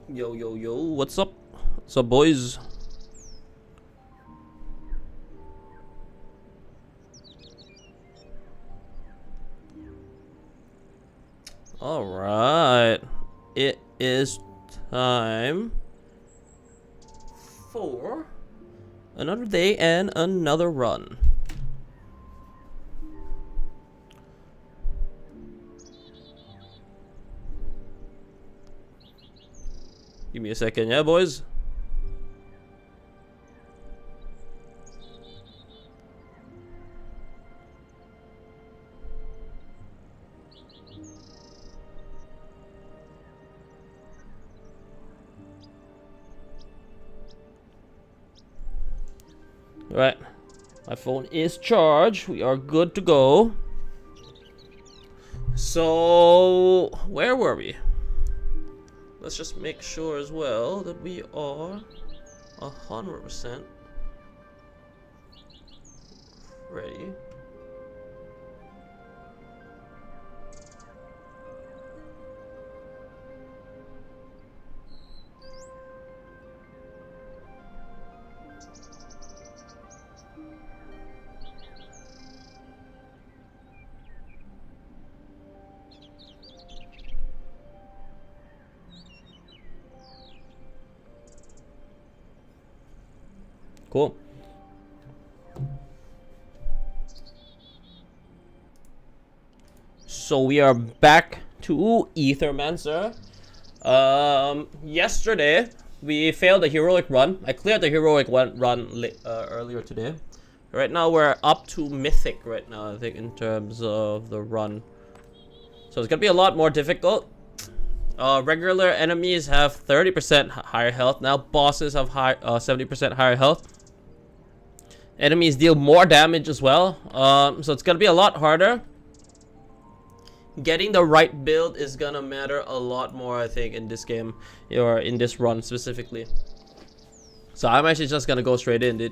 Yo, yo, yo, what's up? What's up, boys? Alright. It is time for another day and another run. Give me a second, yeah, boys? Alright, my phone is charged. We are good to go. So, where were we? Let's just make sure as well that we are 100% ready. Cool. So we are back to Aethermancer. Yesterday we failed the heroic run. I cleared the heroic run earlier today. Right now we're up to mythic right now, I think, in terms of the run. So it's gonna be a lot more difficult. Regular enemies have 30% higher health. Now bosses have 70% higher health. Enemies deal more damage as well. So it's gonna be a lot harder. Getting the right build is gonna matter a lot more, I think, in this game, or in this run specifically. So I'm actually just gonna go straight in, dude.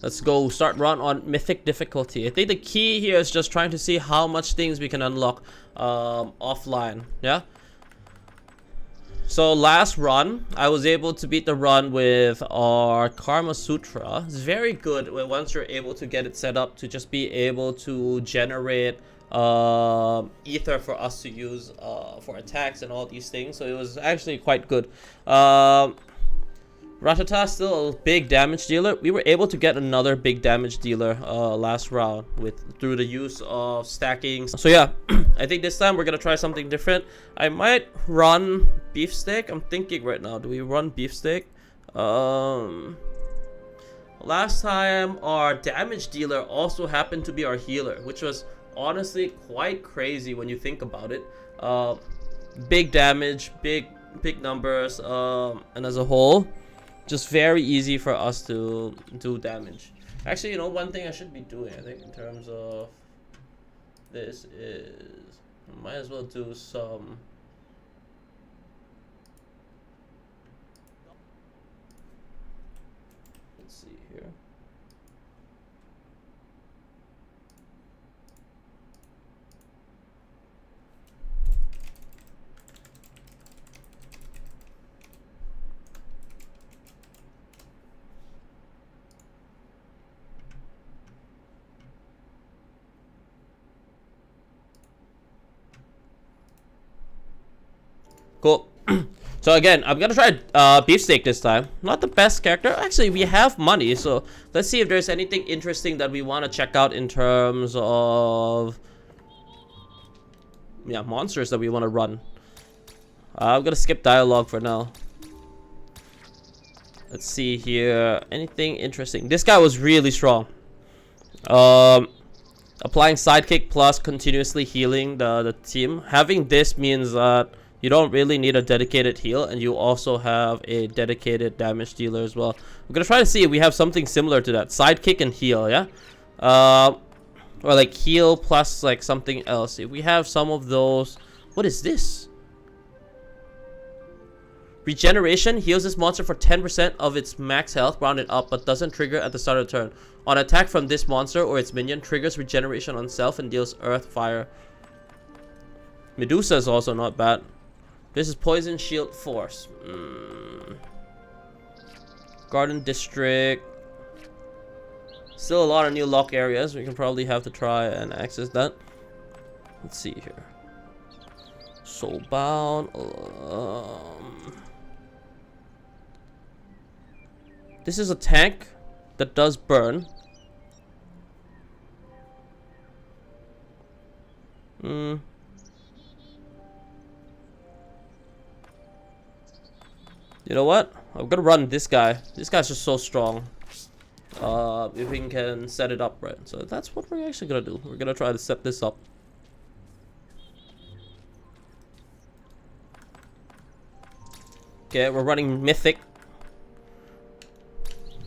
Let's go start run on mythic difficulty. I think the key here is just trying to see how much things we can unlock offline. Yeah. So last run, I was able to beat the run with our Karma Sutra. It's very good once you're able to get it set up to just be able to generate ether for us to use for attacks and all these things. So it was actually quite good. Ratata still a big damage dealer. We were able to get another big damage dealer last round through the use of stacking. So yeah, I think this time we're gonna try something different. I might run beefsteak. I'm thinking right now, do we run beefsteak? Last time our damage dealer also happened to be our healer, which was honestly quite crazy when you think about it. Big damage, big numbers, and as a whole, just very easy for us to do damage. Actually, you know, one thing I should be doing, I think, in terms of this is I might as well do some. Let's see here. Cool. So again, I'm gonna try beefsteak this time. Not the best character. Actually, we have money, so let's see if there's anything interesting that we want to check out in terms of monsters that we want to run. I'm gonna skip dialogue for now. Let's see here. Anything interesting? This guy was really strong. Applying sidekick plus continuously healing the team. Having this means that you don't really need a dedicated heal, and you also have a dedicated damage dealer as well. I'm gonna try to see if we have something similar to that. Sidekick and heal, yeah? Or like heal plus like something else. If we have some of those. What is this? Regeneration heals this monster for 10% of its max health rounded up, but doesn't trigger at the start of the turn. On attack from this monster or its minion, triggers regeneration on self and deals earth, fire. Medusa is also not bad. This is Poison Shield Force. Garden District. Still a lot of new lock areas. We can probably have to try and access that. Let's see here. Soulbound. This is a tank that does burn. You know what? I'm gonna run this guy. This guy's just so strong. If we can set it up right. So that's what we're actually gonna do. We're gonna try to set this up. Okay, we're running Mythic.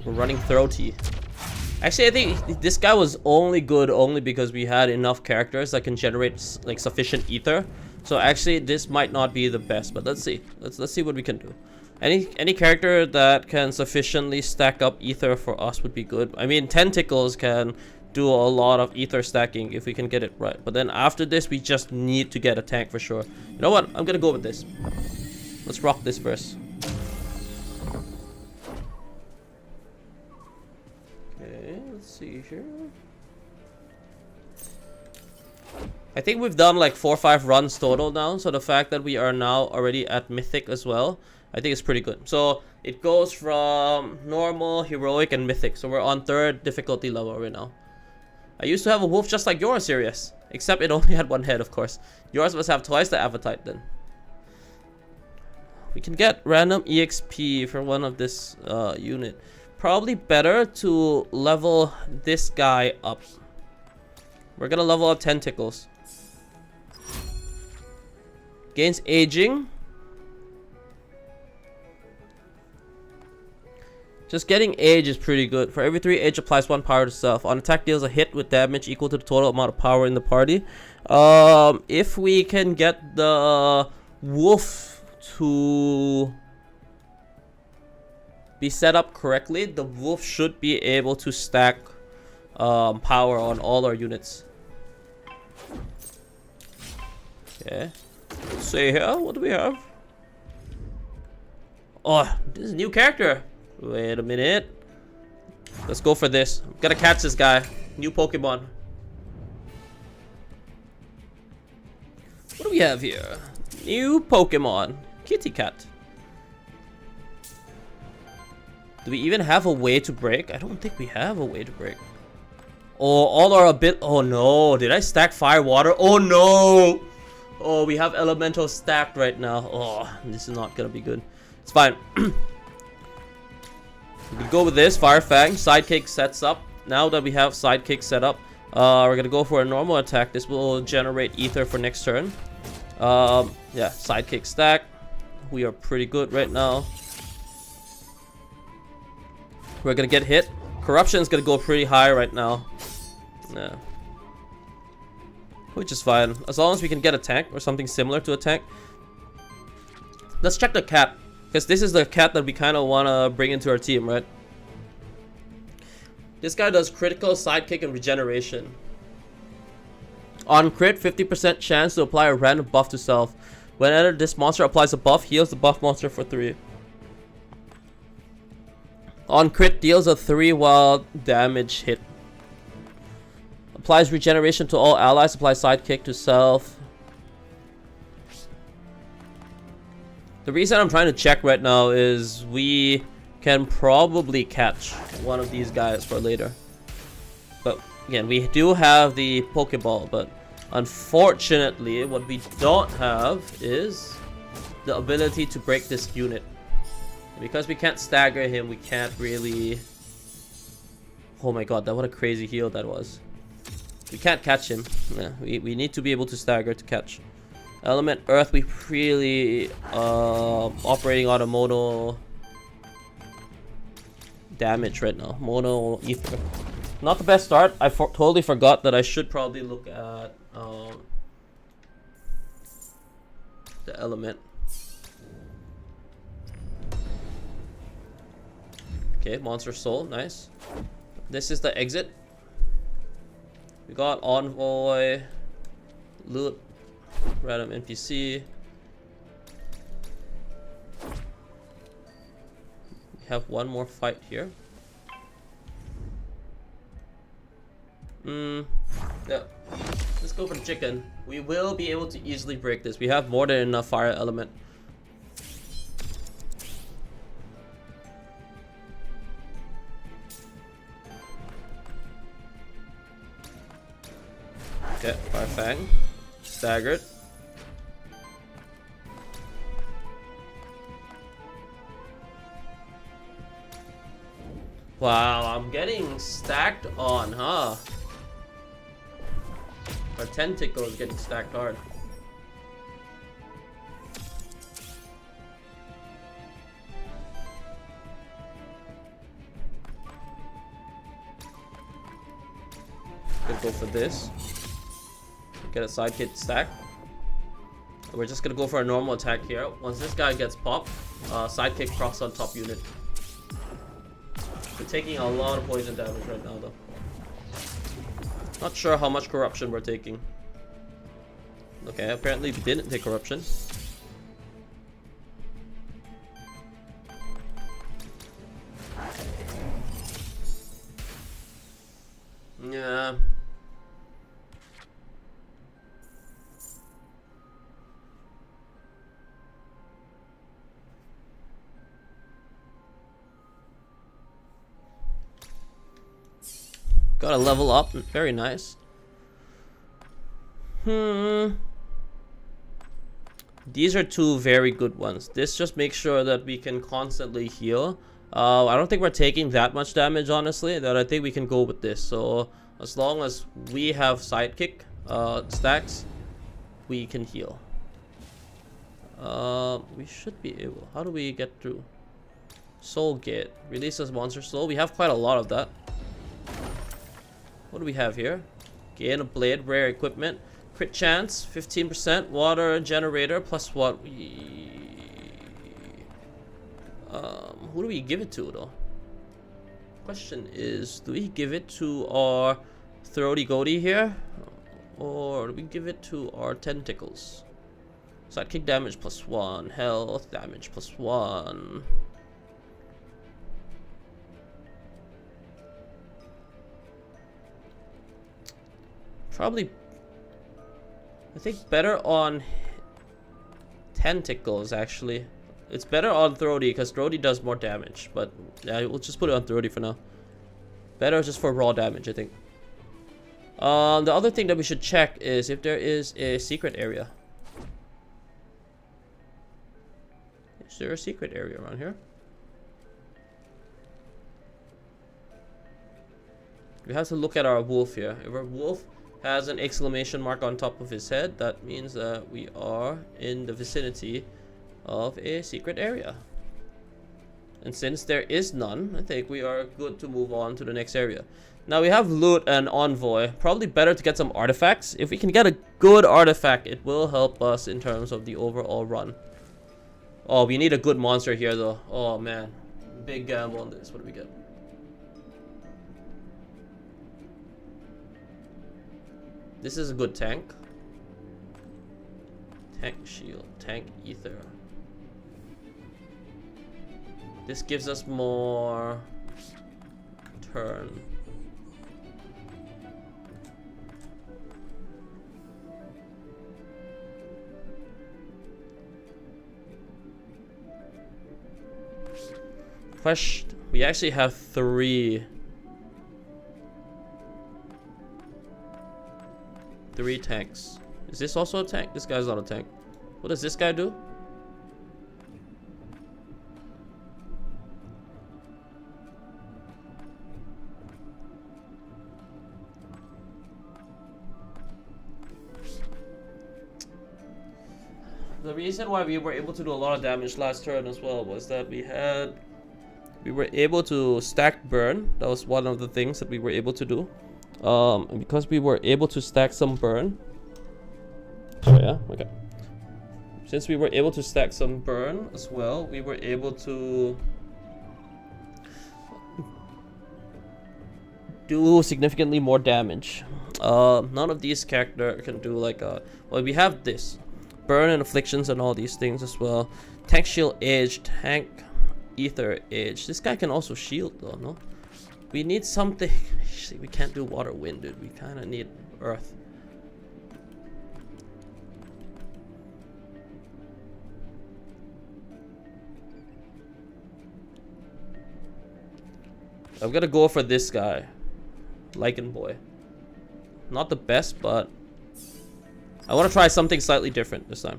We're running Throaty. Actually, I think this guy was only good because we had enough characters that can generate like sufficient ether. So actually, this might not be the best, but let's see. Let's see what we can do. Any character that can sufficiently stack up ether for us would be good. I mean, Tentacles can do a lot of ether stacking if we can get it right. But then after this, we just need to get a tank for sure. You know what? I'm gonna go with this. Let's rock this first. Okay, let's see here. I think we've done like 4 or 5 runs total now. So the fact that we are now already at Mythic as well, I think it's pretty good. So it goes from normal, heroic, and mythic. So we're on 3rd difficulty level right now. I used to have a wolf just like yours, Sirius. Except it only had 1 head, of course. Yours must have twice the appetite then. We can get random EXP for one of this unit. Probably better to level this guy up. We're gonna level up Tentacles. Gains aging. Just getting age is pretty good. For every 3 age applies 1 power to self. On attack deals a hit with damage equal to the total amount of power in the party. If we can get the wolf to be set up correctly, the wolf should be able to stack power on all our units. Okay. Let's see here. What do we have? Oh, this is a new character. Wait a minute. Let's go for this. I'm gonna catch this guy. New Pokemon. What do we have here? New Pokemon. Kitty Cat. Do we even have a way to break? I don't think we have a way to break. Oh, all our oh no. Did I stack fire water? Oh no. Oh, we have elemental stacked right now. Oh, this is not gonna be good. It's fine. We can go with this. Fire Fang. Sidekick sets up. Now that we have Sidekick set up, we're gonna go for a normal attack. This will generate ether for next turn. Yeah, Sidekick stack. We are pretty good right now. We're gonna get hit. Corruption is gonna go pretty high right now. Yeah. Which is fine. As long as we can get a tank or something similar to a tank. Let's check the cat. Because this is the cat that we kind of want to bring into our team, right? This guy does critical, sidekick, and regeneration. On crit, 50% chance to apply a random buff to self. Whenever this monster applies a buff, heals the buff monster for 3. On crit, deals a 3 wild damage hit. Applies regeneration to all allies. Applies sidekick to self. The reason I'm trying to check right now is we can probably catch one of these guys for later. But again, we do have the Pokeball, but unfortunately what we don't have is the ability to break this unit. Because we can't stagger him, we can't really... Oh my god, what a crazy heal that was. We can't catch him. Yeah, we need to be able to stagger to catch. Element Earth, we really operating on a mono damage right now. Mono ether. Not the best start. I totally forgot that I should probably look at the element. Okay, Monster Soul, nice. This is the exit. We got Envoy, Loot. Random NPC. have one more fight here. Yeah. Let's go for the chicken. We will be able to easily break this. We have more than enough fire element. Okay, Fire Fang. Staggered. Wow, I'm getting stacked on, huh? Our tentacle is getting stacked hard. Gonna go for this. Get a sidekick stack. We're just gonna go for a normal attack here. Once this guy gets popped, sidekick cross on top unit. We're taking a lot of poison damage right now though. Not sure how much corruption we're taking. Okay, apparently we didn't take corruption. Yeah. Got a level up, very nice. These are two very good ones. This just makes sure that we can constantly heal. I don't think we're taking that much damage, honestly, that I think we can go with this. So as long as we have sidekick stacks, we can heal. We should be able. How do we get through? Soul Gate releases monster soul. We have quite a lot of that. What do we have here? Gain a blade, rare equipment, crit chance, 15%, water generator, plus what? Who do we give it to though? Question is, do we give it to our throaty goatee here, or do we give it to our tentacles? Sidekick damage plus 1, health damage plus 1. Probably, I think better on tentacles actually. It's better on throaty because throaty does more damage, but yeah, we'll just put it on throaty for now. Better just for raw damage, I think. The other thing that we should check is if there is a secret area. Is there a secret area around here? We have to look at our wolf here. If our wolf has an exclamation mark on top of his head, that means that we are in the vicinity of a secret area. And since there is none, I think we are good to move on to the next area. Now we have loot and envoy. Probably better to get some artifacts. If we can get a good artifact, it will help us in terms of the overall run. Oh, we need a good monster here though. Oh man, big gamble on this. What do we get? This is a good tank. Tank shield, tank ether. This gives us more turn. Question, we actually have 3 tanks. Is this also a tank? This guy's not a tank. What does this guy do? The reason why we were able to do a lot of damage last turn as well was that we were able to stack burn. That was one of the things that we were able to do. And because we were able to stack some burn. So yeah, okay. Since we were able to stack some burn as well, we were able to do significantly more damage. None of these characters can do like well, we have this burn and afflictions and all these things as well. Tank shield edge, tank ether age. This guy can also shield though, no? We need something. We can't do water wind, dude. We kind of need earth. I'm gonna go for this guy, Lichen Boy. Not the best, but I want to try something slightly different this time.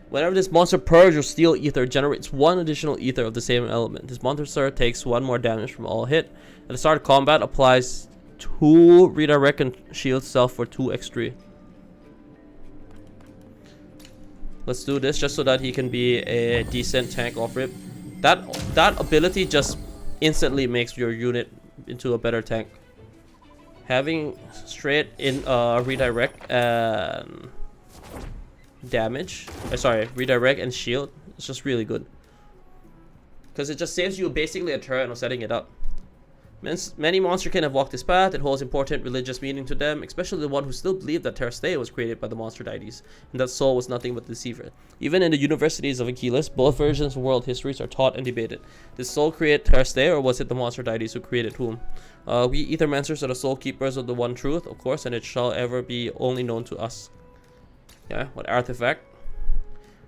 Whenever this monster purge or steal ether, generates 1 additional ether of the same element. This monster takes 1 more damage from all hit. At the start of combat, applies 2 redirect and shield self for 2 x3. Let's do this just so that he can be a decent tank off rip. That ability just instantly makes your unit into a better tank. Having straight in redirect and damage, redirect and shield, it's just really good because it just saves you basically a turn of setting it up. Many monsters can have walked this path. It holds important religious meaning to them, especially the one who still believed that Terra was created by the monster deities, and that Soul was nothing but deceiver. Even in the universities of Achilles, both versions of world histories are taught and debated. Did Soul create Terra, or was it the monster deities who created whom? We Aethermancers are the sole keepers of the one truth, of course, and it shall ever be only known to us. Yeah, what artifact?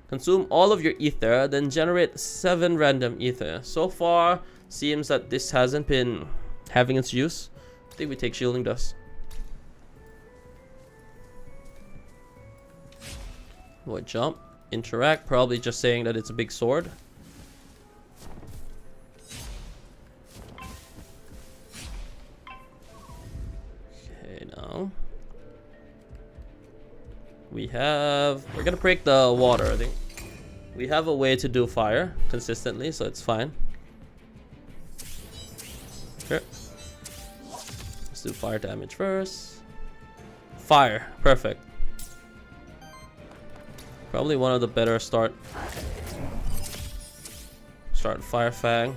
Consume all of your ether, then generate 7 random ether. So far, seems that this hasn't been having its use. I think we take shielding dust. Void jump, interact, probably just saying that it's a big sword. Okay, now we're gonna break the water. I think we have a way to do fire consistently, so it's fine. Sure. Let's do fire damage first. Fire, perfect. Probably one of the better start Fire Fang.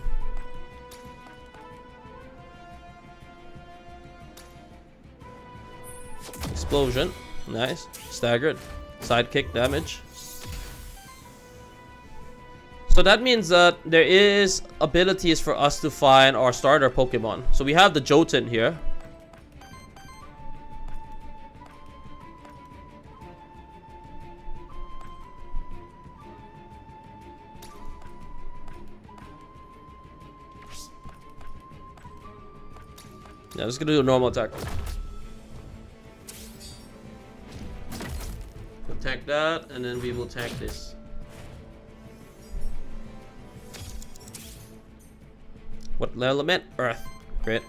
Explosion, nice. Staggered, sidekick damage. So that means that there is abilities for us to find our starter Pokemon. So we have the Jotun here. Yeah, just gonna do a normal attack. Attack that, and then we will attack this. What element? Earth. Great.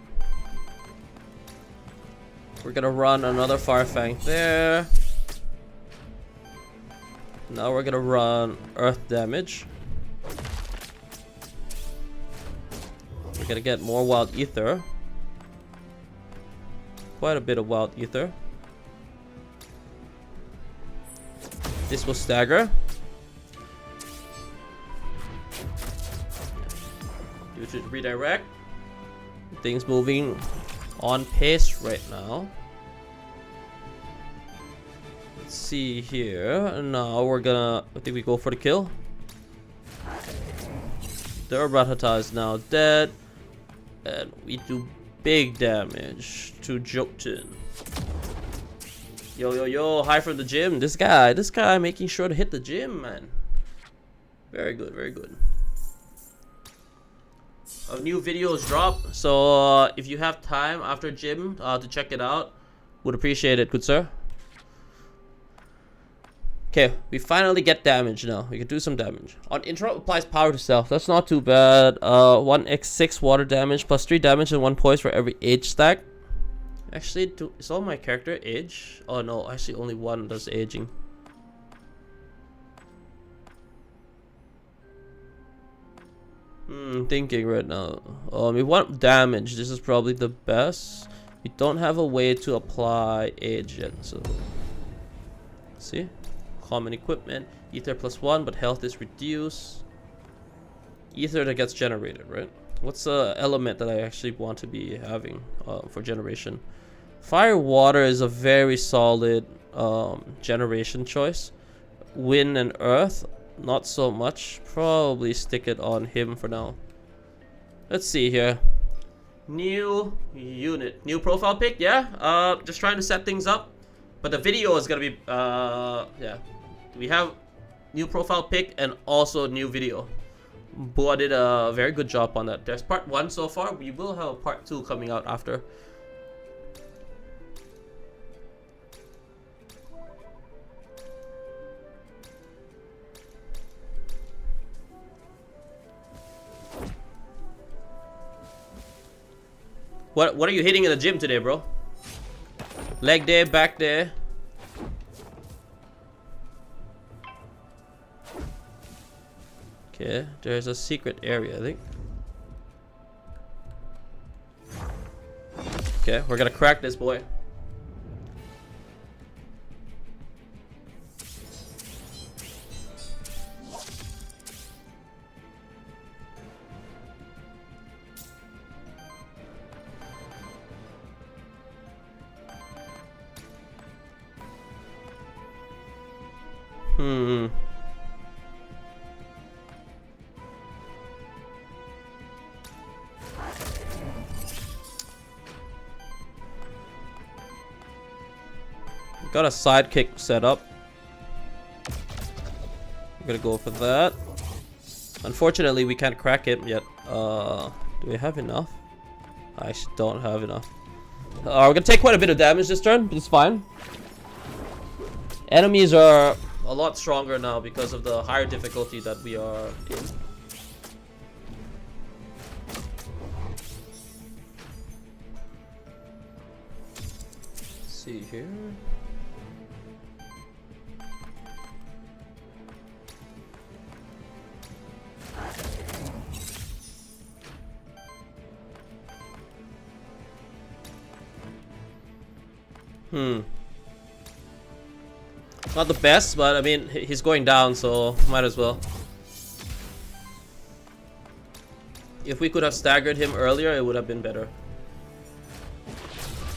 We're gonna run another Fire Fang there. Now we're gonna run Earth damage. We're gonna get more Wild Ether. Quite a bit of Wild Ether. This will stagger. Due to redirect. Things moving on pace right now. Let's see here. Now we're gonna, I think we go for the kill. The Ratata is now dead. And we do big damage to Jotun. Yo, yo, yo, hi from the gym. This guy making sure to hit the gym, man. Very good, very good. A new videos drop, so if you have time after gym to check it out, would appreciate it, good sir. Okay, we finally get damage now. We can do some damage. On interrupt applies power to self. That's not too bad. 1x6 water damage plus 3 damage and 1 poise for every age stack. Actually, is all my character age? Oh no, actually only one does aging. Thinking right now. We want damage. This is probably the best. We don't have a way to apply age yet, so see. Common equipment. Ether +1, but health is reduced. Ether that gets generated, right? What's the element that I actually want to be having for generation? Fire water is a very solid generation choice. Wind and earth, not so much. Probably stick it on him for now. Let's see here. New unit, new profile pic. Yeah. Just trying to set things up. But the video is gonna be yeah. We have new profile pic and also new video. Boa did a very good job on that. There's part 1 so far. We will have a part 2 coming out after. What are you hitting in the gym today, bro? Leg day, back day. Okay, there's a secret area, I think. Okay, we're gonna crack this boy. Got a sidekick set up. I'm gonna go for that. Unfortunately, we can't crack it yet. Do we have enough? I actually don't have enough. We're gonna take quite a bit of damage this turn, but it's fine. Enemies are a lot stronger now because of the higher difficulty that we are in. Let's see here. Not the best, but I mean, he's going down, so might as well. If we could have staggered him earlier, it would have been better.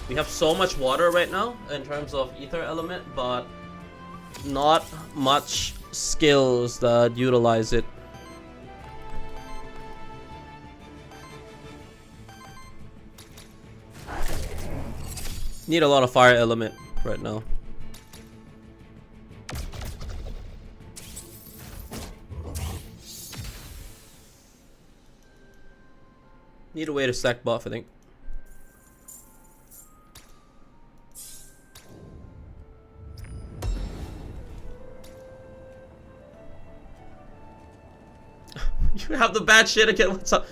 We have so much water right now in terms of ether element, but not much skills that utilize it. Need a lot of fire element right now. Need a way to stack buff, I think. You have the bad shit again. What's up?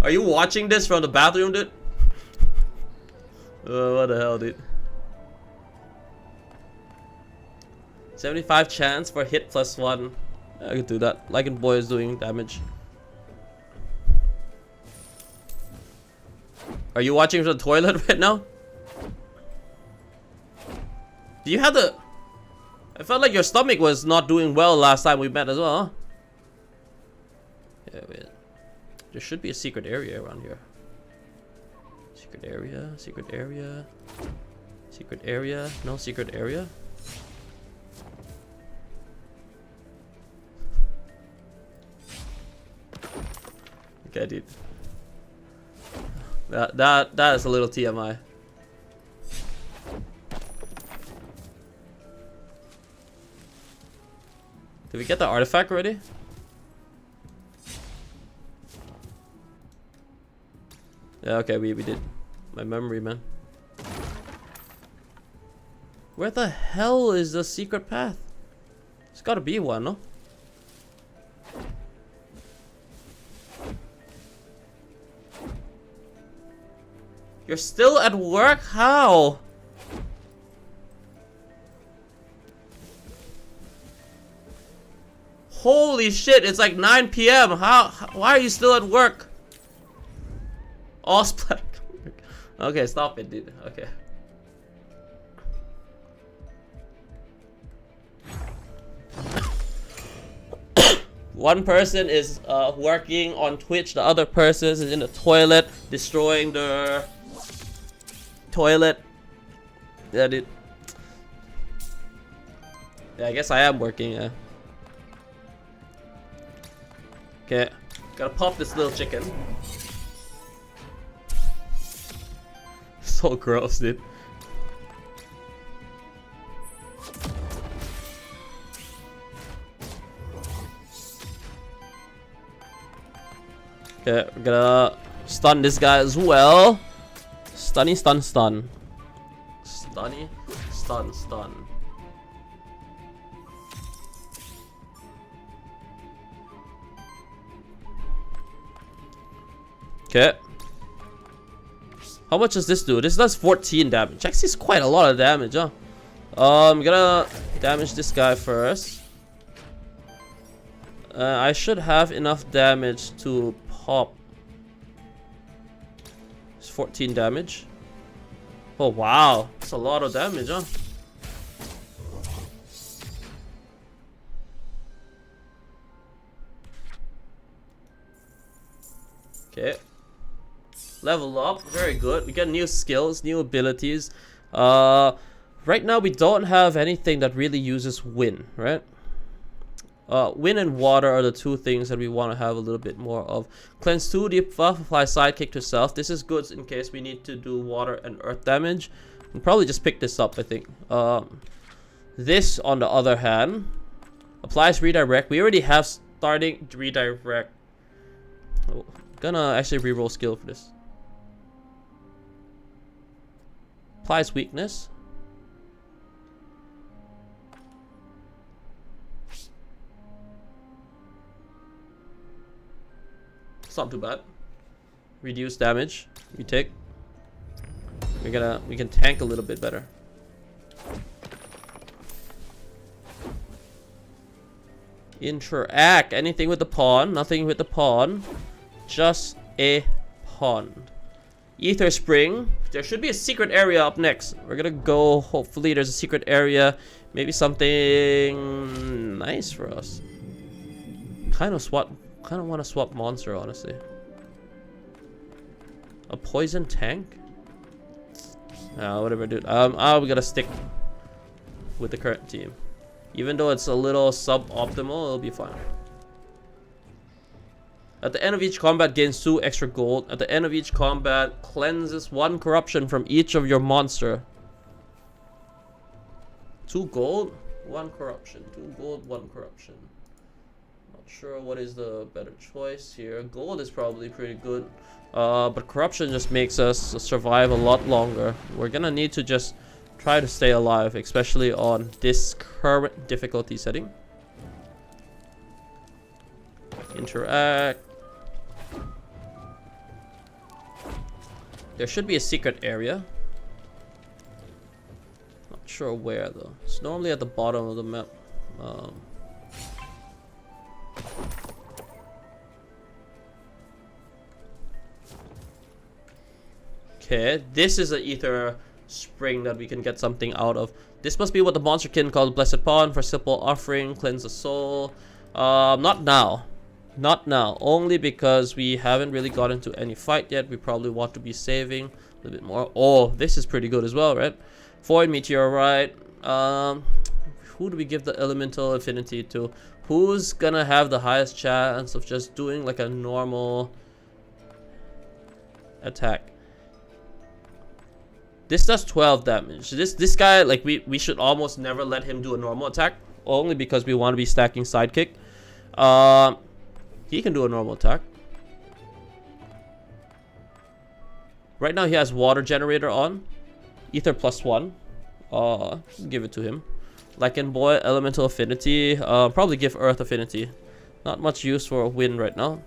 Are you watching this from the bathroom, dude? What the hell, dude? 75 chance for hit +1. I could do that. Lycan boy is doing damage. Are you watching from the toilet right now? Do you have the... I felt like your stomach was not doing well last time we met as well, huh? Yeah, wait. There should be a secret area around here. Secret area, secret area, secret area, no secret area. Okay, dude. That is a little TMI. Did we get the artifact already? Yeah, okay, we did. My memory, man. Where the hell is the secret path? There's gotta be one, no? You're still at work? How? Holy shit, it's like 9 PM. Why are you still at work? All splat. Okay, stop it, dude. Okay. One person is working on Twitch, the other person is in the toilet destroying the toilet. Yeah, dude. Yeah, I guess I am working, yeah. Okay, gotta pop this little chicken. so gross, dude. Okay, we're gonna stun this guy as well. Stunny, stun, stun. Stunny, stun, stun. Okay. How much does this do? This does 14 damage. Actually, it's quite a lot of damage, huh? I'm gonna damage this guy first. I should have enough damage to pop. It's 14 damage. Oh wow, that's a lot of damage, huh? Okay. Level up, very good. We get new skills, new abilities. Right now we don't have anything that really uses wind, right? Wind and water are the two things that we want to have a little bit more of. Cleanse 2, deep buff, apply sidekick to self. This is good in case we need to do water and earth damage. We'll probably just pick this up, I think. This, on the other hand, applies redirect. We already have starting redirect. Oh, gonna actually reroll skill for this. Applies weakness. It's not too bad. Reduce damage we take. We can tank a little bit better. Interact. Anything with the pawn. Nothing with the pawn. Just a pawn. Ether Spring. There should be a secret area up next. We're gonna go. Hopefully there's a secret area. Maybe something nice for us. Kind of want to swap monster, honestly. A poison tank? Whatever, dude. We gotta stick with the current team. Even though it's a little suboptimal, it'll be fine. At the end of each combat, gains 2 extra gold. At the end of each combat, cleanses 1 corruption from each of your monster. 2 gold, 1 corruption. 2 gold, 1 corruption. Not sure what is the better choice here. Gold is probably pretty good. But corruption just makes us survive a lot longer. We're gonna need to just try to stay alive, especially on this current difficulty setting. Interact. There should be a secret area. Not sure where though. It's normally at the bottom of the map. Okay, this is an ether spring that we can get something out of. This must be what the monster kin called Blessed Pawn for simple offering, cleanse the soul. Not now. Not now. Only because we haven't really got into any fight yet. We probably want to be saving a little bit more. Oh, this is pretty good as well, right? Void Meteorite. Who do we give the elemental affinity to? Who's gonna have the highest chance of just doing like a normal attack? This does 12 damage. This guy, like, we should almost never let him do a normal attack, only because we want to be stacking sidekick. He can do a normal attack. Right now he has water generator on. Ether +1. Give it to him. Lycan Boy, elemental affinity. Probably give earth affinity. Not much use for a wind right now.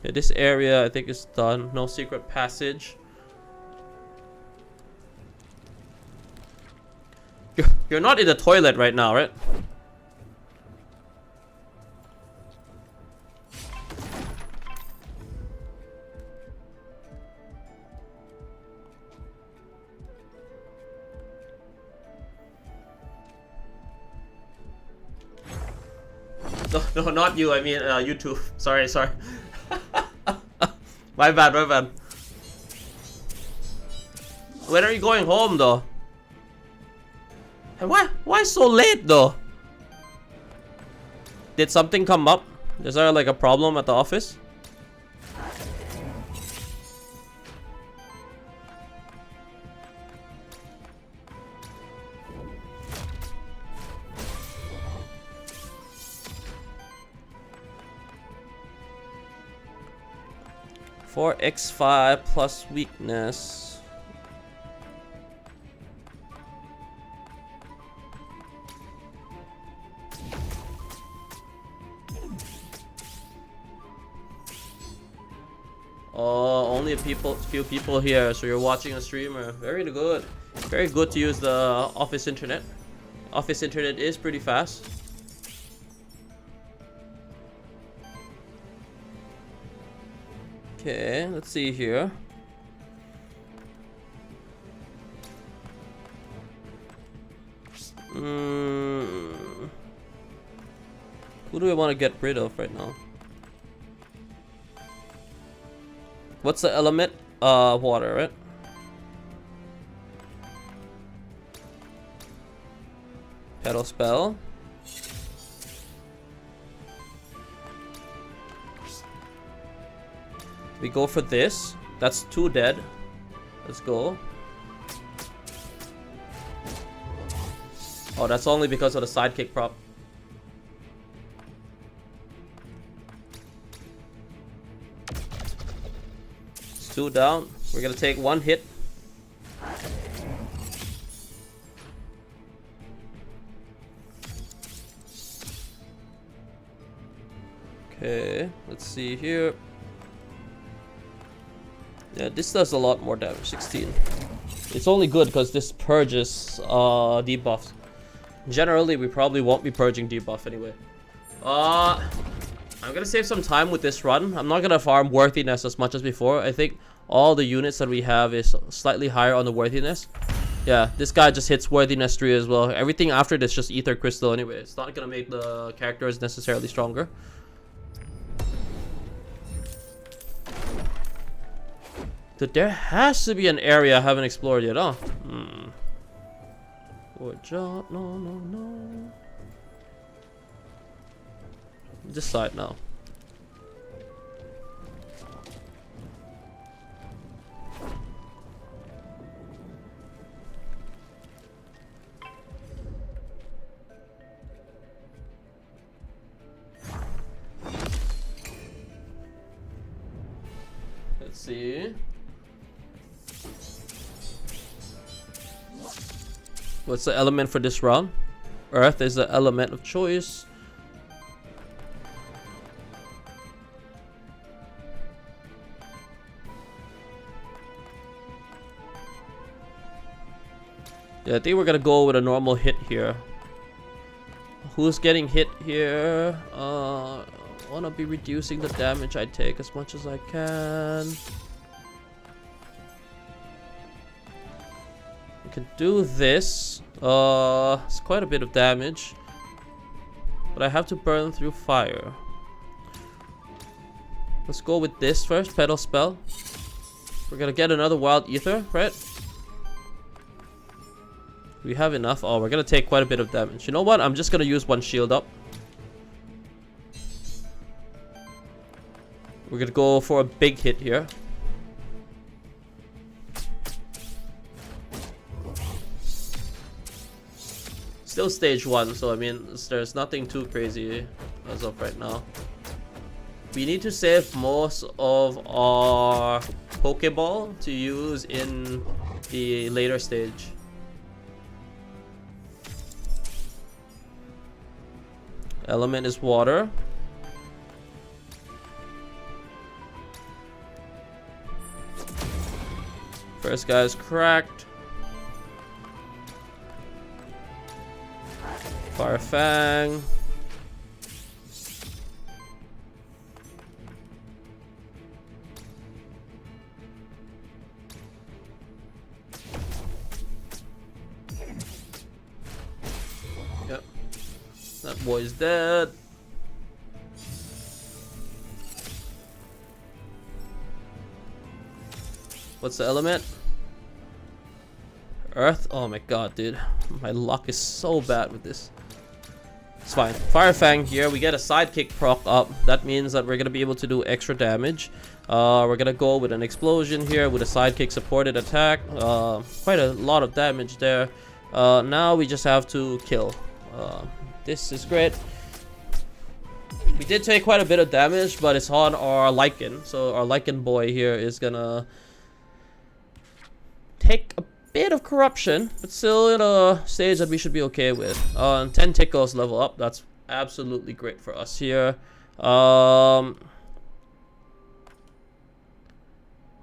Okay, this area I think is done. No secret passage. You're not in the toilet right now, right? No, not you. I mean, YouTube. Sorry. My bad. When are you going home, though? And why so late, though? Did something come up? Is there like a problem at the office? For X5 plus weakness. Oh, only a few people here, so you're watching a streamer. Very good. Very good to use the office internet. Office internet is pretty fast. Okay, let's see here. Who do we want to get rid of right now? What's the element? Water, right? Petal spell. We go for this. That's 2 dead. Let's go. Oh, that's only because of the sidekick prop. It's 2 down. We're gonna take 1 hit. Okay, let's see here. Yeah, this does a lot more damage, 16. It's only good because this purges debuffs. Generally, we probably won't be purging debuff anyway. I'm gonna save some time with this run. I'm not gonna farm worthiness as much as before. I think all the units that we have is slightly higher on the worthiness. Yeah, this guy just hits worthiness 3 as well. Everything after this just ether crystal anyway. It's not gonna make the characters necessarily stronger. Dude, there has to be an area I haven't explored yet, huh? No. This side now. Let's see. What's the element for this round? Earth is the element of choice. Yeah, I think we're gonna go with a normal hit here. Who's getting hit here? I wanna be reducing the damage I take as much as I can. We can do this. It's quite a bit of damage, but I have to burn through fire. Let's go with this first, petal spell. We're gonna get another wild ether, right? We have enough. Oh, we're gonna take quite a bit of damage. You know what? I'm just gonna use 1 shield up. We're gonna go for a big hit here. Still stage 1, so I mean, there's nothing too crazy as of right now. We need to save most of our Pokeball to use in the later stage. Element is water. First guy is cracked. Fire Fang. Yep. That boy's dead. What's the element? Earth? Oh my god, dude. My luck is so bad with this. It's fine. Fire Fang here. We get a sidekick proc up. That means that we're gonna be able to do extra damage. We're gonna go with an explosion here with a sidekick supported attack. Quite a lot of damage there. Now we just have to kill. This is great. We did take quite a bit of damage, but it's on our Lichen. So our Lichen boy here is gonna take a bit of corruption, but still in a stage that we should be okay with. 10 tickles level up. That's absolutely great for us here.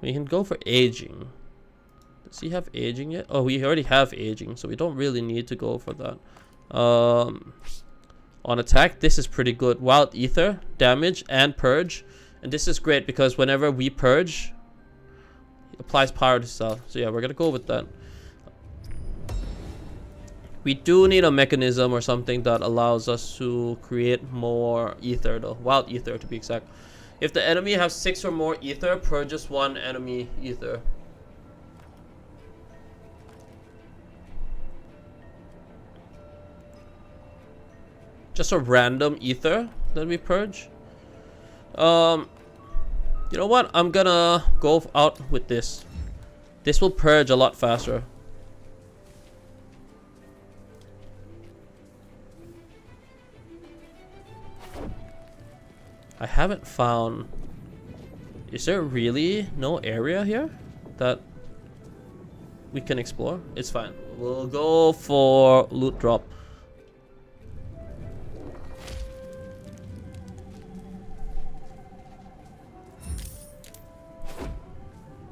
We can go for aging. Does he have aging yet? Oh, we already have aging, so we don't really need to go for that. On attack, this is pretty good. Wild Ether, damage, and purge. And this is great because whenever we purge, it applies power to self. So yeah, we're gonna go with that. We do need a mechanism or something that allows us to create more ether though. Wild ether to be exact. If the enemy has 6 or more ether, purges 1 enemy ether. Just a random ether that we purge. You know what? I'm gonna go out with this. This will purge a lot faster. I haven't found... Is there really no area here that we can explore? It's fine. We'll go for loot drop.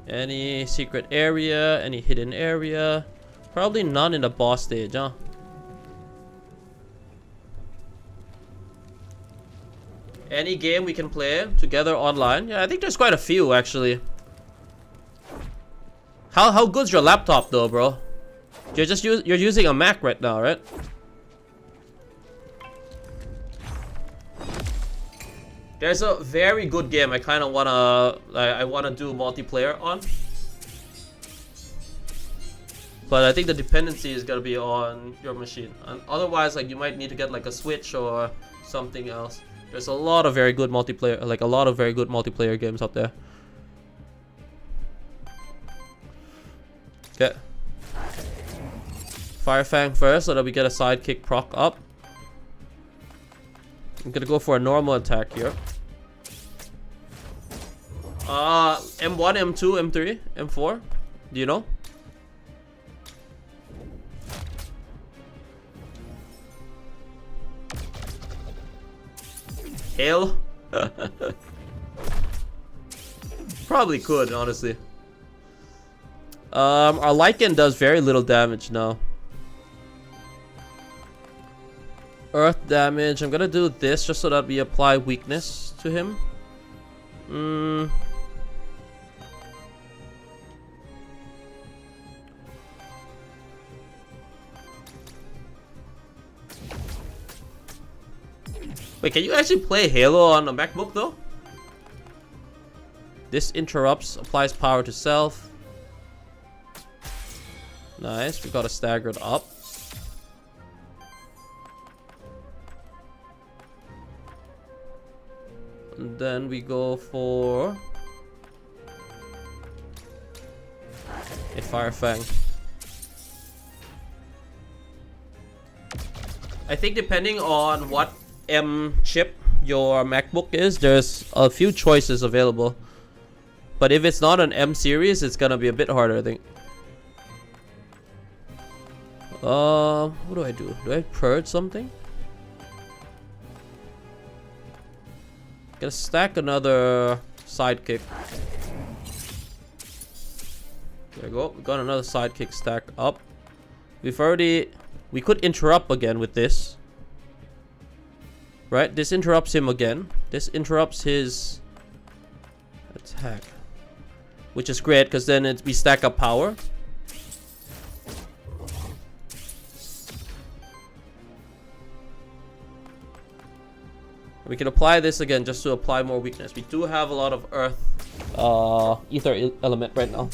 Any secret area? Any hidden area? Probably none in the boss stage, huh? Any game we can play together online? Yeah, I think there's quite a few actually. How good's your laptop though, bro? You're using a Mac right now, right? There's a very good game I kind of wanna do multiplayer on, but I think the dependency is gonna be on your machine. And otherwise, like you might need to get like a Switch or something else. There's a lot of very good multiplayer, like a lot of very good multiplayer games out there. Okay. Fire Fang first, so that we get a sidekick proc up. I'm gonna go for a normal attack here. M1, M2, M3, M4. Do you know? Hail? Probably could, honestly. Our Lichen does very little damage now. Earth damage. I'm gonna do this just so that we apply weakness to him. Wait, can you actually play Halo on a MacBook though? This interrupts, applies power to self. Nice, we got a staggered up. And then we go for a Fire Fang. I think depending on what M chip your MacBook is, there's a few choices available. But if it's not an M series, it's gonna be a bit harder, I think. What do I do? Do I purge something? Gonna stack another sidekick. There we go. We got another sidekick stack up. We could interrupt again with this. Right? This interrupts him again. This interrupts his attack. Which is great because then we stack up power. We can apply this again just to apply more weakness. We do have a lot of earth ether element right now.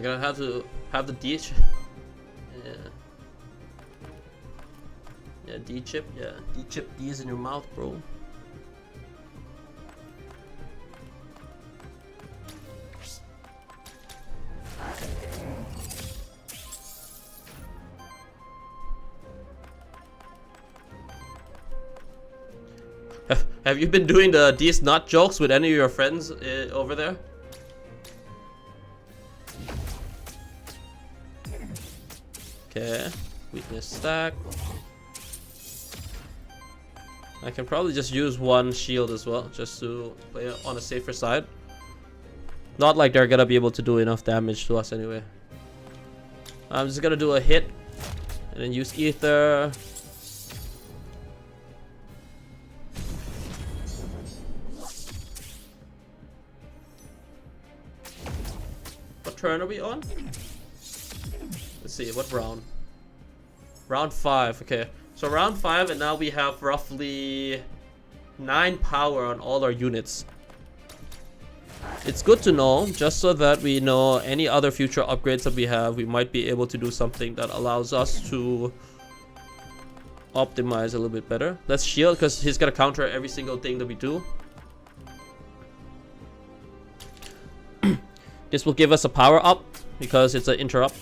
We're gonna have to have the D chip. Yeah. Yeah, D chip. Yeah, D chip. D is in your mouth, bro. Have you been doing the these nut jokes with any of your friends over there? Okay, weakness stack. I can probably just use one shield as well, just to play on a safer side. Not like they're gonna be able to do enough damage to us anyway. I'm just gonna do a hit and then use ether. What turn are we on? Let's see, what round? Round 5, okay. So round 5, and now we have roughly 9 power on all our units. It's good to know, just so that we know any other future upgrades that we have, we might be able to do something that allows us to optimize a little bit better. Let's shield, because he's gonna counter every single thing that we do. This will give us a power up, because it's an interrupt.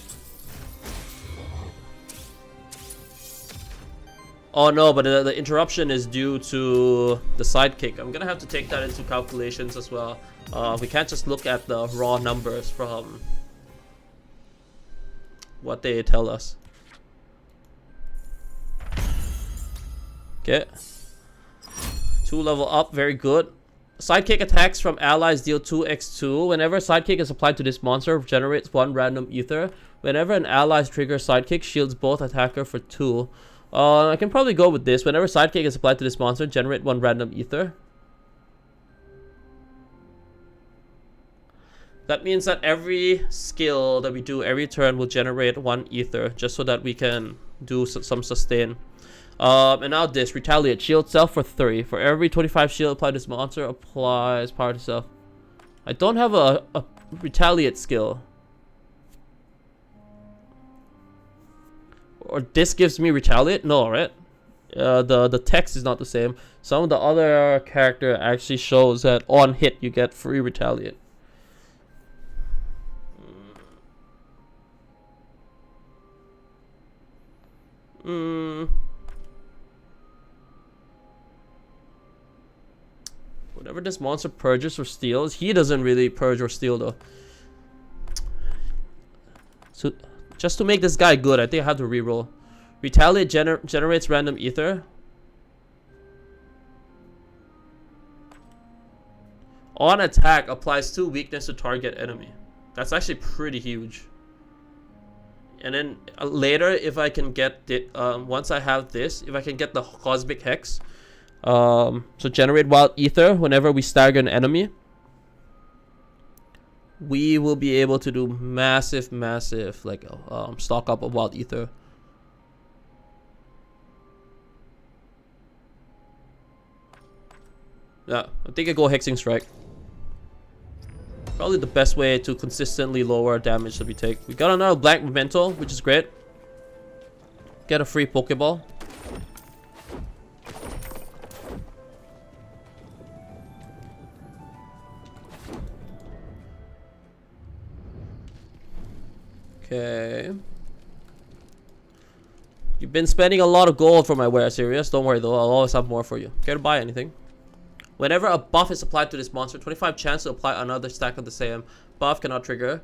Oh no, but the interruption is due to the sidekick. I'm gonna have to take that into calculations as well. We can't just look at the raw numbers from what they tell us. Okay. 2 level up, very good. Sidekick attacks from allies deal 2x2. Whenever sidekick is applied to this monster, generates 1 random ether. Whenever an ally's trigger sidekick, shields both attacker for 2. I can probably go with this. Whenever sidekick is applied to this monster, generate 1 random ether. That means that every skill that we do every turn will generate 1 ether, just so that we can do some sustain. And now this, retaliate, shield self for 3. For every 25 shield applied to this monster, applies power to self. I don't have a retaliate skill. Or this gives me retaliate? No, right? The text is not the same. Some of the other character actually shows that on hit you get free retaliate. Whatever this monster purges or steals, he doesn't really purge or steal though. So just to make this guy good, I think I have to reroll. Retaliate generates random ether. On attack, applies 2 weakness to target enemy. That's actually pretty huge. And then later, if I can get it, once I have this, if I can get the Cosmic Hex, so generate wild ether whenever we stagger an enemy, we will be able to do massive like stock up of wild ether. Yeah, I think I go Hexing Strike. Probably the best way to consistently lower damage that we take. We got another Black Memento, which is great. Get a free Pokeball. Okay. You've been spending a lot of gold for my wares, serious. Don't worry though, I'll always have more for you. Care to buy anything? Whenever a buff is applied to this monster, 25 chance to apply another stack of the same buff, cannot trigger.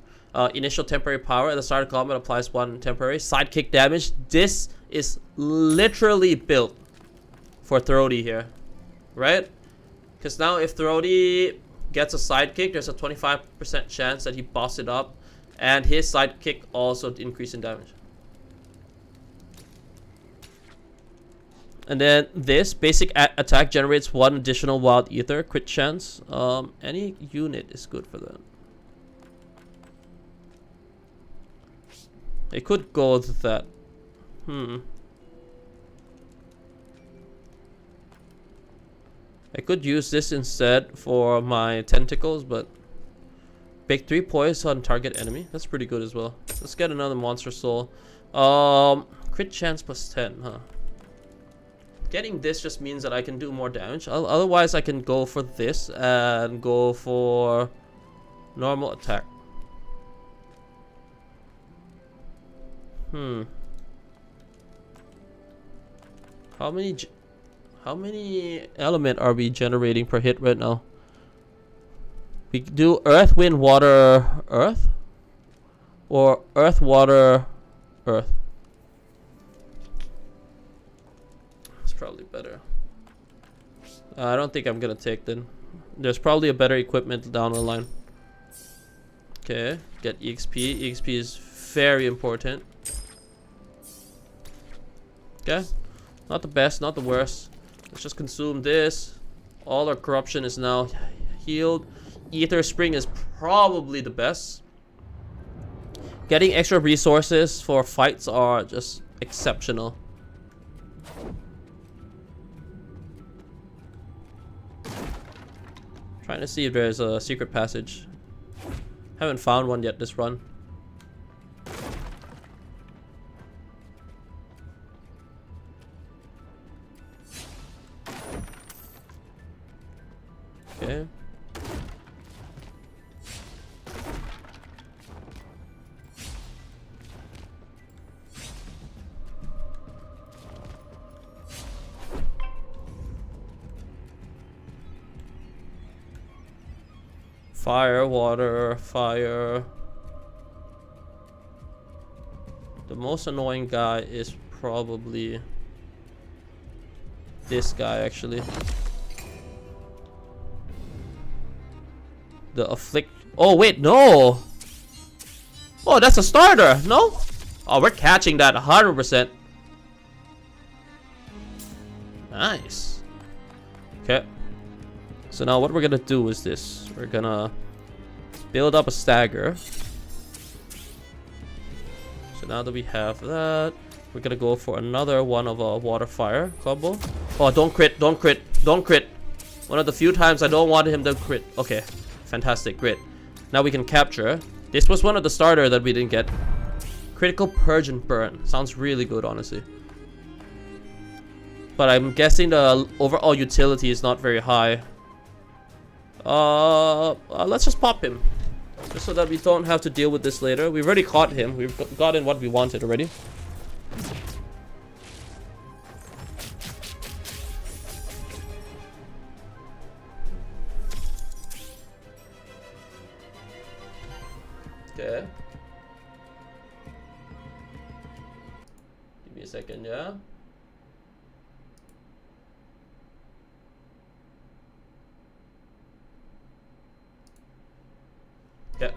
Initial temporary power at the start of combat applies 1 temporary. Sidekick damage. This is literally built for Throaty here, right? Because now if Throaty gets a sidekick, there's a 25% chance that he buffs it up, and his sidekick also increase in damage. And then this basic attack generates 1 additional wild ether, crit chance. Any unit is good for that. I could go with that. I could use this instead for my tentacles, but Bake 3 poise on target enemy. That's pretty good as well. Let's get another monster soul. Crit chance plus 10, huh? Getting this just means that I can do more damage. Otherwise, I can go for this and go for normal attack. How many element are we generating per hit right now? We do earth, wind, water, earth, or earth, water, earth. It's probably better. I don't think I'm gonna take then. There's probably a better equipment down the line. Okay, get EXP. EXP is very important. Okay, not the best, not the worst. Let's just consume this. All our corruption is now healed. Ether Spring is probably the best. Getting extra resources for fights are just exceptional. Trying to see if there's a secret passage. Haven't found one yet this run. Okay. Fire, water, fire. The most annoying guy is probably this guy, actually. The afflict. Oh wait, no. Oh, that's a starter. No. Oh, we're catching that 100%. Nice. Okay. So now what we're gonna do is this. We're gonna build up a stagger. So now that we have that, we're gonna go for another one of a water fire combo. Oh, don't crit, don't crit, don't crit. One of the few times I don't want him to crit. Okay, fantastic, great. Now we can capture. This was one of the starter that we didn't get. Critical purge and burn. Sounds really good, honestly. But I'm guessing the overall utility is not very high. Let's just pop him. Just so that we don't have to deal with this later. We've already caught him. We've gotten what we wanted already. Okay. Give me a second, yeah? Yeah.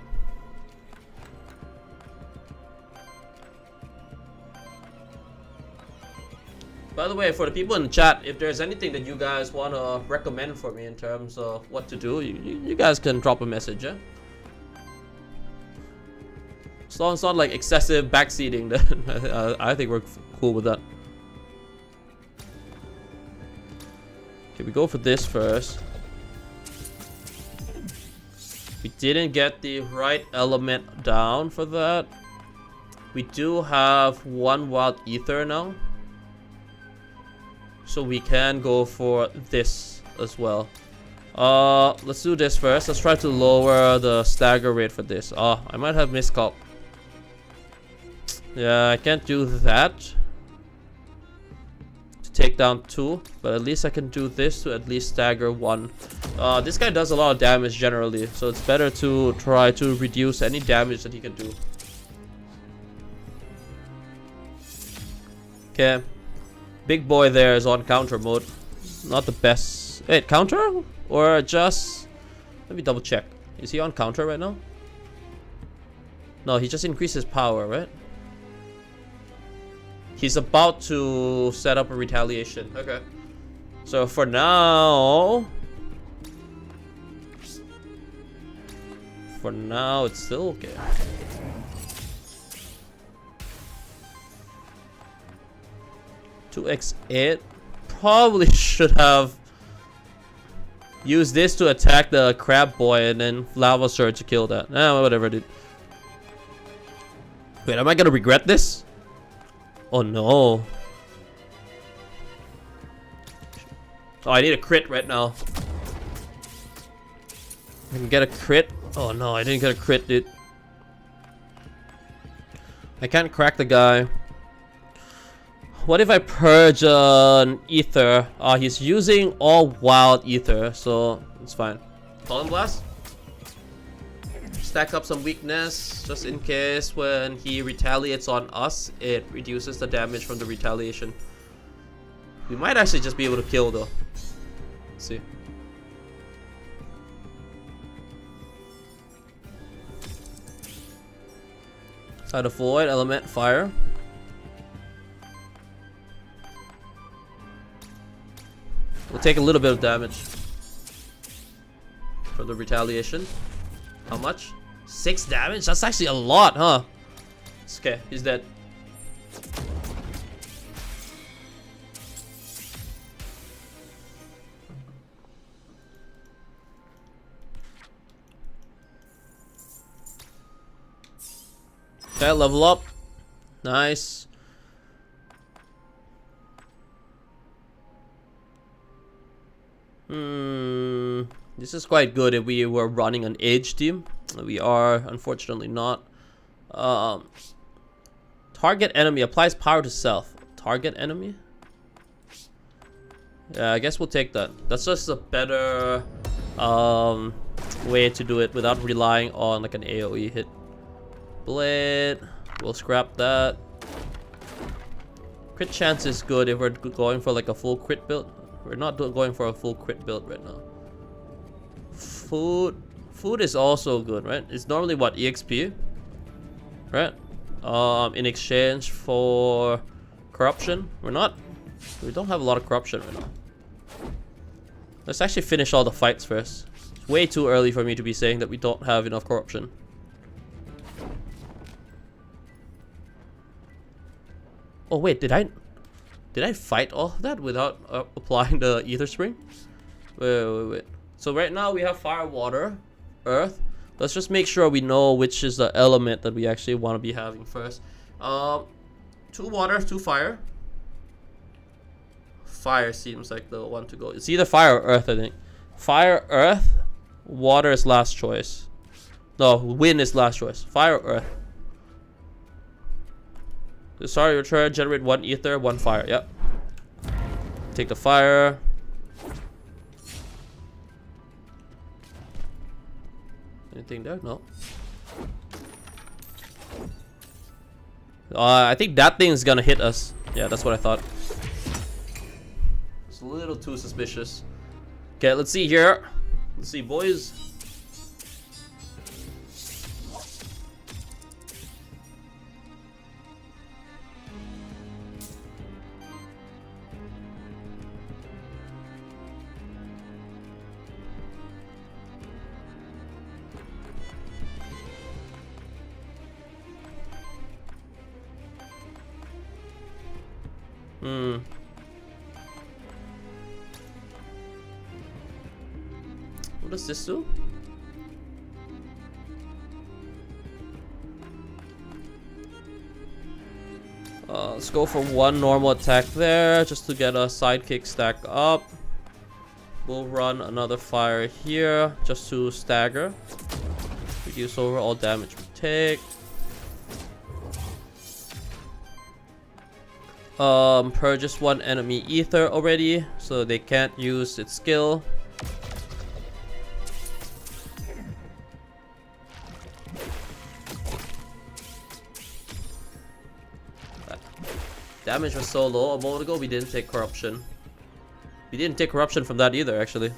By the way, for the people in the chat, if there's anything that you guys want to recommend for me in terms of what to do, you guys can drop a message, yeah? As long as it's not like excessive backseating, then I think we're cool with that. Okay, we go for this first. We didn't get the right element down for that. We do have one wild ether now. So we can go for this as well. Let's do this first. Let's try to lower the stagger rate for this. Oh, I might have miscalc. Yeah, I can't do that to take down 2, but at least I can do this to at least stagger 1. This guy does a lot of damage generally, so it's better to try to reduce any damage that he can do. Okay, big boy there is on counter mode. Not the best. Wait, counter or just? Let me double check. Is he on counter right now? No, he just increased his power, right? He's about to set up a retaliation. Okay. So for now... For now, it's still okay. (2x8) probably should have Use this to attack the crab boy and then lava surge to kill that. Whatever, dude. Wait, am I gonna regret this? Oh no. Oh, I need a crit right now. I can get a crit. Oh no, I didn't get a crit, dude. I can't crack the guy. What if I purge an ether? He's using all wild ether, so it's fine. Column blast. Stack up some weakness just in case when he retaliates on us, it reduces the damage from the retaliation. We might actually just be able to kill though. Let's see. Side of void, element, fire. We'll take a little bit of damage from the retaliation. How much? 6 damage? That's actually a lot, huh? It's okay, he's dead. Okay, level up. Nice. This is quite good if we were running an age team. We are unfortunately not. Target enemy applies power to self. Target enemy? Yeah, I guess we'll take that. That's just a better way to do it without relying on like an AoE hit. Blade. We'll scrap that. Crit chance is good if we're going for like a full crit build. We're not going for a full crit build right now. Food is also good, right? It's normally what, EXP, right? In exchange for corruption. We don't have a lot of corruption right now. Let's actually finish all the fights first. It's way too early for me to be saying that we don't have enough corruption. Oh wait, did I fight all of that without applying the ether spring? Wait. So right now we have fire, water, earth. Let's just make sure we know which is the element that we actually want to be having first. 2 water, 2 fire. Fire seems like the one to go. It's either fire or earth, I think. Fire, earth, water is last choice. No, wind is last choice. Fire or earth. Sorry, return, generate 1 ether, 1 fire. Yep. Take the fire. Anything there? No. I think that thing is gonna hit us. Yeah, that's what I thought. It's a little too suspicious. Okay, let's see here. Let's see, boys. What does this do? Let's go for 1 normal attack there just to get a sidekick stack up. We'll run another fire here just to stagger. Reduce overall damage we take. Purges 1 enemy ether already, so they can't use its skill. Damage was so low a moment ago, we didn't take corruption. We didn't take corruption from that either, actually.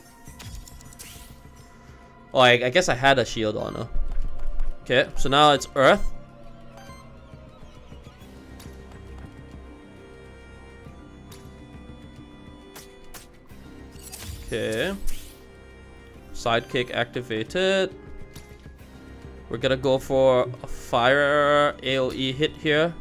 Oh, I guess I had a shield on her. Okay, so now it's earth. Okay. Sidekick activated. We're gonna go for a fire AoE hit here.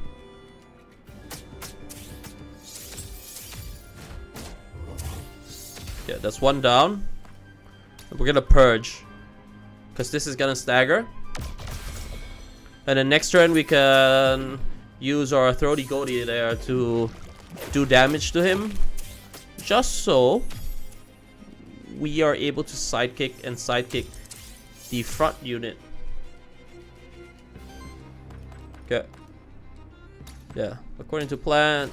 Yeah, that's 1 down. We're gonna purge, because this is gonna stagger. And then next turn we can use our throaty goatee there to do damage to him. Just so we are able to sidekick the front unit. Okay. Yeah, according to plan,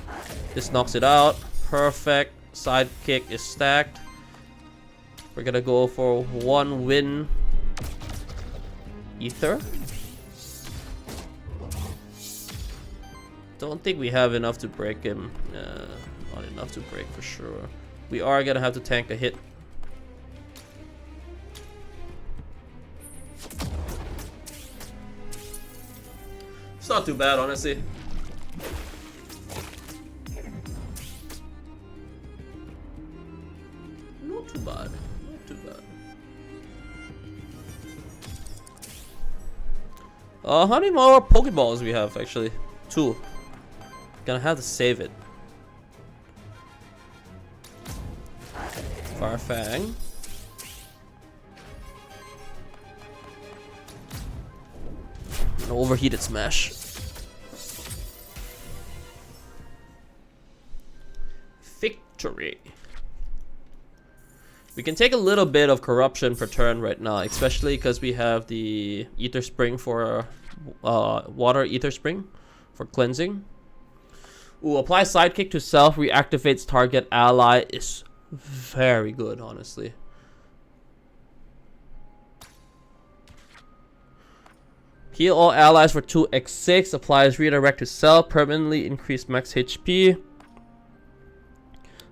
this knocks it out. Perfect. Sidekick is stacked. We're gonna go for 1 win Ether. Don't think we have enough to break him. Not enough to break for sure. We are gonna have to tank a hit. It's not too bad, honestly. Not too bad. Not too bad. How many more Pokeballs we have actually? 2. Gonna have to save it. Farfang. An overheated smash. Victory. We can take a little bit of corruption per turn right now, especially because we have the Ether Spring for water Ether Spring for cleansing. Ooh, apply sidekick to self, reactivates target ally is very good, honestly. Heal all allies for 2x6, applies redirect to self, permanently increase max HP.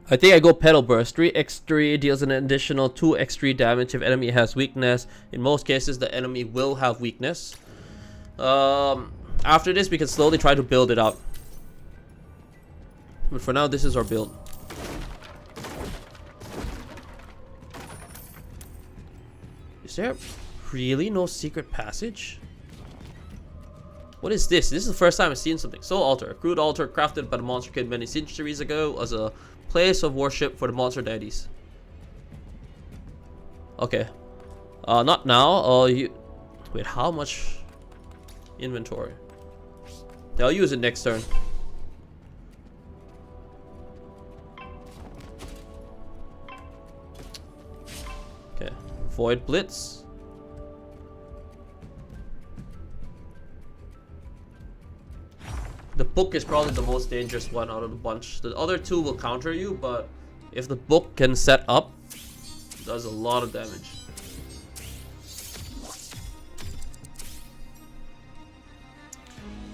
I think I go Pedal Burst. 3x3 deals an additional 2x3 damage if enemy has weakness. In most cases, the enemy will have weakness. After this, we can slowly try to build it up. But for now, this is our build. Is there really no secret passage? What is this? This is the first time I've seen something. Soul Altar. A crude altar crafted by the Monster Kid many centuries ago as a place of worship for the monster deities. Okay. Not now. Wait, how much inventory? Yeah, I'll use it next turn. Okay. Void Blitz. The book is probably the most dangerous one out of the bunch. The other two will counter you, but if the book can set up, it does a lot of damage.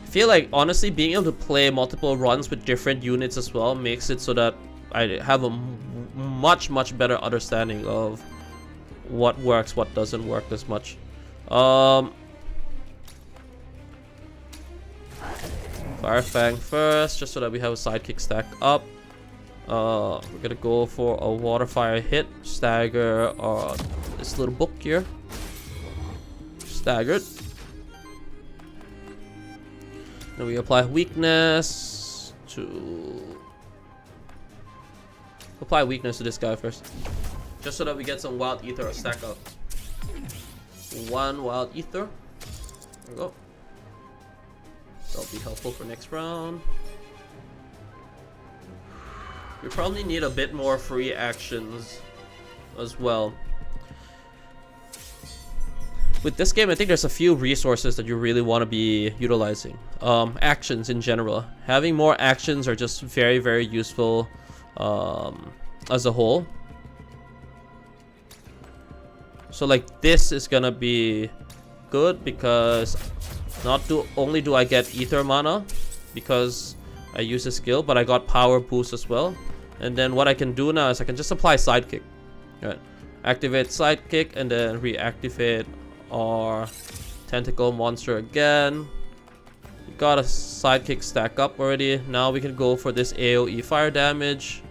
I feel like, honestly, being able to play multiple runs with different units as well makes it so that I have a much better understanding of what works, what doesn't work as much. Firefang first, just so that we have a sidekick stack up. We're gonna go for a water fire hit, stagger this little book here. Staggered. Then we apply weakness to this guy first, just so that we get some wild ether or stack up. 1 wild ether. There we go. That'll be helpful for next round. We probably need a bit more free actions as well. With this game, I think there's a few resources that you really want to be utilizing. Actions in general. Having more actions are just very useful as a whole. So like this is gonna be good because not only do I get ether mana because I use a skill, but I got power boost as well. And then what I can do now is I can just apply sidekick. Right. Activate sidekick and then reactivate our tentacle monster again. We got a sidekick stack up already. Now we can go for this AoE fire damage.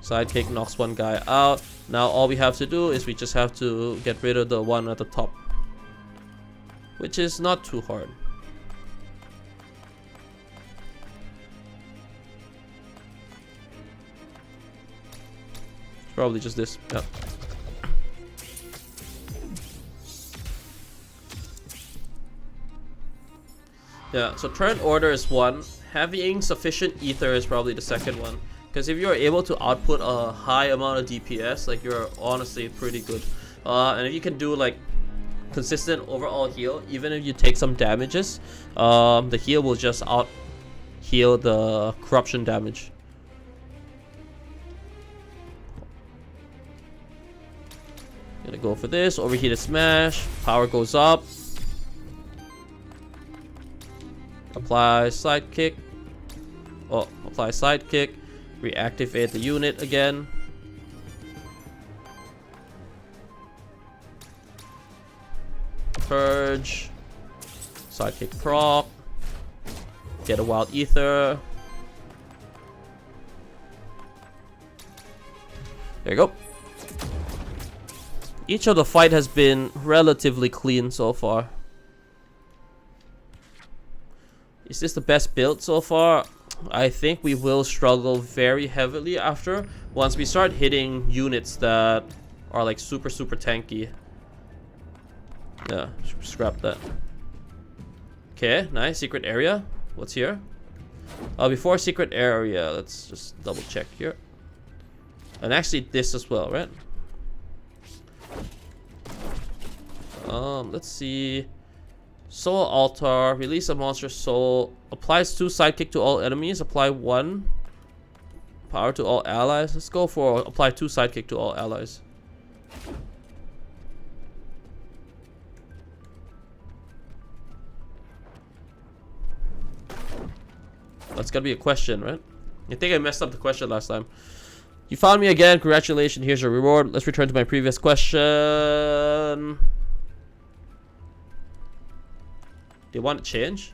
Sidekick knocks one guy out. Now all we have to do is we just have to get rid of the one at the top, which is not too hard. Probably just this. Yeah. Yeah, so turn order is one. Having sufficient ether is probably the second one. Because if you're able to output a high amount of DPS, like you're honestly pretty good. And if you can do like consistent overall heal, even if you take some damages, the heal will just out heal the corruption damage. Gonna go for this, overheated smash, power goes up. Apply sidekick. Oh, apply sidekick. Reactivate the unit again. Purge. Sidekick proc. Get a wild ether. There you go. Each of the fight has been relatively clean so far. Is this the best build so far? I think we will struggle very heavily after once we start hitting units that are like super tanky. Yeah, scrap that. Okay, nice. Secret area. What's here? Before secret area, let's just double check here. And actually this as well, right? Let's see. Soul altar, release a monster soul, applies 2 sidekick to all enemies, apply 1 power to all allies. Let's go for apply 2 sidekick to all allies. That's gotta be a question, right? I think I messed up the question last time. You found me again, congratulations, here's your reward. Let's return to my previous question. Do you want to change?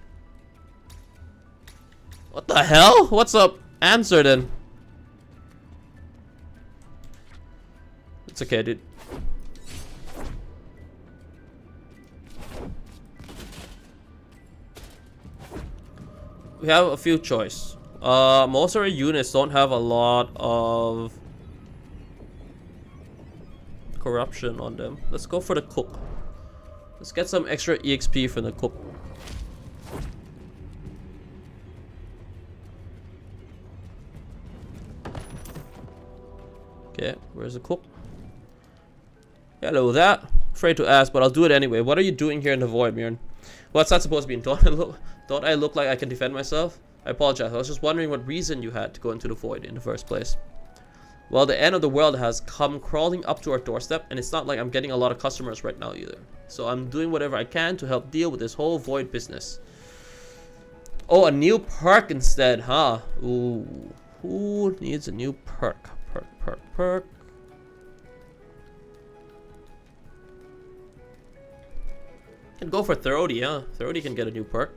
What the hell? What's up? Answer then. It's okay, dude. We have a few choice. Most of our units don't have a lot of corruption on them. Let's go for the cook. Let's get some extra EXP from the cook. Okay, where's the cook? Hello there. Afraid to ask, but I'll do it anyway. What are you doing here in the void, Mirren? What's that supposed to mean? Don't I look like I can defend myself? I apologize. I was just wondering what reason you had to go into the void in the first place. Well, the end of the world has come crawling up to our doorstep, and it's not like I'm getting a lot of customers right now either. So I'm doing whatever I can to help deal with this whole void business. Oh, a new perk instead, huh? Ooh. Who needs a new perk? Perk. Can go for Throaty, huh? Throaty can get a new perk.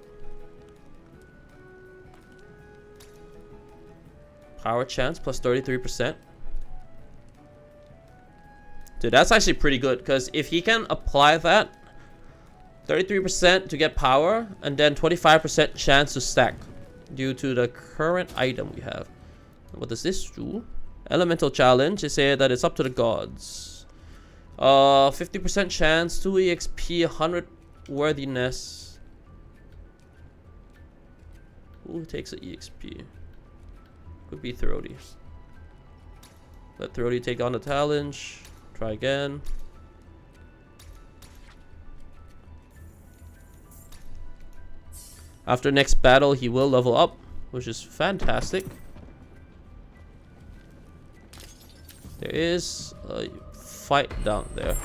Power chance plus 33%. Dude, that's actually pretty good, because if he can apply that, 33% to get power, and then 25% chance to stack due to the current item we have. What does this do? Elemental challenge. They say that it's up to the gods. 50% chance, 2 EXP, 100 worthiness. Who takes an EXP? Could be Throaty. Let Throaty take on the challenge. Try again. After next battle, he will level up, which is fantastic. There is a fight down there.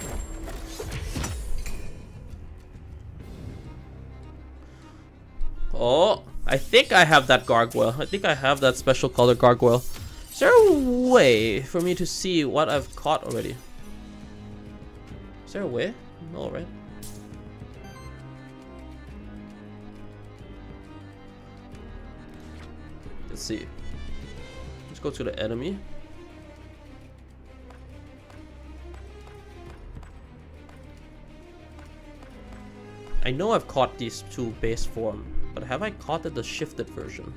Oh, I think I have that gargoyle. I think I have that special color gargoyle. Is there a way for me to see what I've caught already? Is there a way? No, right? Let's see. Let's go to the enemy. I know I've caught these 2 base form, but have I caught the shifted version?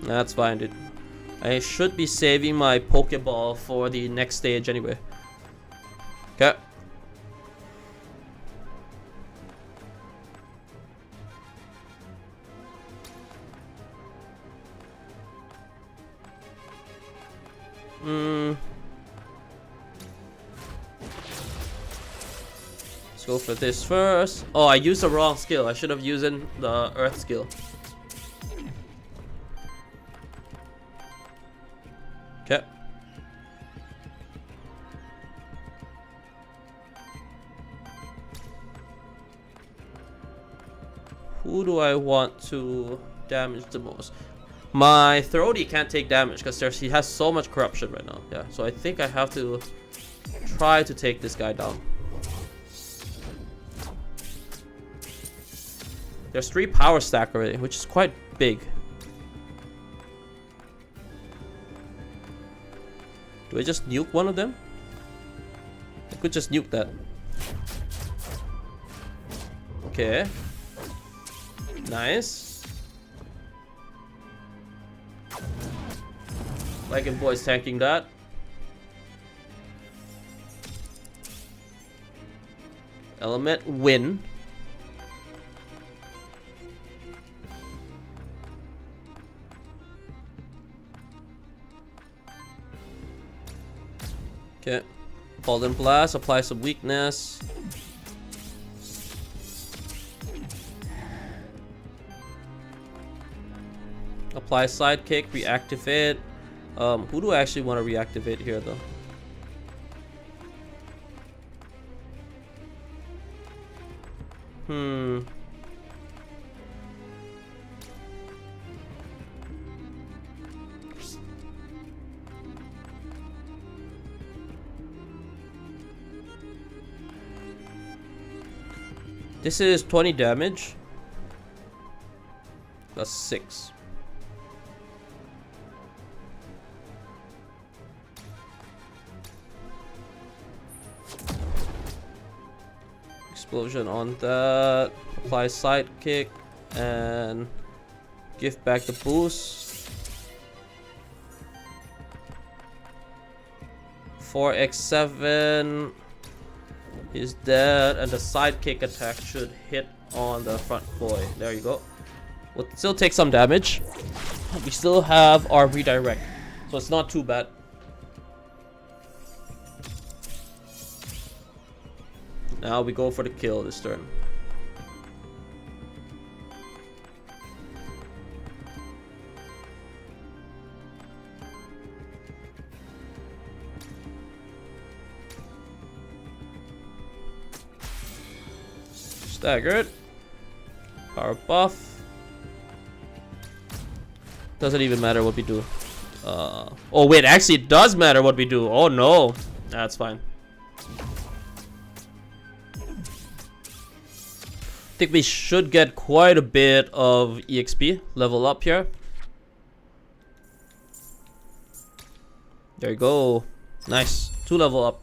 That's fine, dude. I should be saving my Pokeball for the next stage anyway. Okay. Let's go for this first. Oh, I used the wrong skill. I should have used the Earth skill. Okay. Who do I want to damage the most? My Throaty can't take damage because he has so much corruption right now. Yeah, so I think I have to try to take this guy down. There's 3 power stack already, which is quite big. Do I just nuke one of them? I could just nuke that. Okay. Nice. Like him boys tanking that. Element win. Okay. Golden Blast, apply some weakness. Apply Sidekick, reactivate. Who do I actually want to reactivate here though? This is 20 damage. That's 6. Explosion on that. Apply Sidekick and give back the boost. 4x7 is dead, and the Sidekick attack should hit on the front boy. There you go. We'll still take some damage. We still have our redirect, so it's not too bad. Now we go for the kill this turn. Staggered. Power buff. Doesn't even matter what we do. Oh wait, actually it does matter what we do. Oh no. That's fine. I think we should get quite a bit of EXP level up here. There you go. Nice. 2 level up.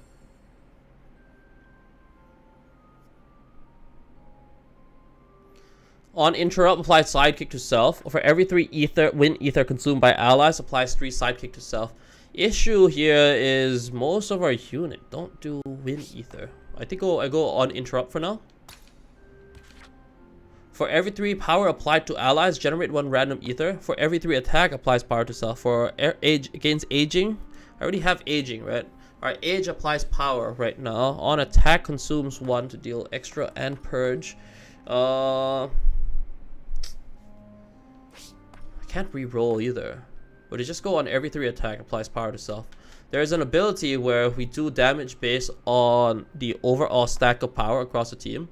On interrupt, apply Sidekick to self. For every 3 win ether consumed by allies, applies 3 Sidekick to self. Issue here is most of our unit don't do win ether. I think I go on interrupt for now. For every 3 power applied to allies, generate 1 random ether. For every 3 attack, applies power to self. For against aging, I already have aging, right? Alright, age applies power right now. On attack, consumes 1 to deal extra and purge. I can't re-roll either. But it just go on every 3 attack, applies power to self. There's an ability where we do damage based on the overall stack of power across the team.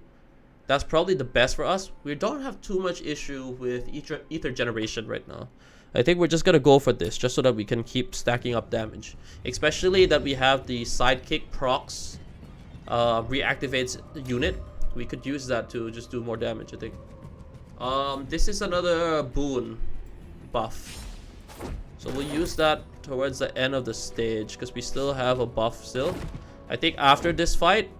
That's probably the best for us. We don't have too much issue with ether generation right now. I think we're just gonna go for this just so that we can keep stacking up damage. Especially that we have the Sidekick procs reactivates unit. We could use that to just do more damage, I think. This is another boon buff. So we'll use that towards the end of the stage because we still have a buff still. I think after this fight,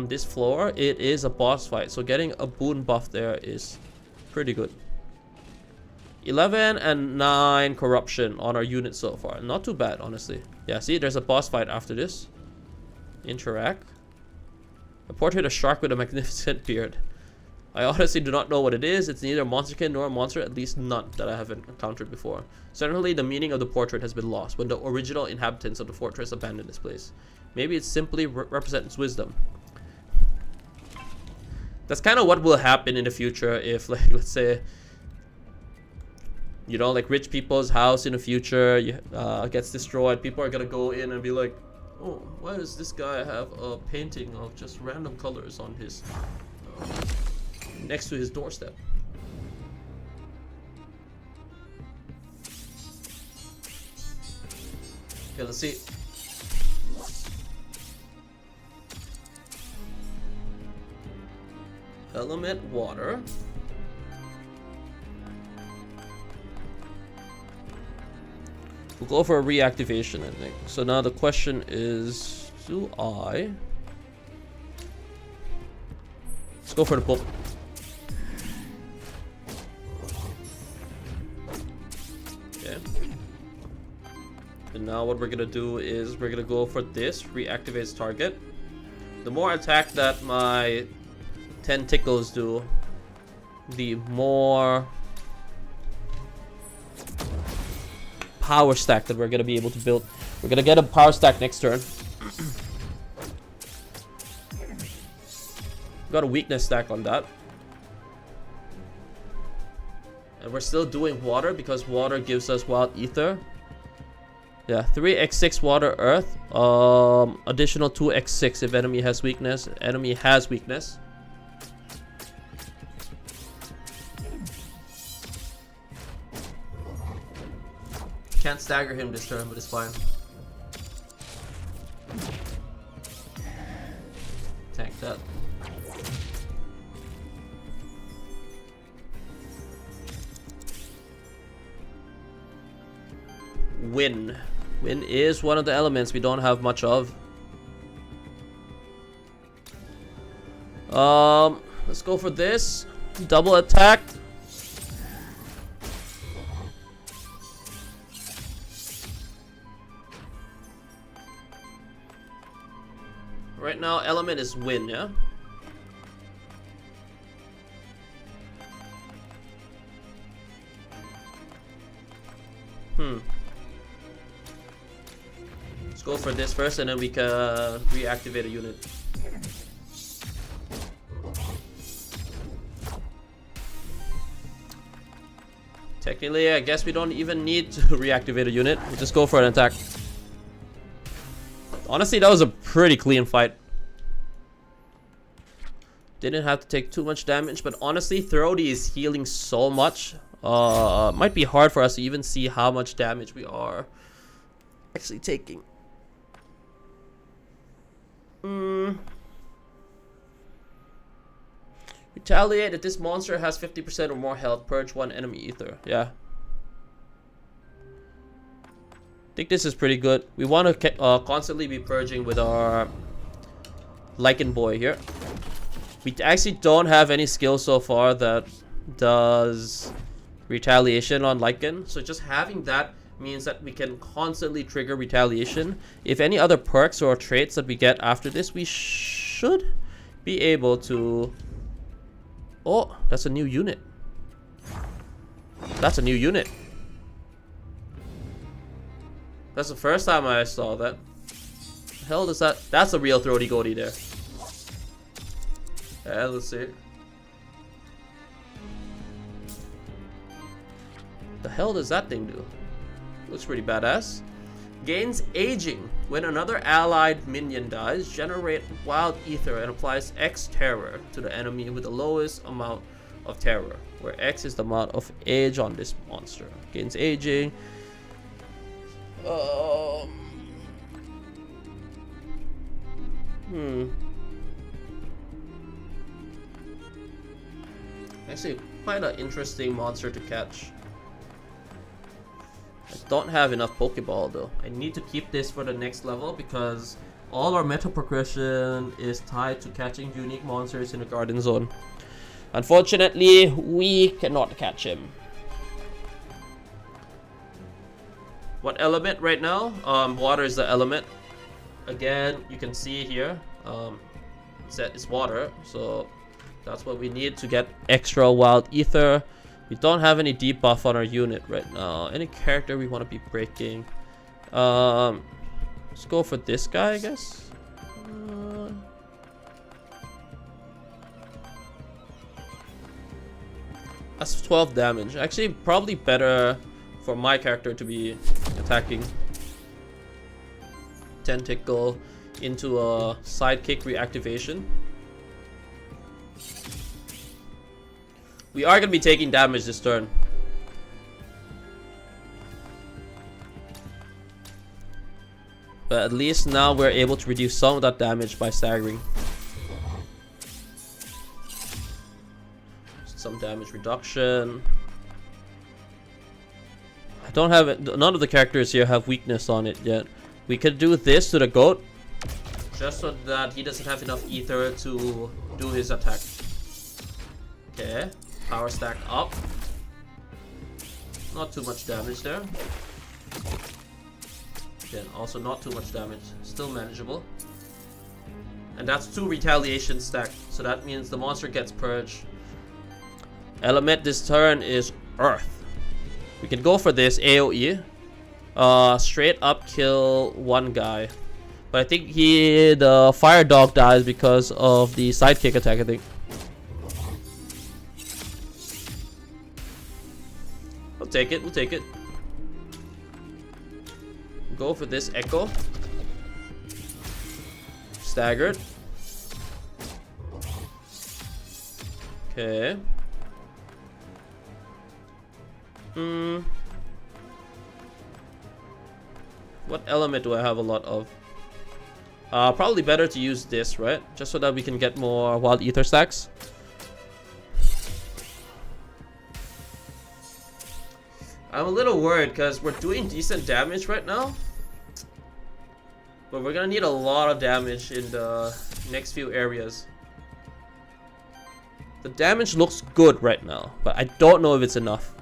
this floor, it is a boss fight. So getting a boon buff there is pretty good. 11 and 9 corruption on our unit so far. Not too bad, honestly. Yeah, see, there's a boss fight after this. Interact. A portrait of shark with a magnificent beard. I honestly do not know what it is. It's neither a monsterkin nor a monster, at least none that I haven't encountered before. Certainly, the meaning of the portrait has been lost when the original inhabitants of the fortress abandoned this place. Maybe it simply represents wisdom. That's kind of what will happen in the future if, like, let's say, you know, like rich people's house in the future gets destroyed. People are gonna go in and be like, oh, why does this guy have a painting of just random colors on his next to his doorstep? Okay, let's see. Element water. We'll go for a reactivation, I think. So now the question is, do I... Let's go for the pulp. Okay. And now what we're gonna do is we're gonna go for this, reactivates target. The more attack that my tentacles do, the more power stack that we're gonna be able to build. We're gonna get a power stack next turn. Got a weakness stack on that. And we're still doing water because water gives us wild ether. Yeah, 3x6 water earth. Additional 2x6 if enemy has weakness. Enemy has weakness. Can't stagger him this turn, but it's fine. Tank that. Wind. Wind is one of the elements we don't have much of. Let's go for this. Double attack. Right now, element is wind, yeah? Let's go for this first, and then we can reactivate a unit. Technically, I guess we don't even need to reactivate a unit. We'll just go for an attack. Honestly, that was a pretty clean fight. Didn't have to take too much damage, but honestly, Throaty is healing so much. Might be hard for us to even see how much damage we are actually taking. Retaliate if this monster has 50% or more health. Purge one enemy ether. Yeah. I think this is pretty good. We want to constantly be purging with our Lichen Boy here. We actually don't have any skill so far that does retaliation on Lichen. So just having that means that we can constantly trigger retaliation. If any other perks or traits that we get after this, we should be able to... Oh, that's a new unit. That's a new unit. That's the first time I saw that. The hell does that? That's a real Throaty Goaty there. Yeah, let's see. The hell does that thing do? Looks pretty badass. Gains aging. When another allied minion dies, generate wild ether and applies X terror to the enemy with the lowest amount of terror, where X is the amount of age on this monster. Gains aging. Actually, quite an interesting monster to catch. I don't have enough Pokeball though. I need to keep this for the next level because all our meta progression is tied to catching unique monsters in the Garden Zone. Unfortunately, we cannot catch him. What element right now? Water is the element. Again, you can see here, it's water, so that's what we need to get extra wild ether. We don't have any debuff on our unit right now. Any character we want to be breaking? Let's go for this guy, I guess. That's 12 damage. Actually, probably better for my character to be attacking. Tentacle into a sidekick reactivation. We are going to be taking damage this turn. But at least now we're able to reduce some of that damage by staggering. Some damage reduction. I don't have it. None of the characters here have weakness on it yet. We could do this to the goat, just so that he doesn't have enough ether to do his attack. Okay, power stack up. Not too much damage there. Again, also not too much damage. Still manageable. And that's 2 retaliation stacked. So that means the monster gets purged. Element this turn is Earth. We can go for this AoE. Straight up kill one guy. But I think the fire dog dies because of the sidekick attack, I think. We'll take it, we'll take it. Go for this echo. Staggered. Okay. What element do I have a lot of? Probably better to use this, right? Just so that we can get more wild ether stacks. I'm a little worried because we're doing decent damage right now. But we're gonna need a lot of damage in the next few areas. The damage looks good right now, but I don't know if it's enough.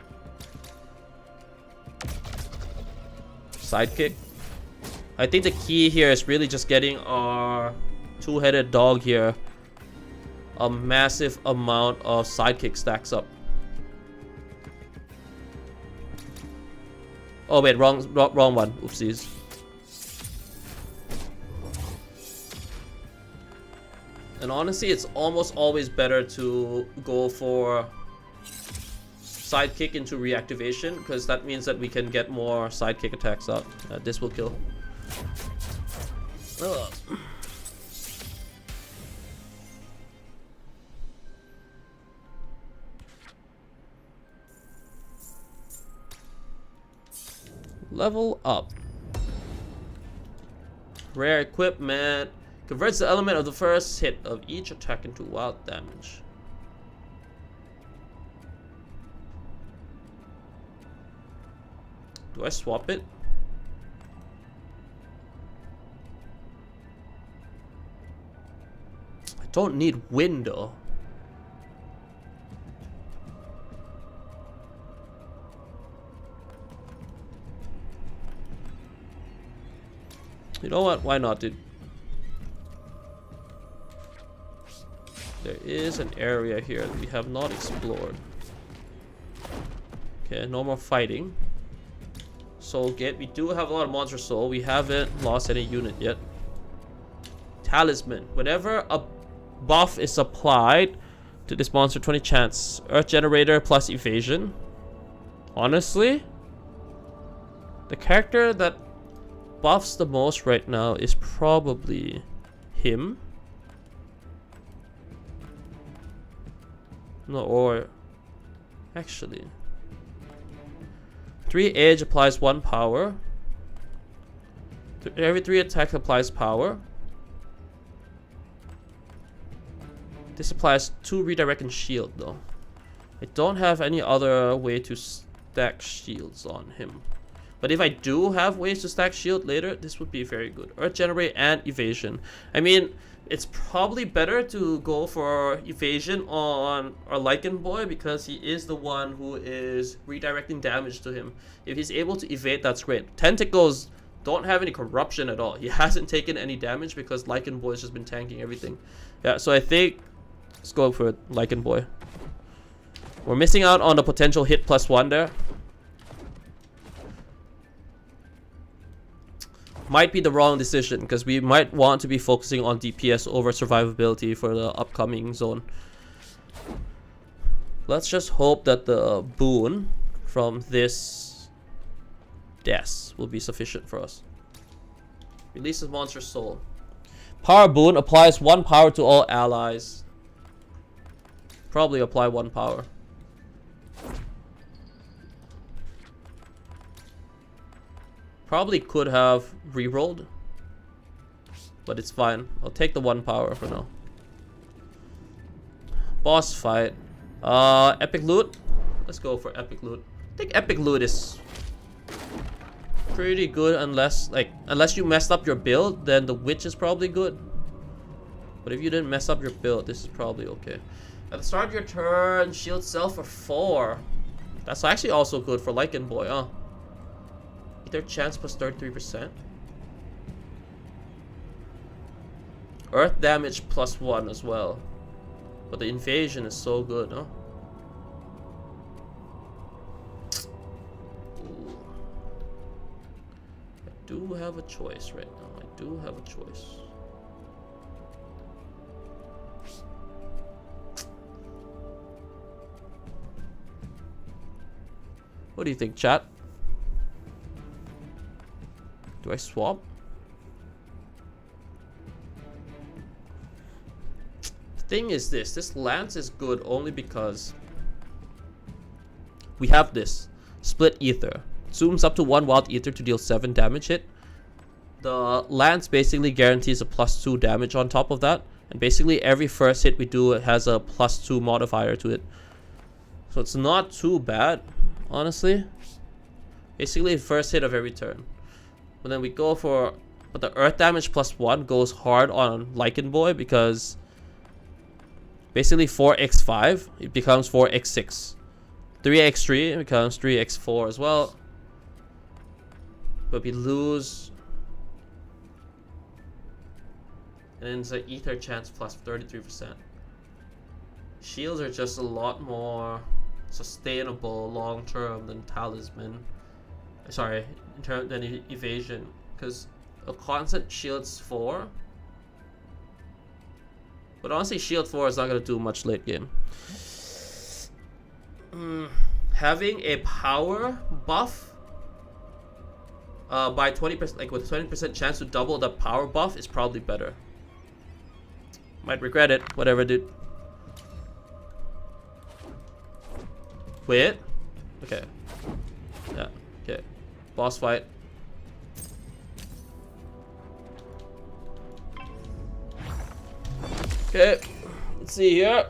Sidekick. I think the key here is really just getting our two-headed dog here a massive amount of sidekick stacks up. Oh wait, wrong one. Oopsies. And honestly, it's almost always better to go for sidekick into reactivation, because that means that we can get more sidekick attacks out. This will kill. Ugh. Level up. Rare equipment. Converts the element of the first hit of each attack into wild damage. Do I swap it? I don't need window. You know what? Why not, dude? There is an area here that we have not explored. Okay, no more fighting. Soul Gate. We do have a lot of monster soul. We haven't lost any unit yet. Talisman. Whenever a buff is applied to this monster, 20 chance. Earth Generator plus evasion. Honestly, the character that buffs the most right now is probably him. No, or actually 3 edge applies 1 power. Every 3 attacks applies power. This applies 2 redirect and shield though. I don't have any other way to stack shields on him. But if I do have ways to stack shield later, this would be very good. Earth Generate and Evasion. I mean, it's probably better to go for Evasion on our Lycan Boy because he is the one who is redirecting damage to him. If he's able to evade, that's great. Tentacles don't have any corruption at all. He hasn't taken any damage because Lycan Boy has just been tanking everything. Yeah, so I think let's go for Lycan Boy. We're missing out on the potential hit +1 there. Might be the wrong decision because we might want to be focusing on DPS over survivability for the upcoming zone. Let's just hope that the boon from this death will be sufficient for us. Releases monster soul. Power boon applies 1 power to all allies. Probably apply 1 power. Probably could have re-rolled, but it's fine. I'll take the 1 power for now. Boss fight. Epic loot. Let's go for epic loot. I think epic loot is pretty good unless you messed up your build, then the witch is probably good. But if you didn't mess up your build, this is probably okay. At the start of your turn, shield cell for 4. That's actually also good for Lycan Boy, huh? Their chance plus 33%. Earth damage +1 as well. But the invasion is so good, huh? Ooh. I do have a choice right now. I do have a choice. What do you think, chat? Do I swap? The thing is this lance is good only because we have this split ether. Zooms up to 1 wild ether to deal 7 damage hit. The lance basically guarantees a +2 damage on top of that. And basically every first hit we do has a +2 modifier to it. So it's not too bad, honestly. Basically first hit of every turn. But then we go for, but the earth damage +1 goes hard on Lycan Boy because basically 4x5 it becomes 4x6, 3x3 it becomes 3x4 as well. But we lose, and then it's an ether chance plus 33%. Shields are just a lot more sustainable long term than talisman. Sorry, in terms than evasion, because a constant shields 4. But honestly, shield 4 is not gonna do much late game. Having a power buff by 20%, like with 20% chance to double the power buff, is probably better. Might regret it. Whatever, dude. Wait. Okay. Yeah. Okay. Boss fight. Okay. Let's see here.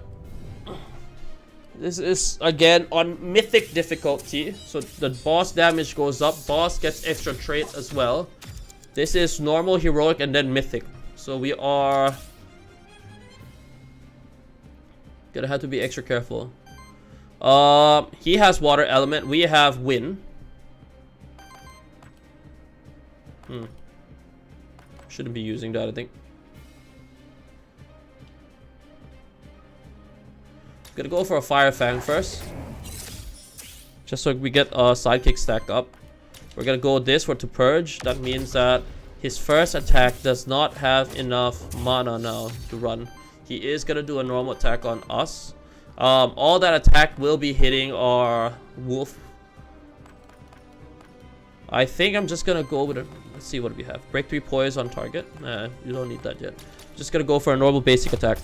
This is again on mythic difficulty, so the boss damage goes up. Boss gets extra trait as well. This is normal, heroic, and then mythic. So we are gonna have to be extra careful. He has water element. We have wind. Shouldn't be using that, I think. Gonna go for a Fire Fang first, just so we get a sidekick stack up. We're gonna go this for to purge. That means that his first attack does not have enough mana now to run. He is gonna do a normal attack on us. All that attack will be hitting our wolf. I think I'm just gonna go with it. Let's see what we have. Break 3 poise on target. Nah, you don't need that yet. Just gonna go for a normal basic attack.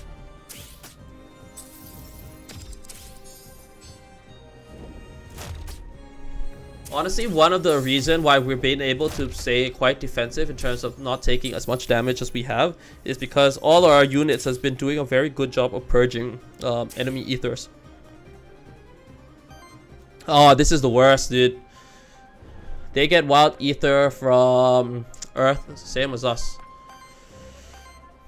Honestly, one of the reasons why we're being able to stay quite defensive in terms of not taking as much damage as we have is because all our units has been doing a very good job of purging enemy ethers. Oh, this is the worst, dude. They get wild ether from Earth, same as us.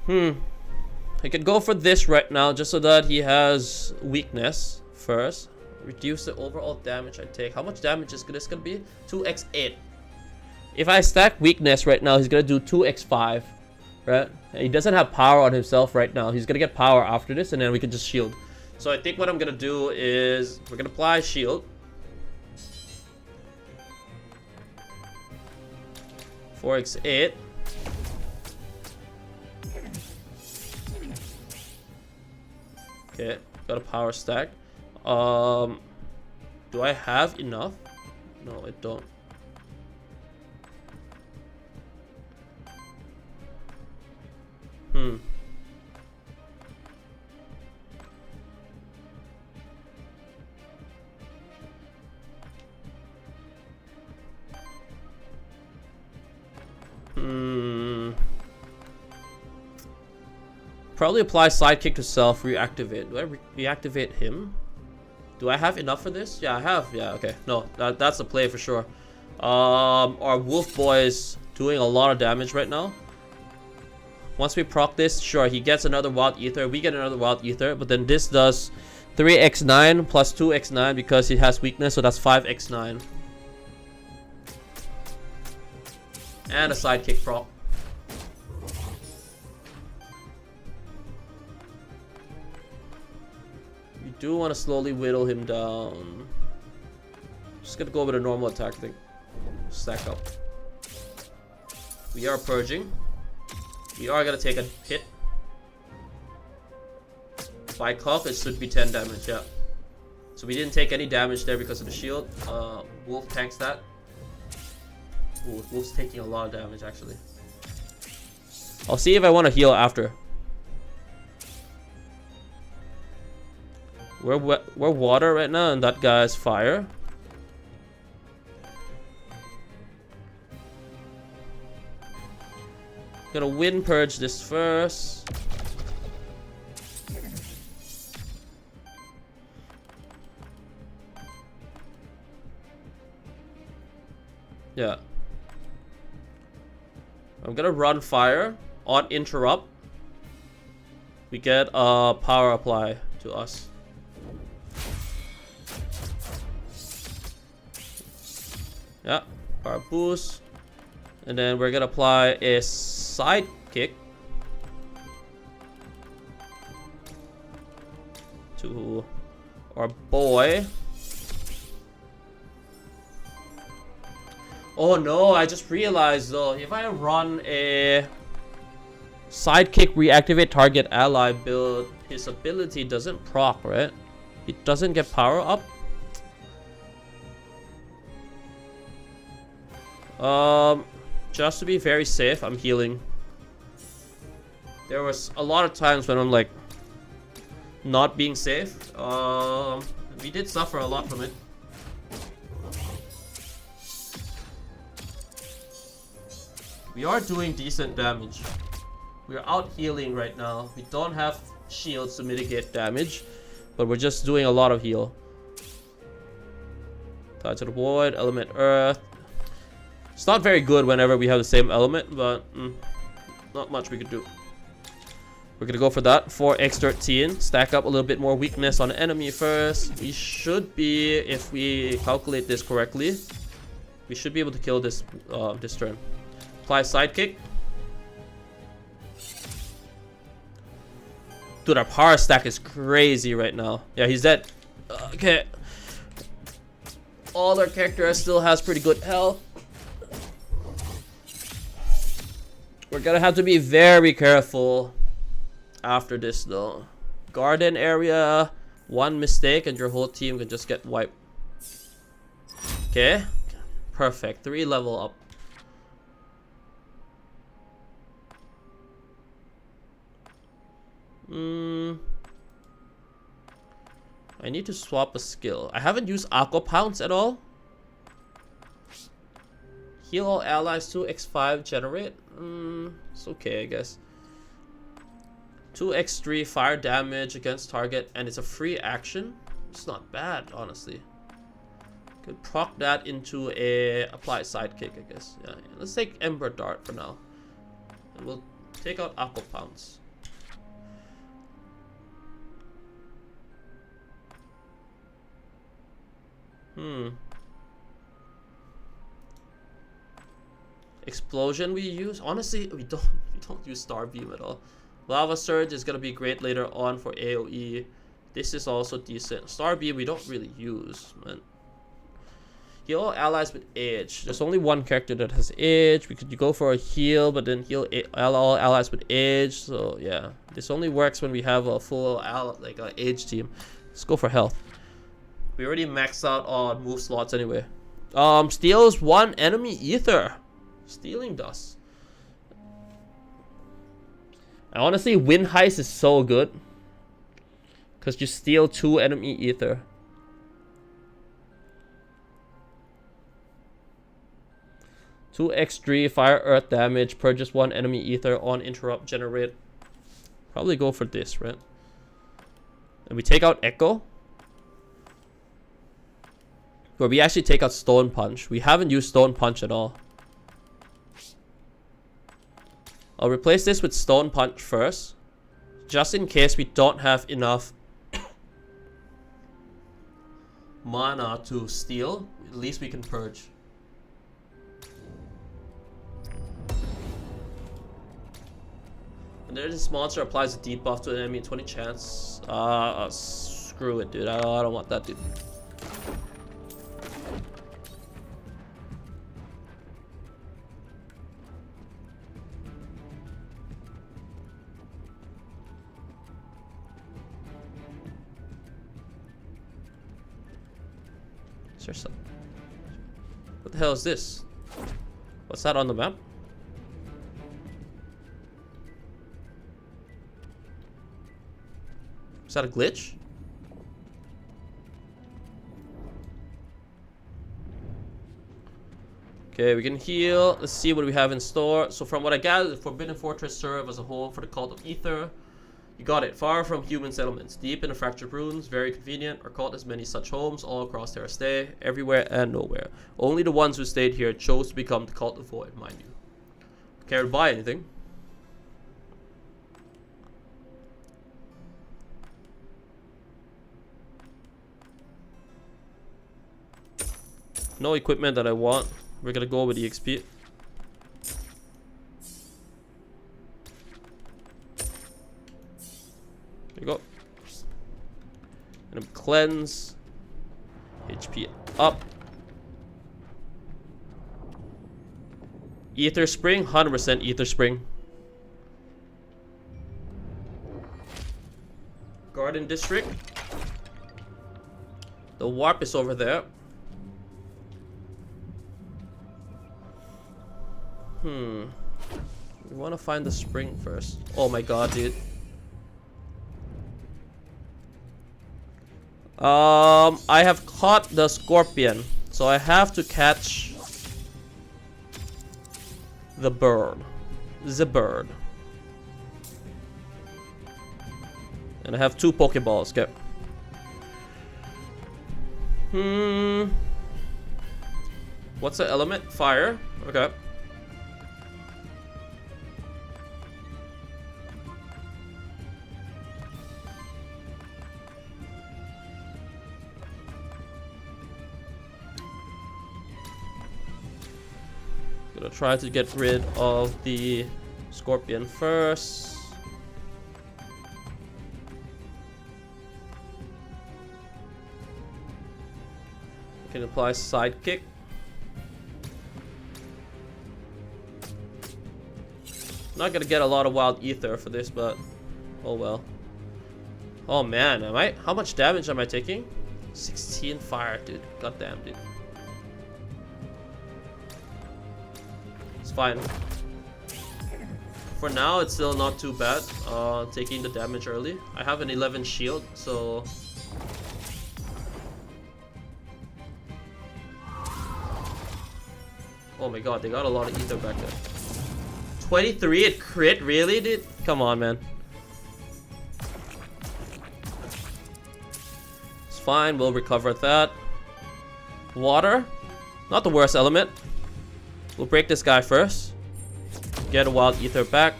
I could go for this right now just so that he has weakness first. Reduce the overall damage I take. How much damage is this gonna be? 2x8. If I stack weakness right now, he's gonna do 2x5, right? And he doesn't have power on himself right now. He's gonna get power after this, and then we can just shield. So I think what I'm gonna do is we're gonna apply shield. 4x8. Okay, got a power stack. Do I have enough? No, I don't. Probably apply sidekick to self, reactivate. Do I reactivate him? Do I have enough for this? Yeah, I have. Yeah, okay. No, that's the play for sure. Our wolf boy is doing a lot of damage right now. Once we proc this, sure, he gets another wild ether. We get another wild ether, but then this does 3x9 plus 2x9 because he has weakness, so that's 5x9. And a sidekick proc. We do want to slowly whittle him down. Just gonna go with a normal attack thing. Stack up. We are purging. We are gonna take a hit. By cough, it should be 10 damage, yeah. So we didn't take any damage there because of the shield. Wolf tanks that. Ooh, Wolf's taking a lot of damage actually. I'll see if I want to heal after. We're water right now, and that guy's fire. Gonna wind purge this first. Yeah. I'm gonna run fire on interrupt. We get a power apply to us. Yeah, power boost. And then we're gonna apply a sidekick to our boy. Oh no, I just realized though, if I run a sidekick reactivate target ally build, his ability doesn't proc, right? It doesn't get power up. Just to be very safe, I'm healing. There was a lot of times when I'm like not being safe. We did suffer a lot from it. We are doing decent damage. We're out healing right now. We don't have shields to mitigate damage, but we're just doing a lot of heal. Tie to the void, element earth. It's not very good whenever we have the same element, but not much we could do. We're gonna go for that. 4x13. Stack up a little bit more weakness on the enemy first. We should be, if we calculate this correctly, we should be able to kill this this turn. Apply sidekick. Dude, our power stack is crazy right now. Yeah, he's dead. Okay. All our characters still has pretty good health. We're gonna have to be very careful after this though. Garden area, one mistake and your whole team can just get wiped. Okay, perfect. 3 level up. I need to swap a skill. I haven't used Aqua Pounce at all. Heal all allies 2x5 generate. It's okay, I guess. 2x3 fire damage against target, and it's a free action. It's not bad, honestly. Could proc that into a apply sidekick, I guess. Yeah, let's take Ember Dart for now. And we'll take out Aqua Pounce. Explosion we use? Honestly, we don't use Star Beam at all. Lava Surge is gonna be great later on for AoE. This is also decent. Star Beam we don't really use, man. Heal all allies with edge. There's only one character that has edge. We could go for a heal, but then heal all allies with edge. So yeah, this only works when we have a full edge team. Let's go for health. We already maxed out on move slots anyway. Steals one enemy ether. Stealing dust. And honestly, Wind Heist is so good. Because you steal 2 enemy ether. Two X3 fire earth damage, purchase 1 enemy ether on interrupt generate. Probably go for this, right? And we take out Echo. Where we actually take out Stone Punch. We haven't used Stone Punch at all. I'll replace this with Stone Punch first. Just in case we don't have enough mana to steal. At least we can purge. And then this monster applies a debuff to an enemy, 20 chance. Screw it, dude. I don't want that, dude. Seriously. What the hell is this? What's that on the map? Is that a glitch? Okay, we can heal. Let's see what we have in store. So from what I gathered, the Forbidden Fortress serve as a whole for the Cult of Aether. You got it. Far from human settlements, deep in the fractured ruins, very convenient. Our cult has many such homes all across Terra Stay, everywhere and nowhere. Only the ones who stayed here chose to become the Cult of Void, mind you. Care to buy anything? No equipment that I want. We're gonna go with EXP. There you go. And cleanse. HP up. Ether Spring, 100% Ether Spring. Garden District. The warp is over there. We want to find the spring first. Oh my god, dude. I have caught the scorpion, so I have to catch the bird. The bird. And I have 2 Pokeballs, okay. What's the element? Fire. Okay. Gonna try to get rid of the scorpion first. Can apply sidekick. Not gonna get a lot of wild ether for this, but oh well. Oh man, how much damage am I taking? 16 fire, dude. God damn, dude. Fine. For now, it's still not too bad. Taking the damage early. I have an 11 shield, so oh my god, they got a lot of ether back there. 23 at crit, really, dude? Come on, man. It's fine. We'll recover that. Water. Not the worst element. We'll break this guy first. Get a wild ether back.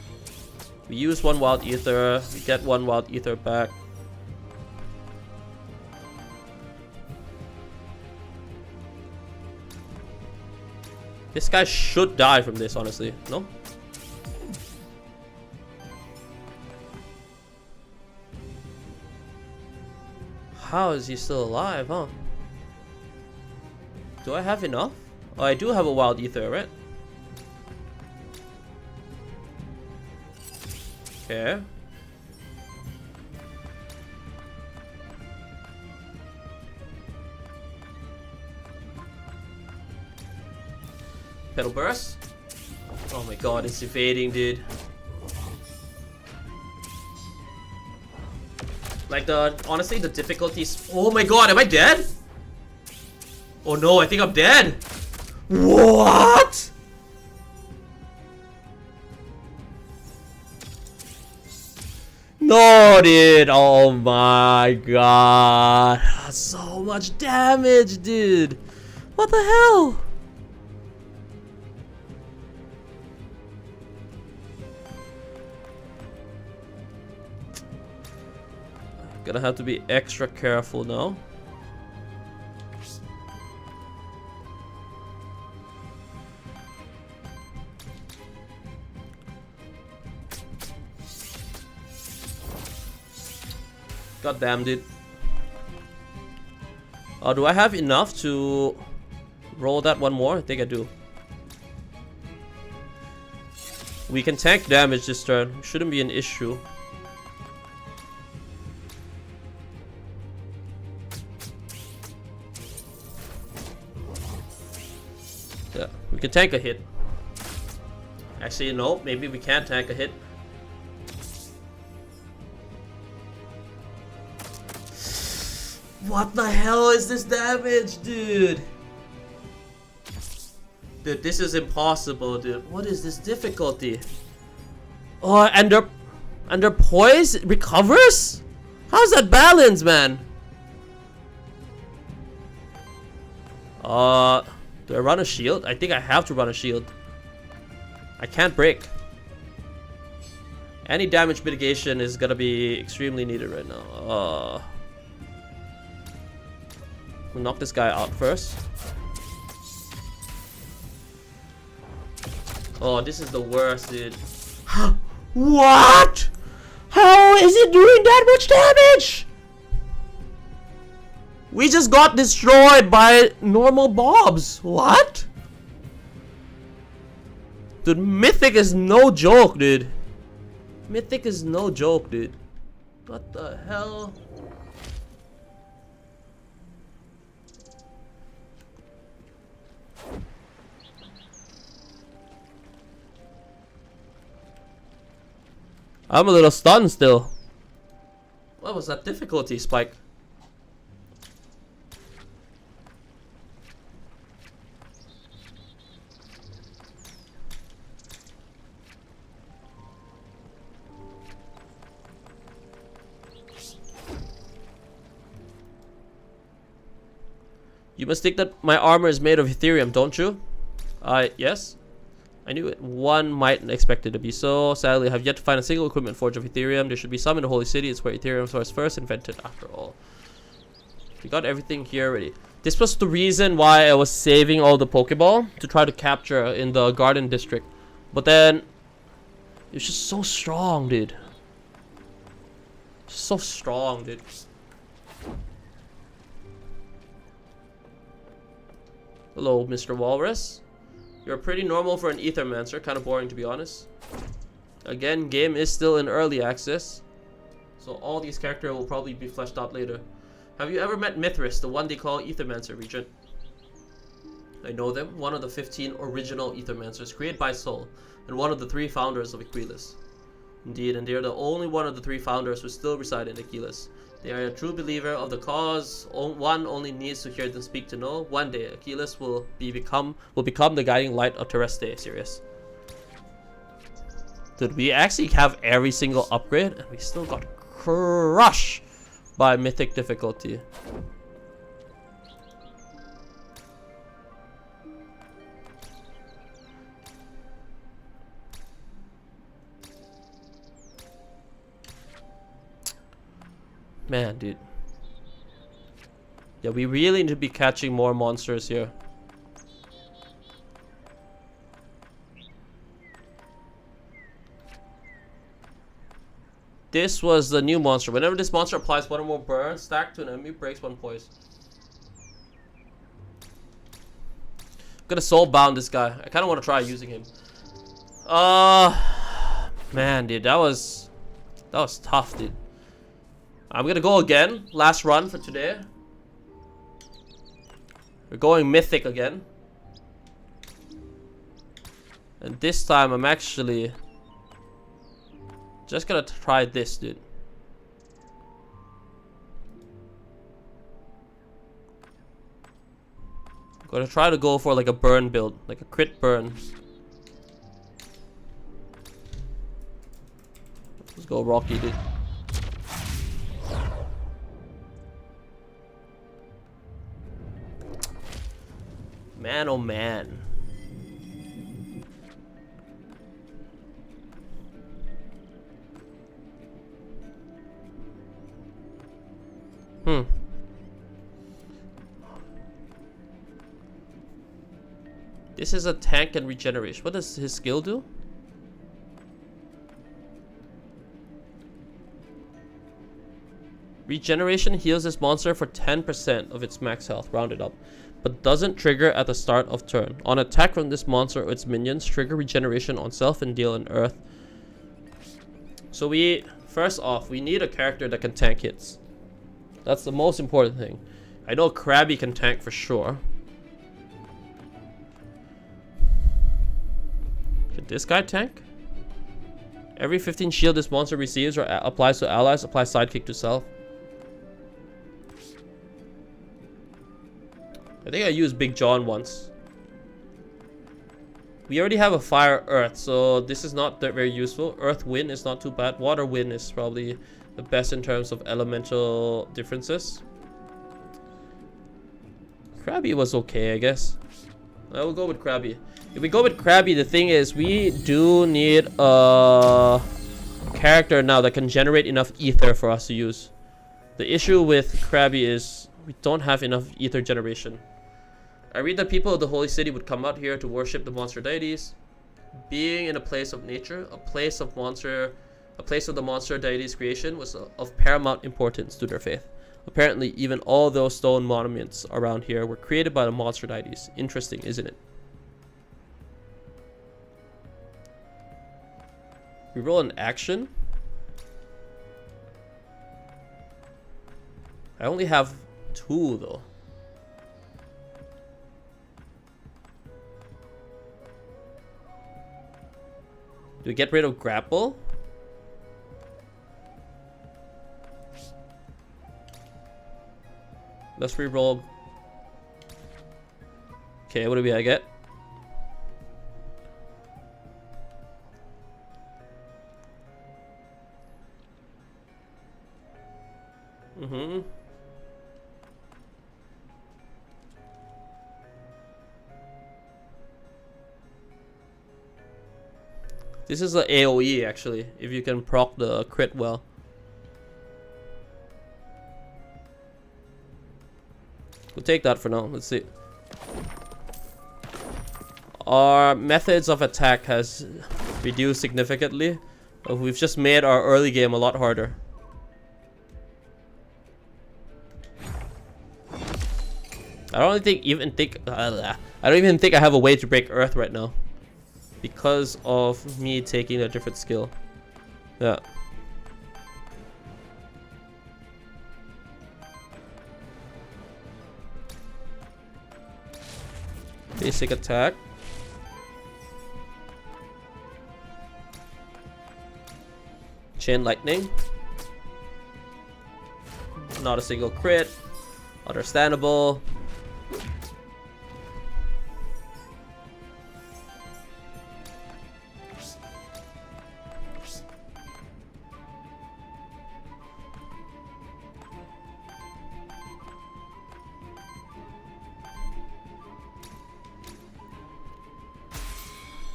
We use one wild ether. We get one wild ether back. This guy should die from this, honestly. No? How is he still alive, huh? Do I have enough? Oh, I do have a wild ether, right? Okay. Petal burst. Oh my god, it's evading, dude. Like honestly, the difficulties. Oh my god, am I dead? Oh no, I think I'm dead. What? No, dude. Oh my god. So much damage, dude. What the hell? Gonna have to be extra careful now. God damn, dude. Do I have enough to roll that one more? I think I do. We can tank damage this turn. Shouldn't be an issue. Yeah, we can tank a hit. Actually, no, maybe we can't tank a hit. What the hell is this damage, dude? Dude, this is impossible, dude. What is this difficulty? Oh, under poise it recovers? How's that balance, man? Do I run a shield? I think I have to run a shield. I can't break. Any damage mitigation is gonna be extremely needed right now. We'll knock this guy out first. Oh, this is the worst, dude. What? How is it doing that much damage? We just got destroyed by normal mobs. What? Dude, Mythic is no joke, dude. Mythic is no joke, dude. What the hell? I'm a little stunned still. What was that difficulty spike? You must think that my armor is made of Ethereum, don't you? Yes. I knew it. One might expect it to be so. Sadly, I have yet to find a single equipment forge of Ethereum. There should be some in the Holy City. It's where Ethereum was first invented, after all. We got everything here already. This was the reason why I was saving all the Pokeball to try to capture in the Garden District. But then, it's just so strong, dude. So strong, dude. Hello, Mr. Walrus. You're pretty normal for an Aethermancer, kind of boring to be honest. Again, game is still in early access, so all these characters will probably be fleshed out later. Have you ever met Mithras, the one they call Aethermancer, Regent? I know them, one of the 15 original Aethermancers created by Sol, and one of the 3 founders of Aquilas. Indeed, and they are the only one of the 3 founders who still reside in Aquilas. They are a true believer of the cause. One only needs to hear them speak to know. One day, Aquilas will become the guiding light of Terrestre. Serious. Dude, we actually have every single upgrade, and we still got crushed by mythic difficulty. Man, dude. Yeah, we really need to be catching more monsters here. This was the new monster. Whenever this monster applies one or more burn, stacked to an enemy, breaks 1 poise. I'm gonna soul bound this guy. I kind of want to try using him. Man, dude, that was tough, dude. I'm gonna go again. Last run for today. We're going mythic again. And this time I'm actually just gonna try this, dude. I'm gonna try to go for like a burn build, like a crit burn. Let's go Rocky, dude. Man, oh man. This is a tank and regeneration. What does his skill do? Regeneration heals this monster for 10% of its max health, rounded up, but doesn't trigger at the start of turn. On attack from this monster or its minions, trigger regeneration on self and deal an earth. So first off, we need a character that can tank hits. That's the most important thing. I know Krabby can tank for sure. Can this guy tank? Every 15 shield this monster receives or applies to allies, apply sidekick to self. I think I used Big John once. We already have a fire earth, so this is not that very useful. Earth wind is not too bad. Water wind is probably the best in terms of elemental differences. Krabby was okay, I guess. I will go with Krabby. If we go with Krabby, the thing is we do need a character now that can generate enough ether for us to use. The issue with Krabby is we don't have enough ether generation. I read that people of the holy city would come out here to worship the monster deities. Being in a place of nature, a place of the monster deities' creation was of paramount importance to their faith. Apparently, even all those stone monuments around here were created by the monster deities. Interesting, isn't it? We roll an action. I only have 2 though. Do we get rid of grapple? Let's re-roll. Okay, what do I get? This is the AoE actually, if you can proc the crit well. We'll take that for now. Let's see. Our methods of attack has reduced significantly. We've just made our early game a lot harder. I don't even think I have a way to break Earth right now because of me taking a different skill. Yeah. Basic attack. Chain lightning. Not a single crit. Understandable.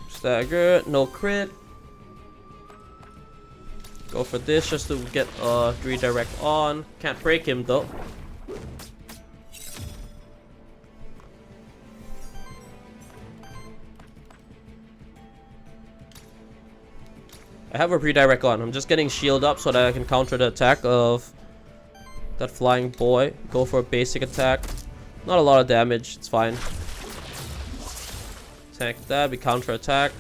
Stagger, no crit. Go for this just to get redirect on. Can't break him though. I have a redirect on. I'm just getting shield up so that I can counter the attack of that flying boy. Go for a basic attack. Not a lot of damage. It's fine. Attack that. We counter attack.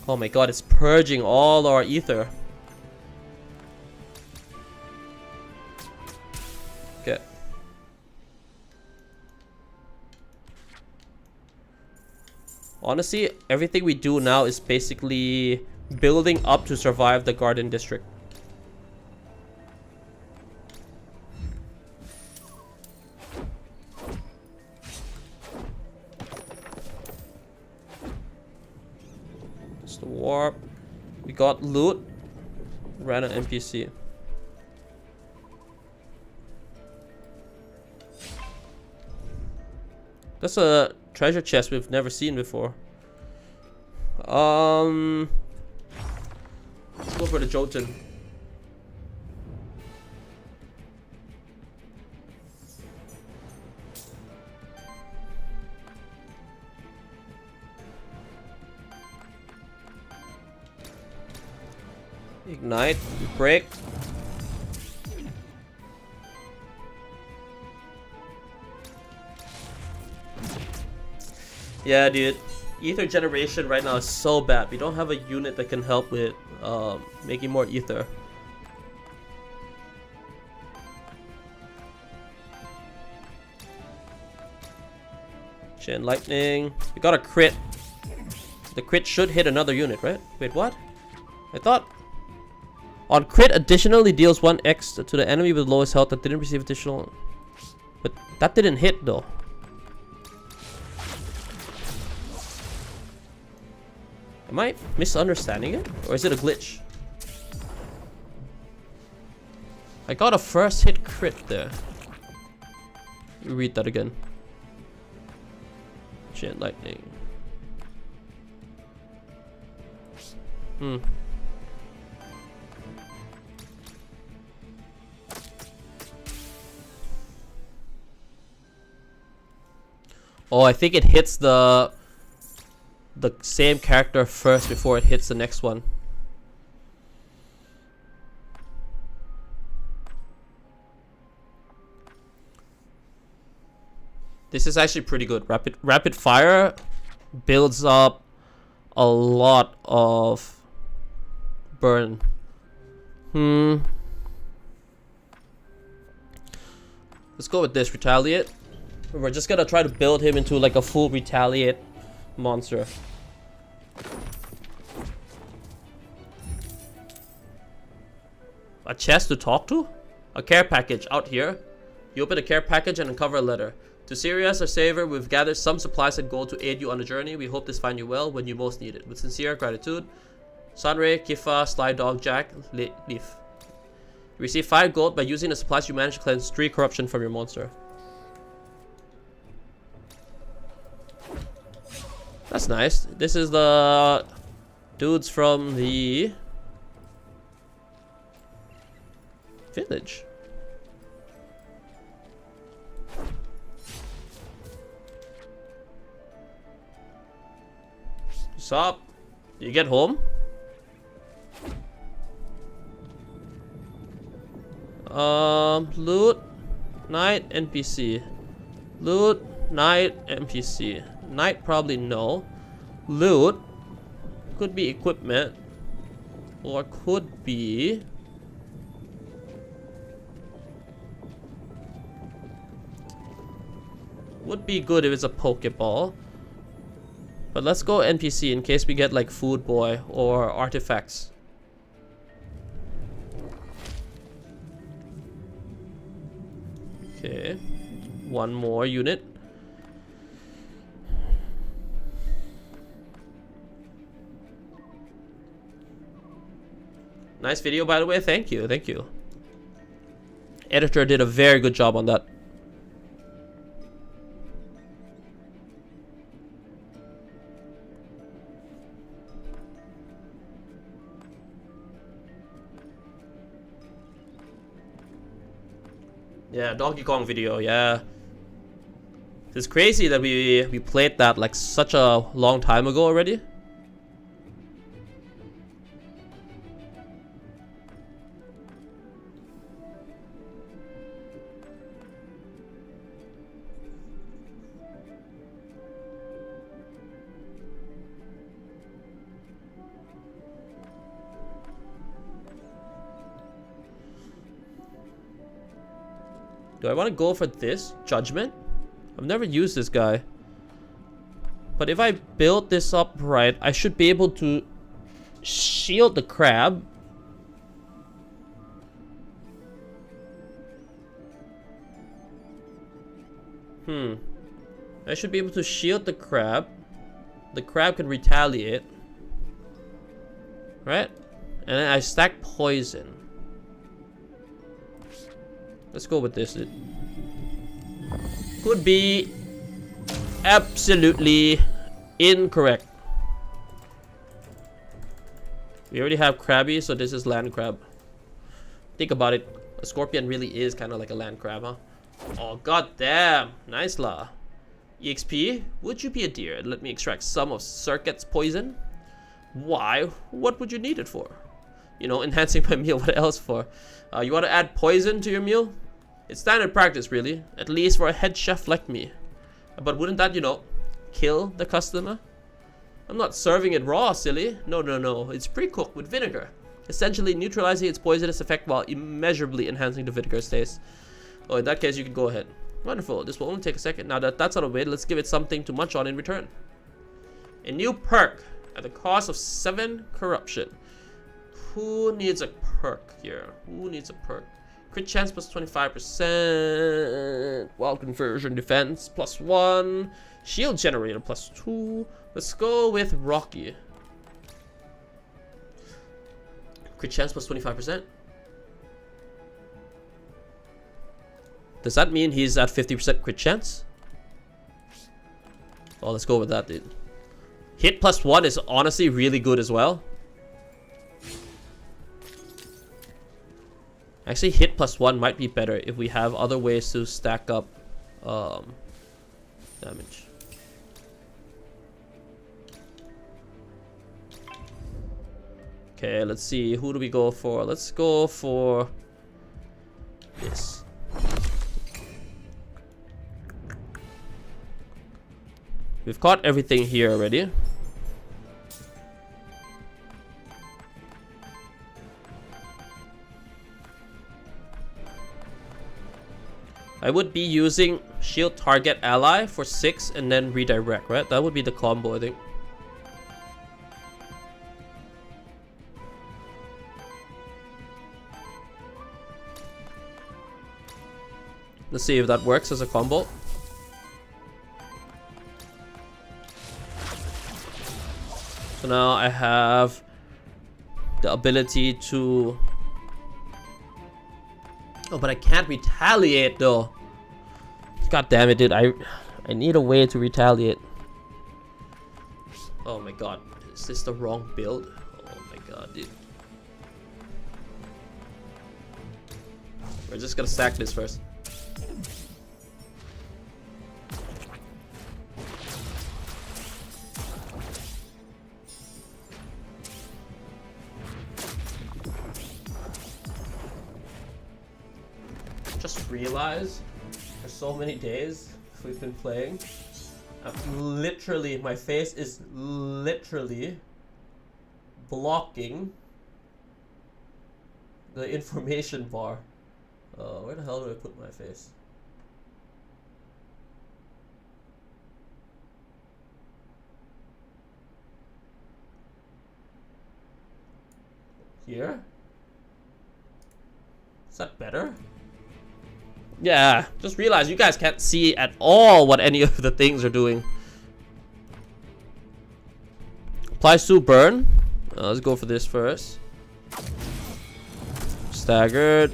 Oh my god, it's purging all our ether. Okay. Honestly, everything we do now is basically building up to survive the Garden District. It's the warp. We got loot. Ran an NPC. That's a treasure chest we've never seen before. Let's go for the Jotun. Ignite, break. Yeah, dude. Ether generation right now is so bad. We don't have a unit that can help with making more ether. Chain lightning. We got a crit. The crit should hit another unit, right? Wait, what? I thought... On crit, additionally deals 1x to the enemy with lowest health that didn't receive additional... But that didn't hit, though. Am I misunderstanding it? Or is it a glitch? I got a first hit crit there. Read that again. Chain lightning. Oh, I think it hits the same character first before it hits the next one. This is actually pretty good. Rapid fire builds up a lot of burn. Let's go with this, retaliate. We're just gonna try to build him into like a full retaliate monster. A chest to talk to? A care package out here. You open a care package and uncover a letter. To Sirius, our savior, we've gathered some supplies and gold to aid you on the journey. We hope this finds you well when you most need it. With sincere gratitude, Sunray, Kifa, Sly Dog, Jack, Leaf. You receive 5 gold by using the supplies you manage to cleanse 3 corruption from your monster. That's nice. This is the dudes from the village. What's up? Did you get home? Loot, night, NPC. Loot, night, NPC. Night probably no. Loot could be equipment, or could be would be good if it's a Pokeball. But let's go NPC in case we get like Food Boy or artifacts. Okay, one more unit. Nice video, by the way. Thank you, thank you. Editor did a very good job on that. Yeah, Donkey Kong video, yeah. It's crazy that we played that like such a long time ago already. Do I want to go for this? Judgment? I've never used this guy. But if I build this up right, I should be able to shield the crab. I should be able to shield the crab. The crab can retaliate. Right? And then I stack poison. Let's go with this, dude. Could be absolutely incorrect. We already have Krabby, so this is land crab. Think about it. A scorpion really is kind of like a land crab, huh? Oh, goddamn. Nice la. EXP? Would you be a dear and let me extract some of Circuit's poison? Why? What would you need it for? You know, enhancing my meal. What else for? You want to add poison to your meal? It's standard practice, really. At least for a head chef like me. But wouldn't that, you know, kill the customer? I'm not serving it raw, silly. No, no, no. It's pre-cooked with vinegar, essentially neutralizing its poisonous effect while immeasurably enhancing the vinegar's taste. Oh, in that case, you can go ahead. Wonderful. This will only take a second. Now that that's out of the way, let's give it something to munch on in return. A new perk at the cost of 7 corruption. Who needs a perk here? Who needs a perk? Crit chance plus 25%. Wild conversion defense plus 1. Shield generator plus 2. Let's go with Rocky. Crit chance plus 25%. Does that mean he's at 50% crit chance? Oh, let's go with that, dude. Hit plus 1 is honestly really good as well. Actually, hit plus 1 might be better if we have other ways to stack up damage. Okay, let's see. Who do we go for? Let's go for this. We've caught everything here already. I would be using shield target ally for 6 and then redirect, right? That would be the combo, I think. Let's see if that works as a combo. So now I have the ability to... Oh, but I can't retaliate though. God damn it, dude. I need a way to retaliate. Oh my god. Is this the wrong build? Oh my god, dude. We're just gonna stack this first. Just realized for so many days we've been playing, my face is literally blocking the information bar. Where the hell do I put my face? Here? Is that better? Yeah, just realize you guys can't see at all what any of the things are doing. Apply Sue Burn. Let's go for this first. Staggered.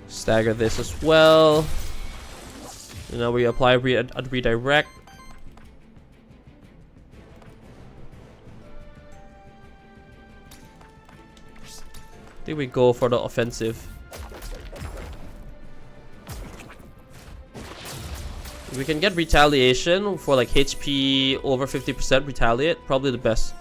Stagger this as well. And now we apply redirect. I think we go for the offensive. If we can get retaliation for like HP over 50% retaliate, probably the best.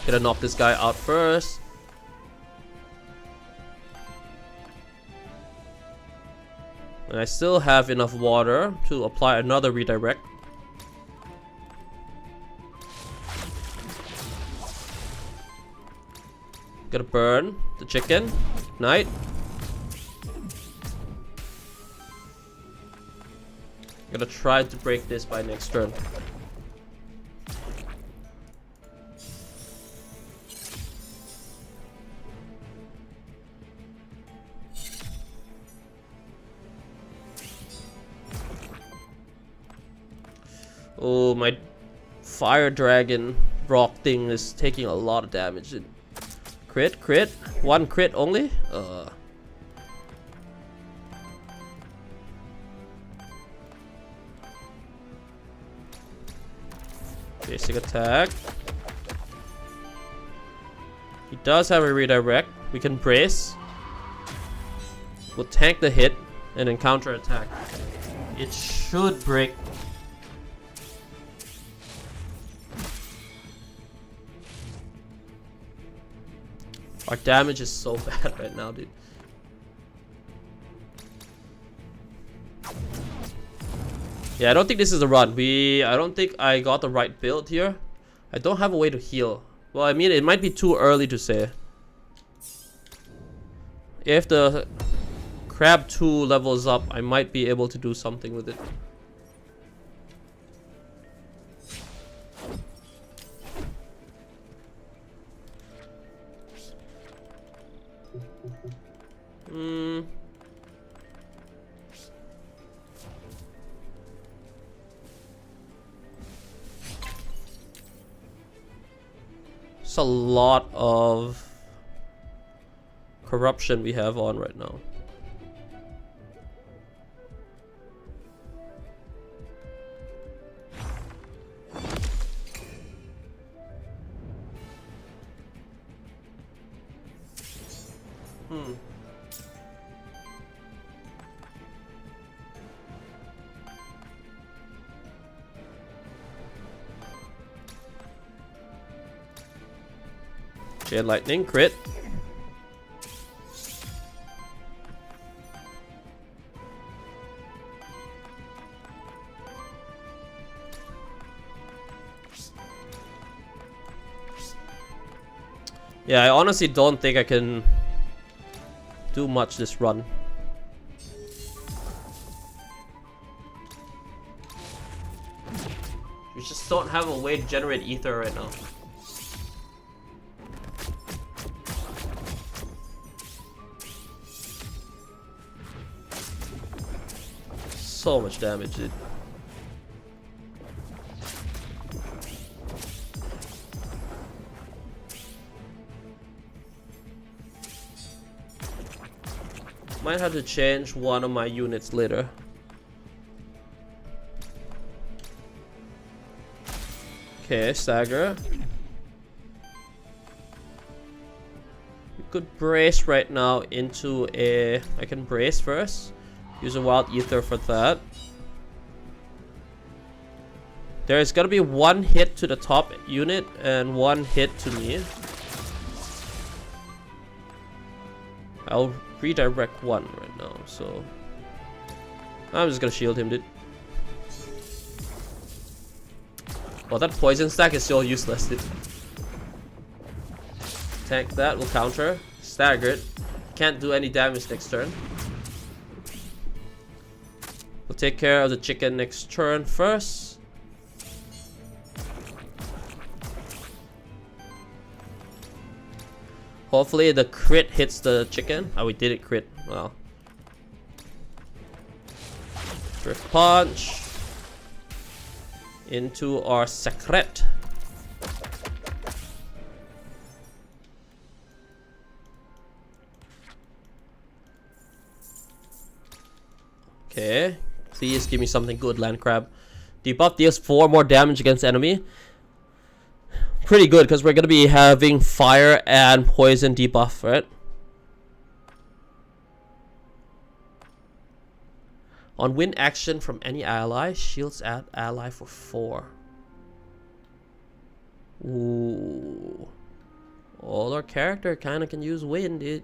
Gonna knock this guy out first. And I still have enough water to apply another redirect. Gonna burn the chicken. Ignite. Gonna try to break this by next turn. Oh, my fire dragon rock thing is taking a lot of damage. Crit, crit, one crit only. Basic attack. He does have a redirect. We can brace. We'll tank the hit and then counter attack. It should break. Our damage is so bad right now, dude. Yeah, I don't think this is a run. I don't think I got the right build here. I don't have a way to heal. Well, I mean, it might be too early to say. If the Crab 2 levels up, I might be able to do something with it. It's a lot of corruption we have on right now. Chain lightning, crit. Yeah, I honestly don't think I can do much this run. We just don't have a way to generate ether right now. So much damage, dude. Might have to change one of my units later. Okay, stagger. We could brace right now into a... I can brace first. Use a wild ether for that. There's gonna be one hit to the top unit and one hit to me. I'll redirect one right now, so I'm just gonna shield him, dude. Well, that poison stack is still useless, dude. Tank that, we'll counter. Staggered. Can't do any damage next turn. We'll take care of the chicken next turn first. Hopefully the crit hits the chicken. Oh, we did it crit. Wow. Drift punch. Into our secret. Okay. Please give me something good, land crab. Debuff deals 4 more damage against enemy. Pretty good, because we're going to be having fire and poison debuff, right? On win action from any ally, shields at ally for 4. Ooh. All our character kind of can use win, dude.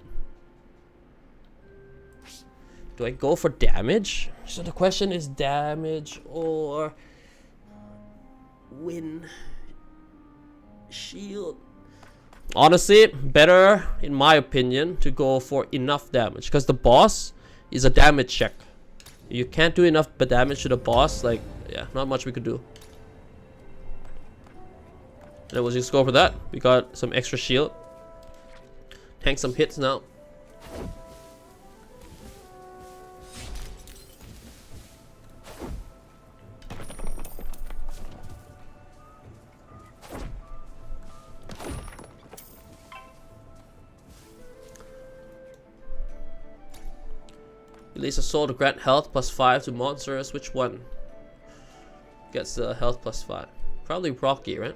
Do I go for damage? So the question is damage or win shield. Honestly, better, in my opinion, to go for enough damage. Because the boss is a damage check. You can't do enough damage to the boss. Like, yeah, not much we could do. And we'll just go for that. We got some extra shield. Tank some hits now. Release a soul to grant health +5 to monsters. Which one gets the health +5? Probably Rocky, right?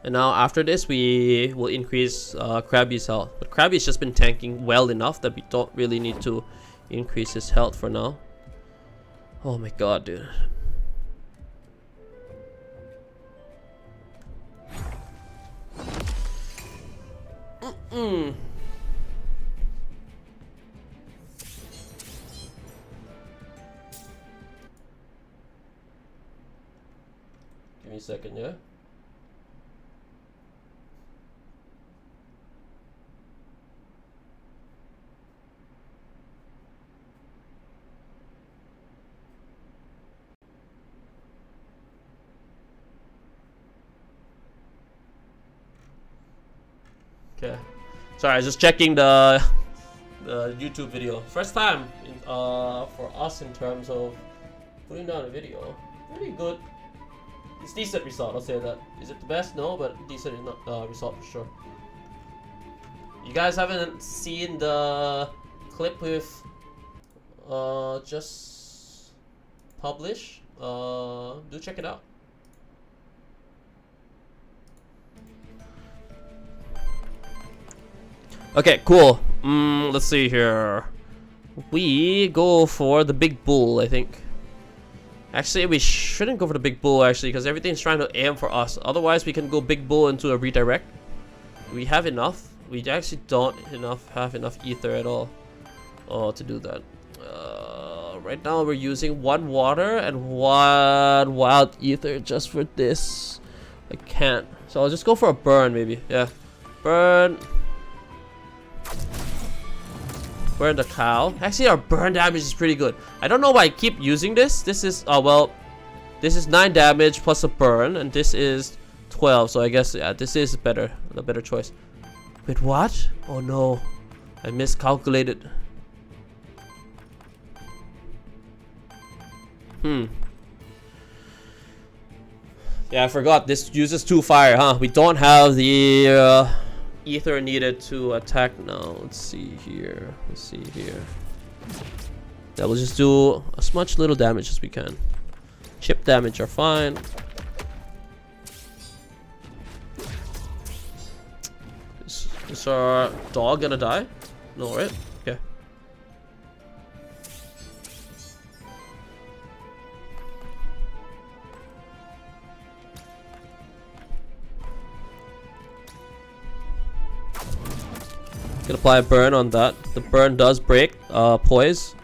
And now after this, we will increase Krabby's health. But Krabby's just been tanking well enough that we don't really need to increase his health for now. Oh my god, dude. Give me a second, yeah? Okay. Sorry, I was just checking the YouTube video. First time for us in terms of putting down a video. Pretty good. It's decent result, I'll say that. Is it the best? No, but decent result for sure. You guys haven't seen the clip with just publish? Do check it out. Okay, cool. Let's see here. We go for the big bull, I think. Actually, we shouldn't go for the big bull, actually, because everything's trying to aim for us. Otherwise, we can go big bull into a redirect. We have enough. We actually don't have enough ether at all to do that. Right now, we're using 1 water and 1 wild ether just for this. I can't. So I'll just go for a burn, maybe. Yeah. Burn. Burn the cow. Actually, our burn damage is pretty good. I don't know why I keep using this. This is, well, this is 9 damage plus a burn, and this is 12. So I guess, yeah, this is a better choice. Wait, what? Oh no, I miscalculated. Yeah, I forgot. This uses 2 fire, huh? We don't have the ether needed to attack now. Let's see here. Yeah, we'll just do as much little damage as we can. Chip damage are fine. Is our dog gonna die? No, right? Okay. Gonna apply a burn on that. The burn does break poise.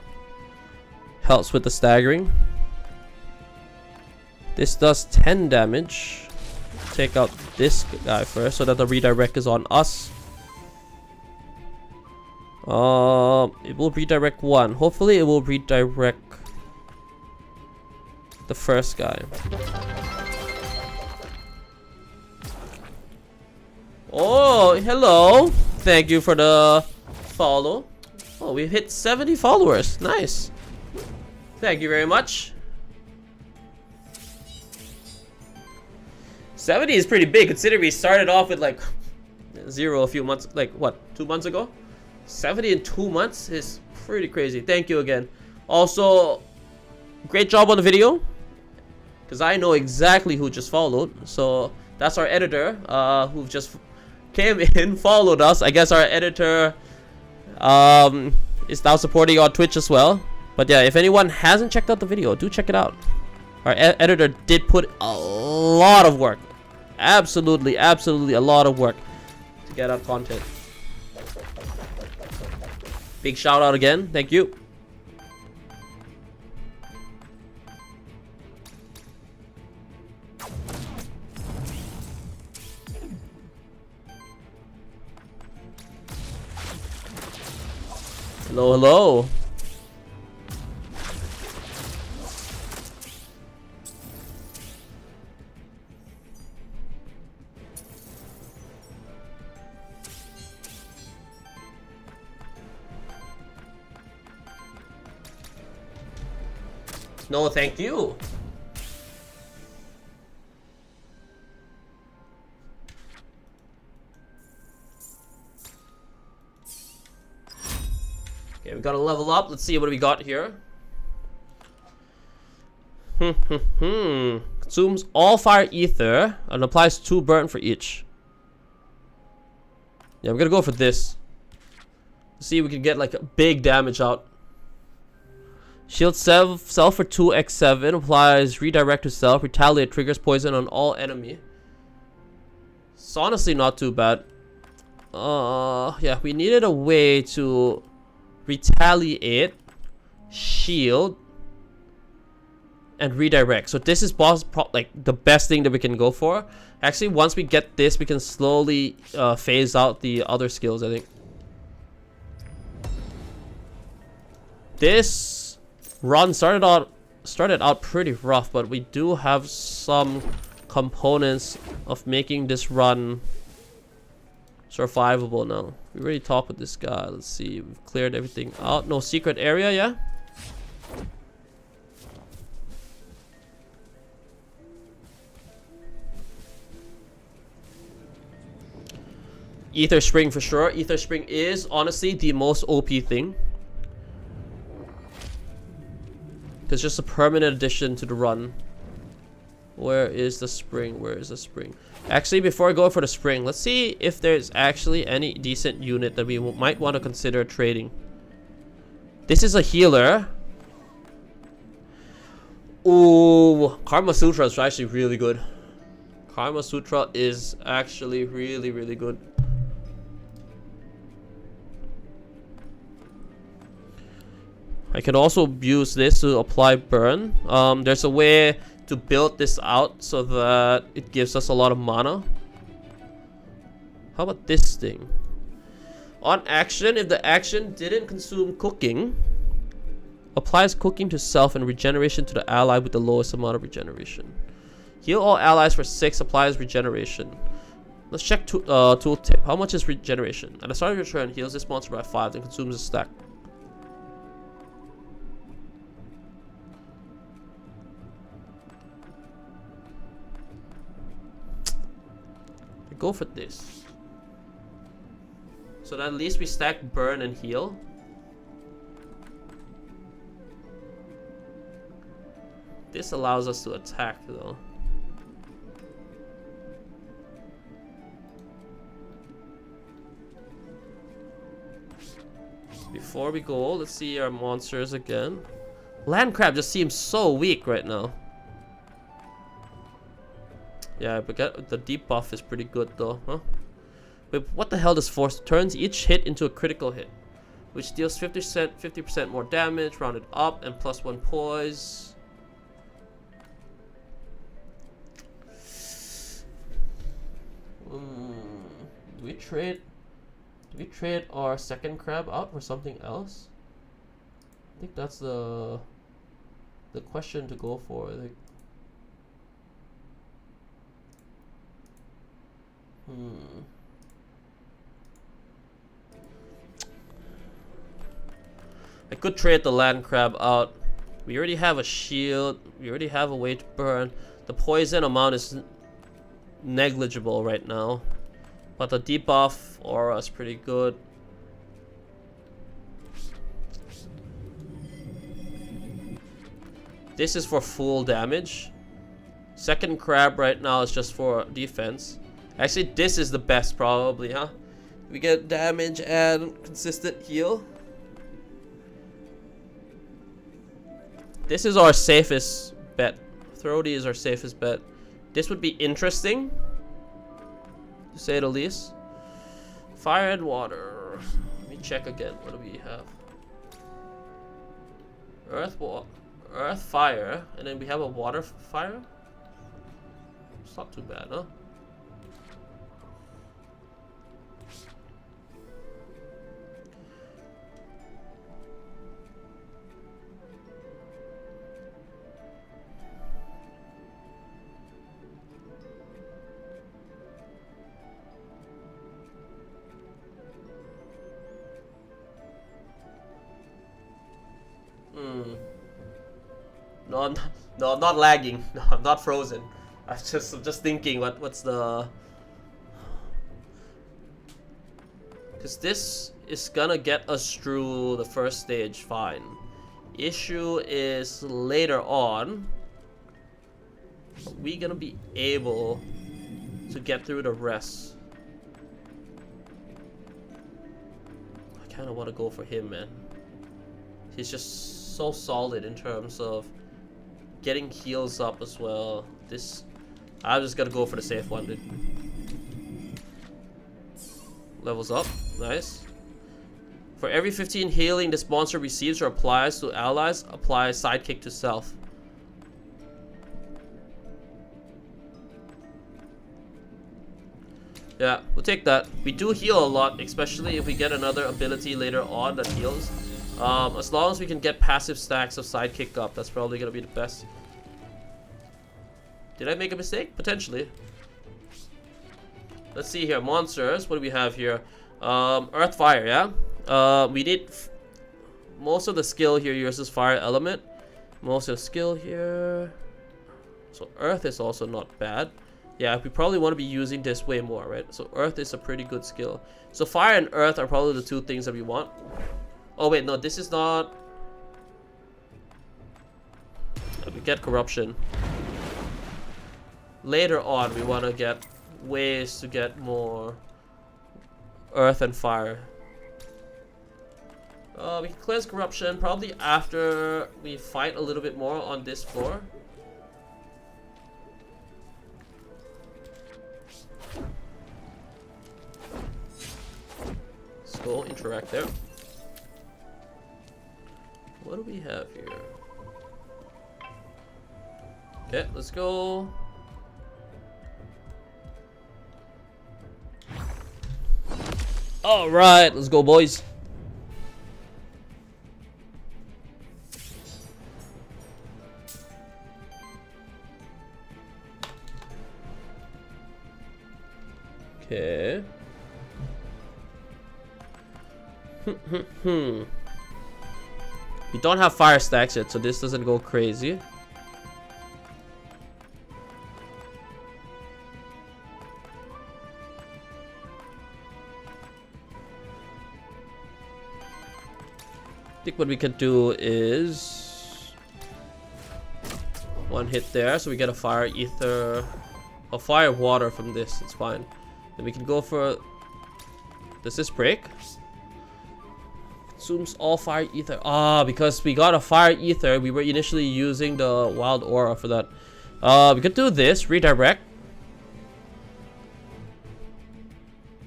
Helps with the staggering. This does 10 damage. Take out this guy first so that the redirect is on us. It will redirect 1. Hopefully it will redirect the first guy. Oh, hello. Thank you for the follow. Oh, we hit 70 followers. Nice. Thank you very much. 70 is pretty big considering we started off with like 0 a few months, like what, 2 months ago? 70 in 2 months is pretty crazy. Thank you again. Also, great job on the video, because I know exactly who just followed. So that's our editor, who just came in, followed us. I guess our editor is now supporting on Twitch as well. But yeah, if anyone hasn't checked out the video, do check it out. Our editor did put a lot of work, absolutely a lot of work to get out content. Big shout out again, thank you. Hello, hello. No, thank you. Okay, we gotta level up. Let's see what we got here. Consumes all fire ether and applies 2 burn for each. Yeah, I'm gonna go for this. See if we can get like a big damage out. Shield self for 2x7, applies redirect to self, retaliate, triggers poison on all enemy. It's honestly not too bad. Yeah, we needed a way to retaliate, shield, and redirect. So this is like the best thing that we can go for. Actually, once we get this, we can slowly phase out the other skills, I think. This run started out pretty rough, but we do have some components of making this run survivable now. We already talked with this guy. Let's see, we've cleared everything out. No secret area, yeah? Ether Spring for sure. Ether Spring is honestly the most OP thing. It's just a permanent addition to the run. Where is the spring? Where is the spring? Actually, before I go for the spring, let's see if there's actually any decent unit that we might want to consider trading. This is a healer. Ooh, Karma Sutra is actually really good. Karma Sutra is actually really good. I can also use this to apply burn. There's a way to build this out so that it gives us a lot of mana. How about this thing? On action, if the action didn't consume cooking, applies cooking to self and regeneration to the ally with the lowest amount of regeneration. Heal all allies for 6, applies regeneration. Let's check tooltip. How much is regeneration? At the start of your turn, heals this monster by 5 and consumes a stack. Go for this. So that at least we stack burn and heal. This allows us to attack though. Before we go, let's see our monsters again. Land crab just seems so weak right now. Yeah, but the deep buff is pretty good though, huh? Wait, what the hell does force? Turns each hit into a critical hit, which deals 50% more damage, rounded up, and +1 poise. Do we trade our second crab out for something else? I think that's the question to go for. I think. I could trade the land crab out. We already have a shield. We already have a way to burn. The poison amount is negligible right now. But the debuff aura is pretty good. This is for full damage. Second crab right now is just for defense. Actually, this is the best probably, huh? We get damage and consistent heal. This is our safest bet. Throaty is our safest bet. This would be interesting, to say the least. Fire and water. Let me check again. What do we have? Earth, fire, and then we have a water fire. It's not too bad, huh? No, I'm not lagging. No, I'm not frozen. I'm just thinking what's the... Because this is gonna get us through the first stage fine. Issue is later on, are we gonna be able to get through the rest? I kind of want to go for him, man. He's just so solid in terms of getting heals up as well. I'm just gonna go for the safe one, dude. Levels up, nice. For every 15 healing this monster receives or applies to allies, apply sidekick to self. Yeah, we'll take that. We do heal a lot, especially if we get another ability later on that heals. As long as we can get passive stacks of sidekick up, that's probably gonna be the best. Did I make a mistake? Potentially. Let's see here. Monsters. What do we have here? Earth, fire, yeah? We need... most of the skill here uses fire element. Most of the skill here... So earth is also not bad. Yeah, we probably want to be using this way more, right? So earth is a pretty good skill. So fire and earth are probably the two things that we want. Oh wait, no, this is not... We get corruption. Later on, we want to get ways to get more earth and fire. We can cleanse corruption probably after we fight a little bit more on this floor. Let's go interact there. What do we have here? Okay, let's go. All right, let's go, boys. Okay. We don't have fire stacks yet, so this doesn't go crazy. I think what we can do is one hit there, so we get a fire ether, a fire water from this. It's fine. Then we can go for... Does this break? Consumes all fire ether. Ah, because we got a fire ether, we were initially using the wild aura for that. We could do this, redirect.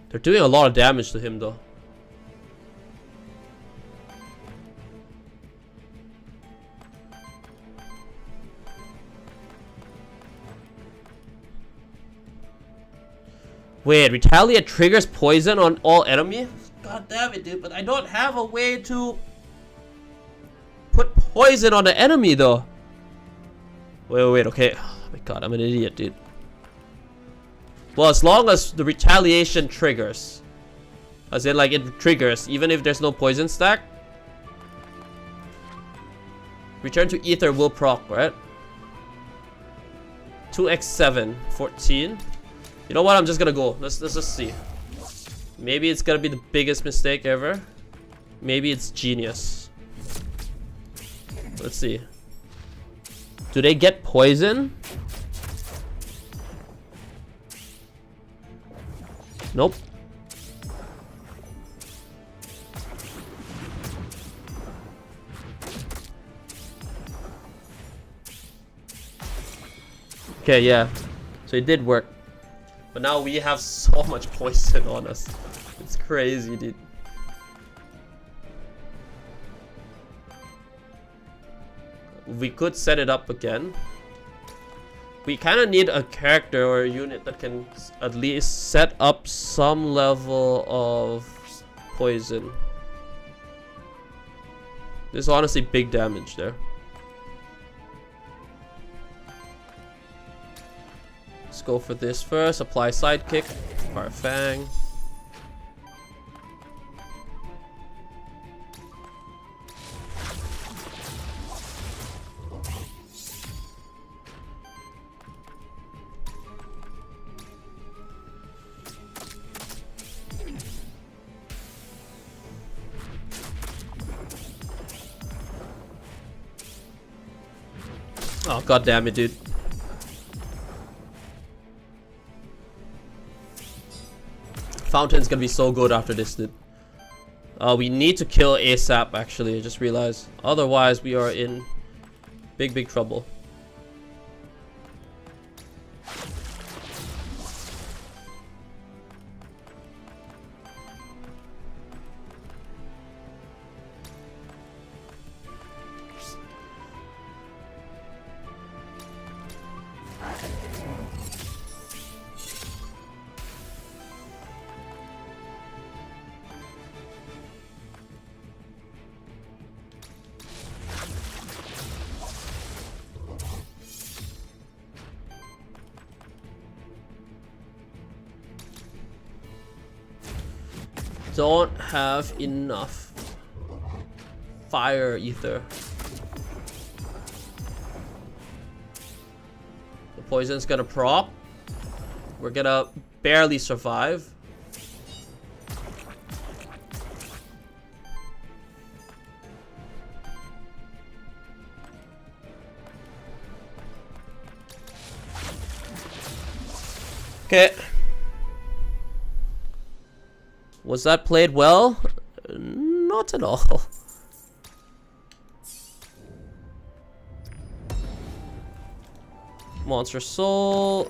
They're doing a lot of damage to him though. Wait, retaliate triggers poison on all enemies? God damn it, dude, but I don't have a way to put poison on the enemy though. Wait, okay. Oh my god, I'm an idiot, dude. Well, as long as the retaliation triggers. As in, like, it triggers, even if there's no poison stack. Return to ether will proc, right? 2x7, 14. You know what? I'm just gonna go. Let's just see. Maybe it's gonna be the biggest mistake ever. Maybe it's genius. Let's see. Do they get poison? Nope. Okay, yeah. So it did work. But now we have so much poison on us. It's crazy, dude. We could set it up again. We kind of need a character or a unit that can at least set up some level of poison. There's honestly big damage there. Let's go for this first. Apply sidekick. Fire Fang. Oh, god damn it, dude. Fountain's gonna be so good after this, dude. We need to kill ASAP, actually, I just realized. Otherwise, we are in big trouble. Don't have enough fire ether. The poison's gonna prop. We're gonna barely survive. Okay. Was that played well? Not at all. Monster Soul.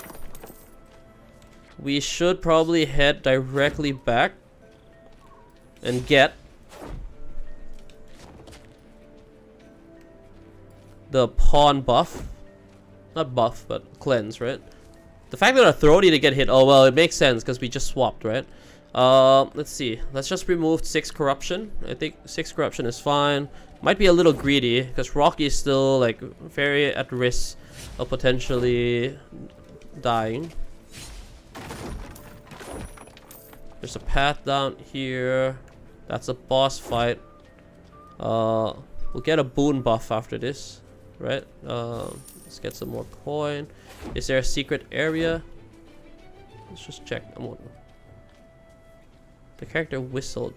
We should probably head directly back and get the pawn buff. Not buff, but cleanse, right? The fact that our throat didn't get hit, oh well, it makes sense because we just swapped, right? Let's see. Let's just remove 6 corruption. I think 6 corruption is fine. Might be a little greedy because Rocky is still like very at risk of potentially dying. There's a path down here. That's a boss fight. We'll get a boon buff after this, right? Let's get some more coin. Is there a secret area? Let's just check. The character whistled.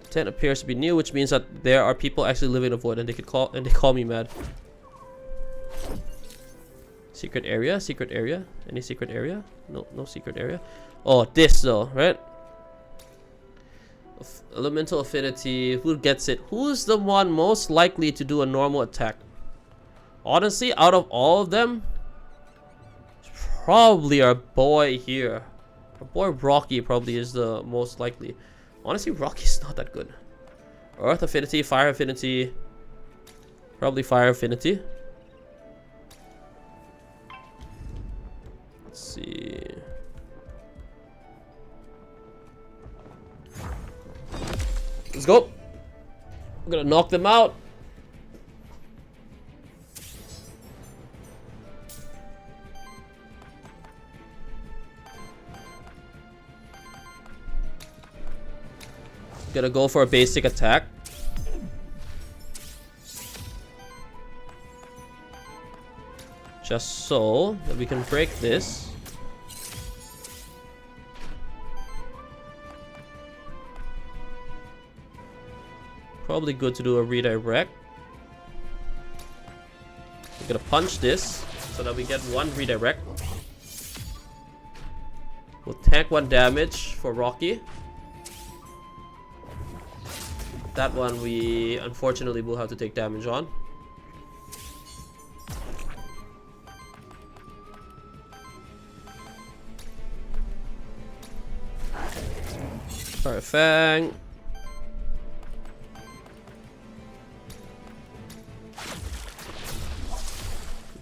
The tent appears to be new, which means that there are people actually living in the void, and they call me mad. Secret area, secret area. Any secret area? No, no secret area. Oh, this though, right? Elemental affinity. Who gets it? Who's the one most likely to do a normal attack? Honestly, out of all of them, probably our boy here. Our boy Rocky probably is the most likely. Honestly, Rocky's not that good. Earth affinity, fire affinity. Probably fire affinity. Let's see. Let's go. I'm gonna knock them out. Gonna go for a basic attack. Just so that we can break this. Probably good to do a redirect. We're gonna punch this so that we get one redirect. We'll tank 1 damage for Rocky. That one we unfortunately will have to take damage on. Alright, Fang.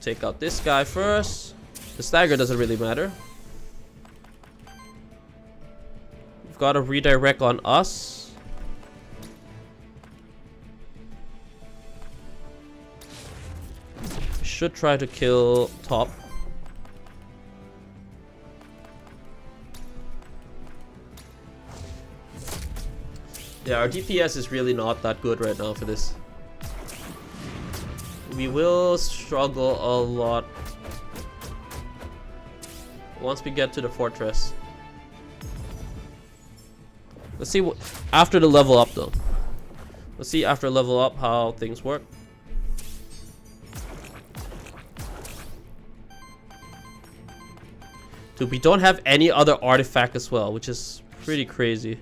Take out this guy first. The stagger doesn't really matter. We've got a redirect on us. We should try to kill top. Yeah, our DPS is really not that good right now for this. We will struggle a lot once we get to the fortress. Let's see what after the level up though. Let's see after level up how things work. Dude, we don't have any other artifact as well, which is pretty crazy.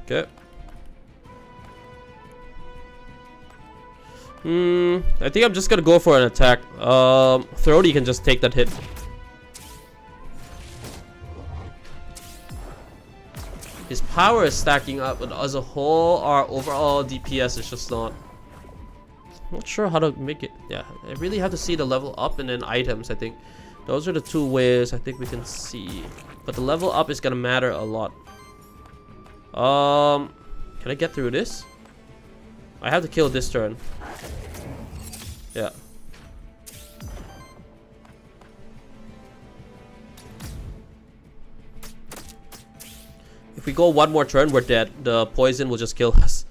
Okay. I think I'm just gonna go for an attack. Throaty can just take that hit. His power is stacking up, but as a whole, our overall DPS is just not. Not sure how to make it. Yeah, I really have to see the level up and then items. I think those are the 2 ways I think we can see. But the level up is gonna matter a lot. Can I get through this? I have to kill this turn. Yeah. If we go one more turn, we're dead. The poison will just kill us.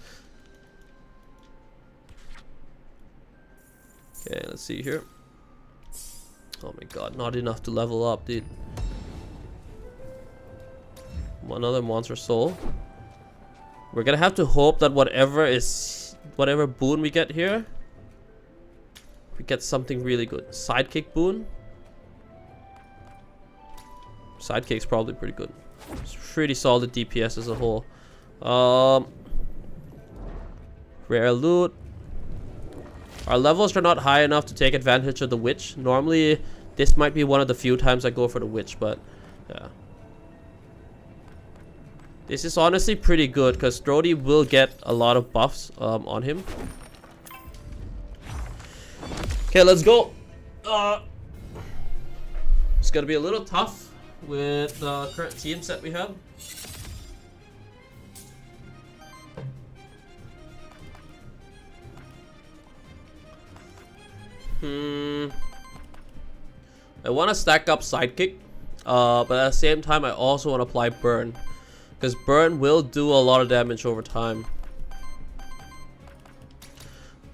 Okay, let's see here. Oh my god, not enough to level up, dude. Another monster soul. We're gonna have to hope that whatever boon we get here, we get something really good. Sidekick boon. Sidekick's probably pretty good. It's pretty solid DPS as a whole. Rare loot. Our levels are not high enough to take advantage of the witch. Normally, this might be one of the few times I go for the witch, but yeah. This is honestly pretty good because Throaty will get a lot of buffs on him. Okay, let's go. It's gonna be a little tough with the current team set we have. I want to stack up Sidekick, but at the same time I also want to apply Burn. Because Burn will do a lot of damage over time.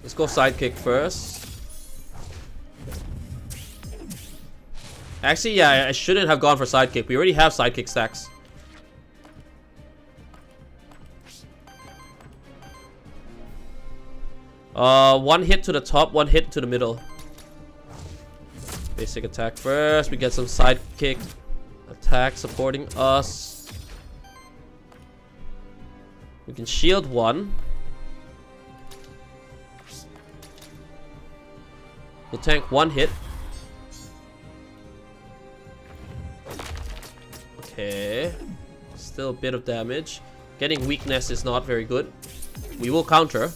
Let's go Sidekick first. Actually, yeah, I shouldn't have gone for Sidekick. We already have Sidekick stacks. One hit to the top, one hit to the middle. Basic attack first. We get some Sidekick attack supporting us. We can shield one. We'll tank one hit. Okay. Still a bit of damage. Getting weakness is not very good. We will counter.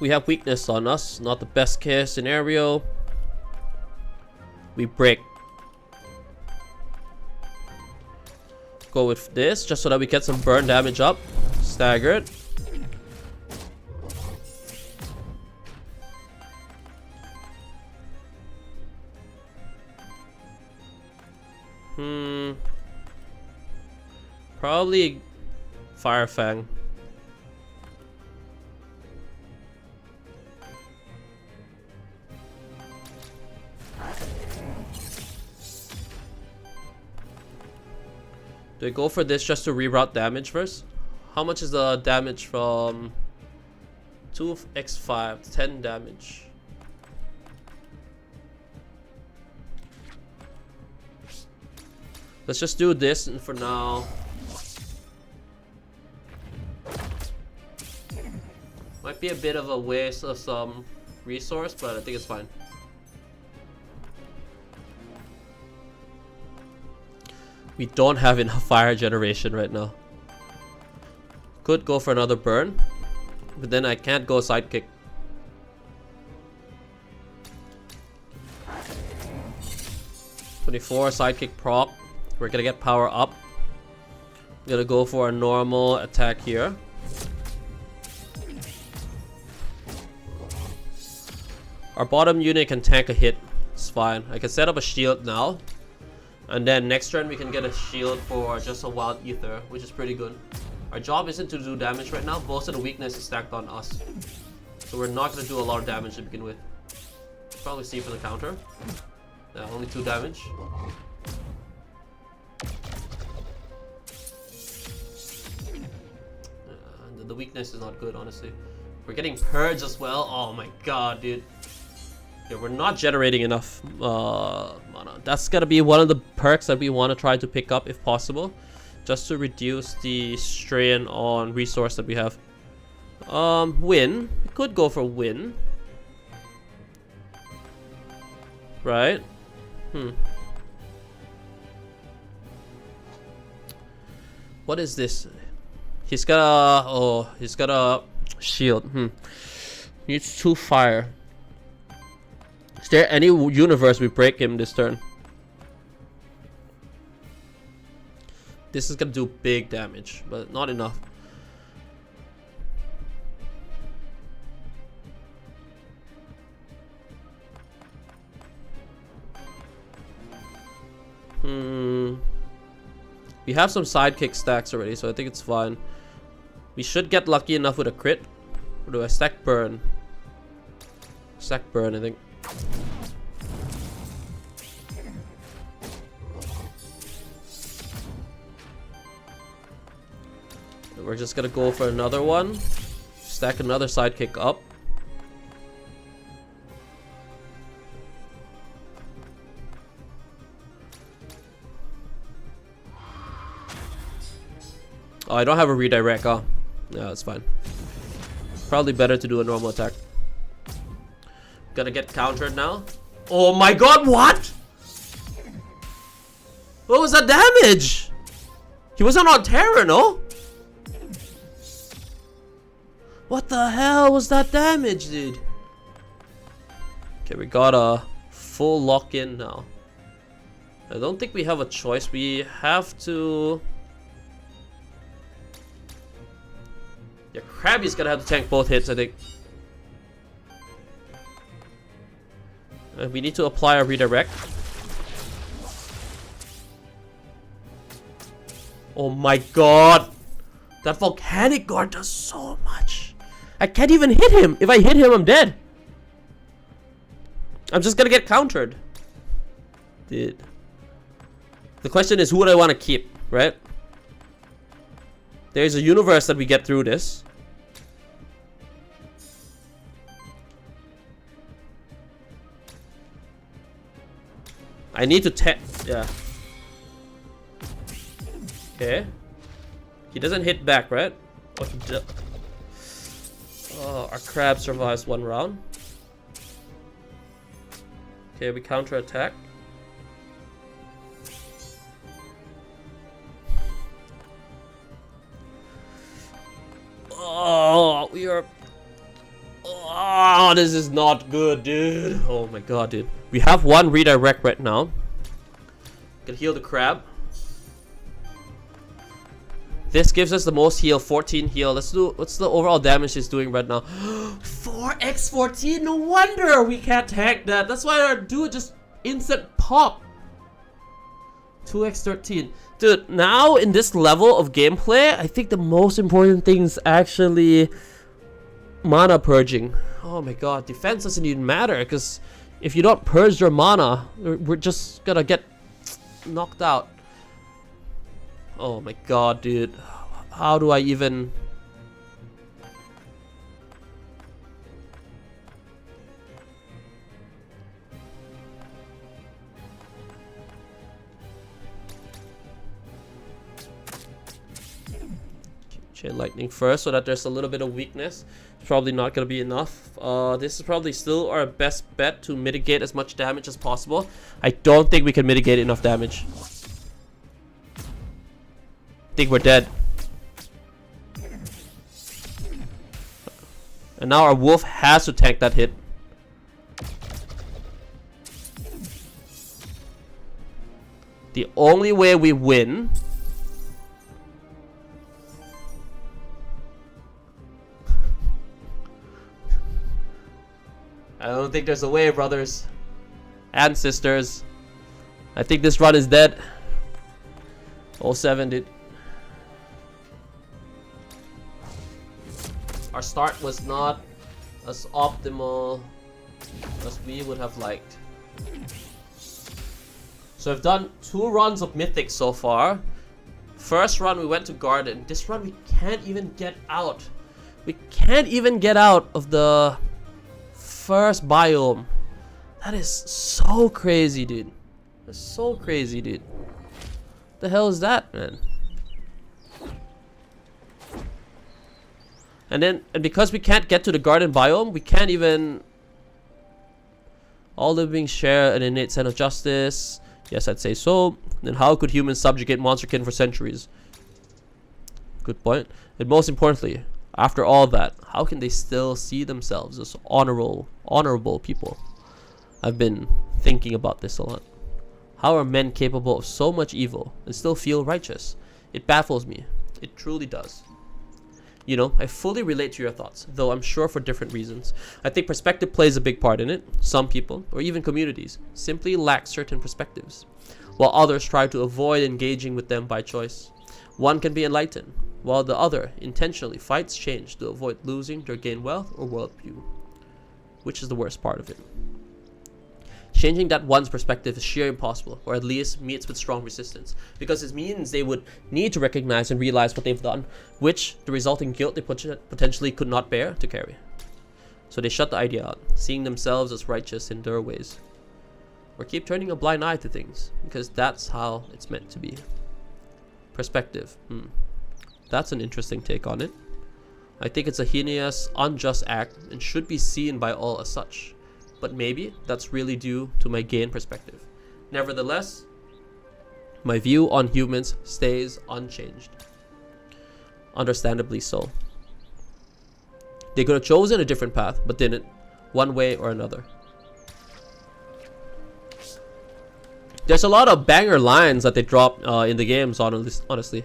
We have weakness on us. Not the best case scenario. We break. Go with this just so that we get some burn damage up. Staggered. Probably Fire Fang. Do I go for this just to reroute damage first? How much is the damage from 2x5? 10 damage. Let's just do this and for now. Might be a bit of a waste of some resource, but I think it's fine. We don't have enough fire generation right now. Could go for another burn, but then I can't go sidekick. (24) sidekick proc. We're gonna get power up. Gonna go for a normal attack here. Our bottom unit can tank a hit. It's fine. I can set up a shield now. And then next turn we can get a shield for just a wild ether, which is pretty good. Our job isn't to do damage right now. Most of the weakness is stacked on us. So we're not going to do a lot of damage to begin with. Probably see for the counter. Yeah, only 2 damage. The weakness is not good, honestly. We're getting purge as well. Oh my god, dude. Yeah, we're not generating enough mana. That's gonna be one of the perks that we want to try to pick up if possible, just to reduce the strain on resource that we have. Win. We could go for win. Right? What is this? He's got a... Oh, he's got a shield. Needs 2 fire. Is there any universe we break him this turn? This is gonna do big damage, but not enough. We have some sidekick stacks already, so I think it's fine. We should get lucky enough with a crit. Or do I stack burn? Stack burn, I think. We're just gonna go for another one. Stack another sidekick up. Oh, I don't have a redirect. Oh, yeah, that's fine. Probably better to do a normal attack. Gonna get countered now. Oh my god, what? What was that damage? He wasn't on Terra, no? What the hell was that damage, dude? Okay, we got a full lock-in now. I don't think we have a choice. We have to... Yeah, Krabby's gonna have to tank both hits, I think. And we need to apply a redirect. Oh my god! That volcanic guard does so much. I can't even hit him. If I hit him, I'm dead. I'm just gonna get countered. Dude. The question is, who would I want to keep, right? There's a universe that we get through this. I need to yeah. Okay. He doesn't hit back, right? Oh, he does. Oh, our crab survives 1 round. Okay, we counter attack. Oh, we are Oh, this is not good, dude. Oh my god, dude. We have one redirect right now. Can heal the crab. This gives us the most heal, 14 heal. Let's do, what's the overall damage it's doing right now? 4x14, no wonder we can't tank that. That's why our dude just instant pop. 2x13. Dude, now in this level of gameplay, I think the most important thing is actually mana purging. Oh my god, defense doesn't even matter, because if you don't purge your mana, we're just gonna get knocked out. Oh my god, dude. How do I even... Chain lightning first, so that there's a little bit of weakness. It's probably not going to be enough. This is probably still our best bet to mitigate as much damage as possible. I don't think we can mitigate enough damage. I think we're dead. And now our wolf has to tank that hit. The only way we win... I don't think there's a way, brothers and sisters. I think this run is dead. 07, dude. Our start was not as optimal as we would have liked. So I've done 2 runs of Mythic so far. First run we went to Garden. This run we can't even get out. We can't even get out of the first biome. That is so crazy, dude. That's so crazy, dude. The hell is that, man? And because we can't get to the garden biome, we can't even... All living share an innate sense of justice. Yes, I'd say so. Then how could humans subjugate monsterkin for centuries? Good point. And most importantly, after all that, how can they still see themselves as honorable people? I've been thinking about this a lot. How are men capable of so much evil and still feel righteous? It baffles me. It truly does. You know, I fully relate to your thoughts, though I'm sure for different reasons. I think perspective plays a big part in it. Some people, or even communities, simply lack certain perspectives, while others try to avoid engaging with them by choice. One can be enlightened, while the other intentionally fights change to avoid losing their gain wealth or worldview. Which is the worst part of it? Changing that one's perspective is sheer impossible, or at least meets with strong resistance, because it means they would need to recognize and realize what they've done, which the resulting guilt they potentially could not bear to carry. So they shut the idea out, seeing themselves as righteous in their ways, or keep turning a blind eye to things, because that's how it's meant to be. Perspective. That's an interesting take on it. I think it's a heinous, unjust act and should be seen by all as such. But maybe that's really due to my gain perspective. Nevertheless, my view on humans stays unchanged. Understandably so. They could have chosen a different path, but didn't, one way or another. There's a lot of banger lines that they drop in the games, honestly.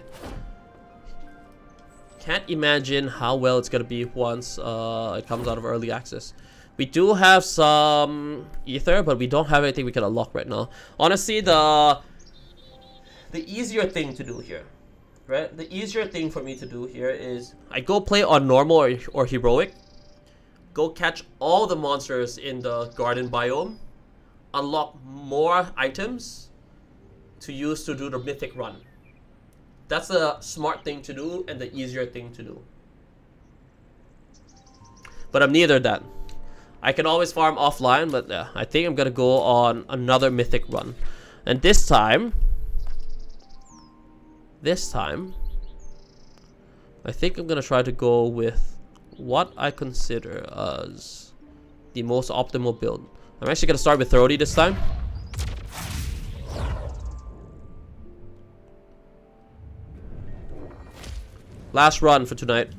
Can't imagine how well it's gonna be once it comes out of early access. We do have some ether, but we don't have anything we can unlock right now. Honestly, the easier thing to do here, right? The easier thing for me to do here is I go play on normal or heroic, go catch all the monsters in the garden biome, unlock more items to use to do the mythic run. That's the smart thing to do and the easier thing to do. But I'm neither that. I can always farm offline, but I think I'm gonna go on another mythic run. And this time, I think I'm gonna try to go with what I consider as the most optimal build. I'm actually gonna start with Throaty this time. Last run for tonight.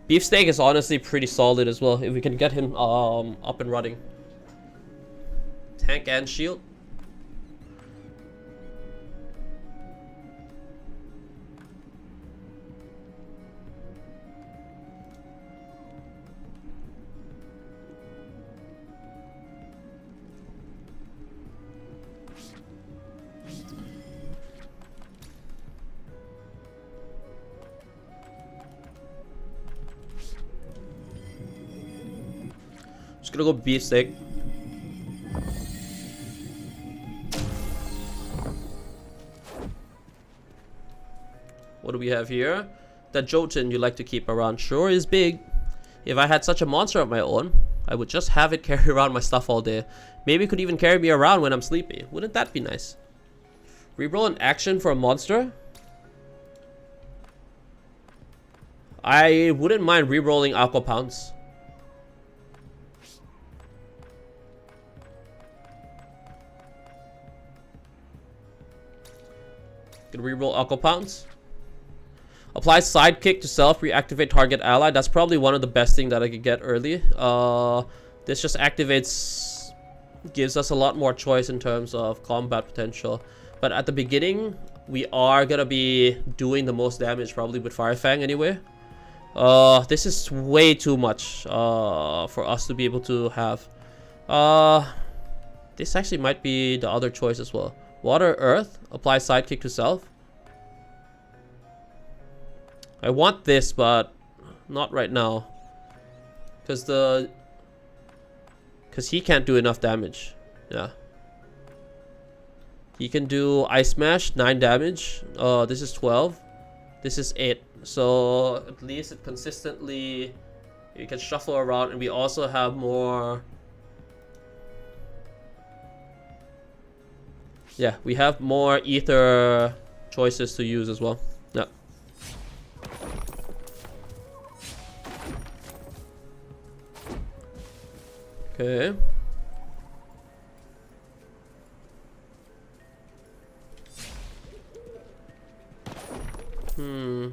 Beefsteak is honestly pretty solid as well if we can get him up and running. Tank and shield. Just gonna go beefsteak. What do we have here? That Jotun you like to keep around sure is big. If I had such a monster of my own, I would just have it carry around my stuff all day. Maybe it could even carry me around when I'm sleepy. Wouldn't that be nice? Reroll an action for a monster? I wouldn't mind rerolling Aqua Pounce. Gonna reroll Aqua Pounce. Apply sidekick to self, reactivate target ally. That's probably one of the best things that I could get early. This just activates, gives us a lot more choice in terms of combat potential. But at the beginning, we are gonna be doing the most damage probably with Fire Fang anyway. This is way too much for us to be able to have. This actually might be the other choice as well. Water, Earth, apply sidekick to self. I want this, but not right now. Because he can't do enough damage. Yeah. He can do Ice Smash, 9 damage. This is 12. This is 8. So at least it consistently, you can shuffle around, and we also have more. Yeah, we have more ether choices to use as well. Yeah. Okay.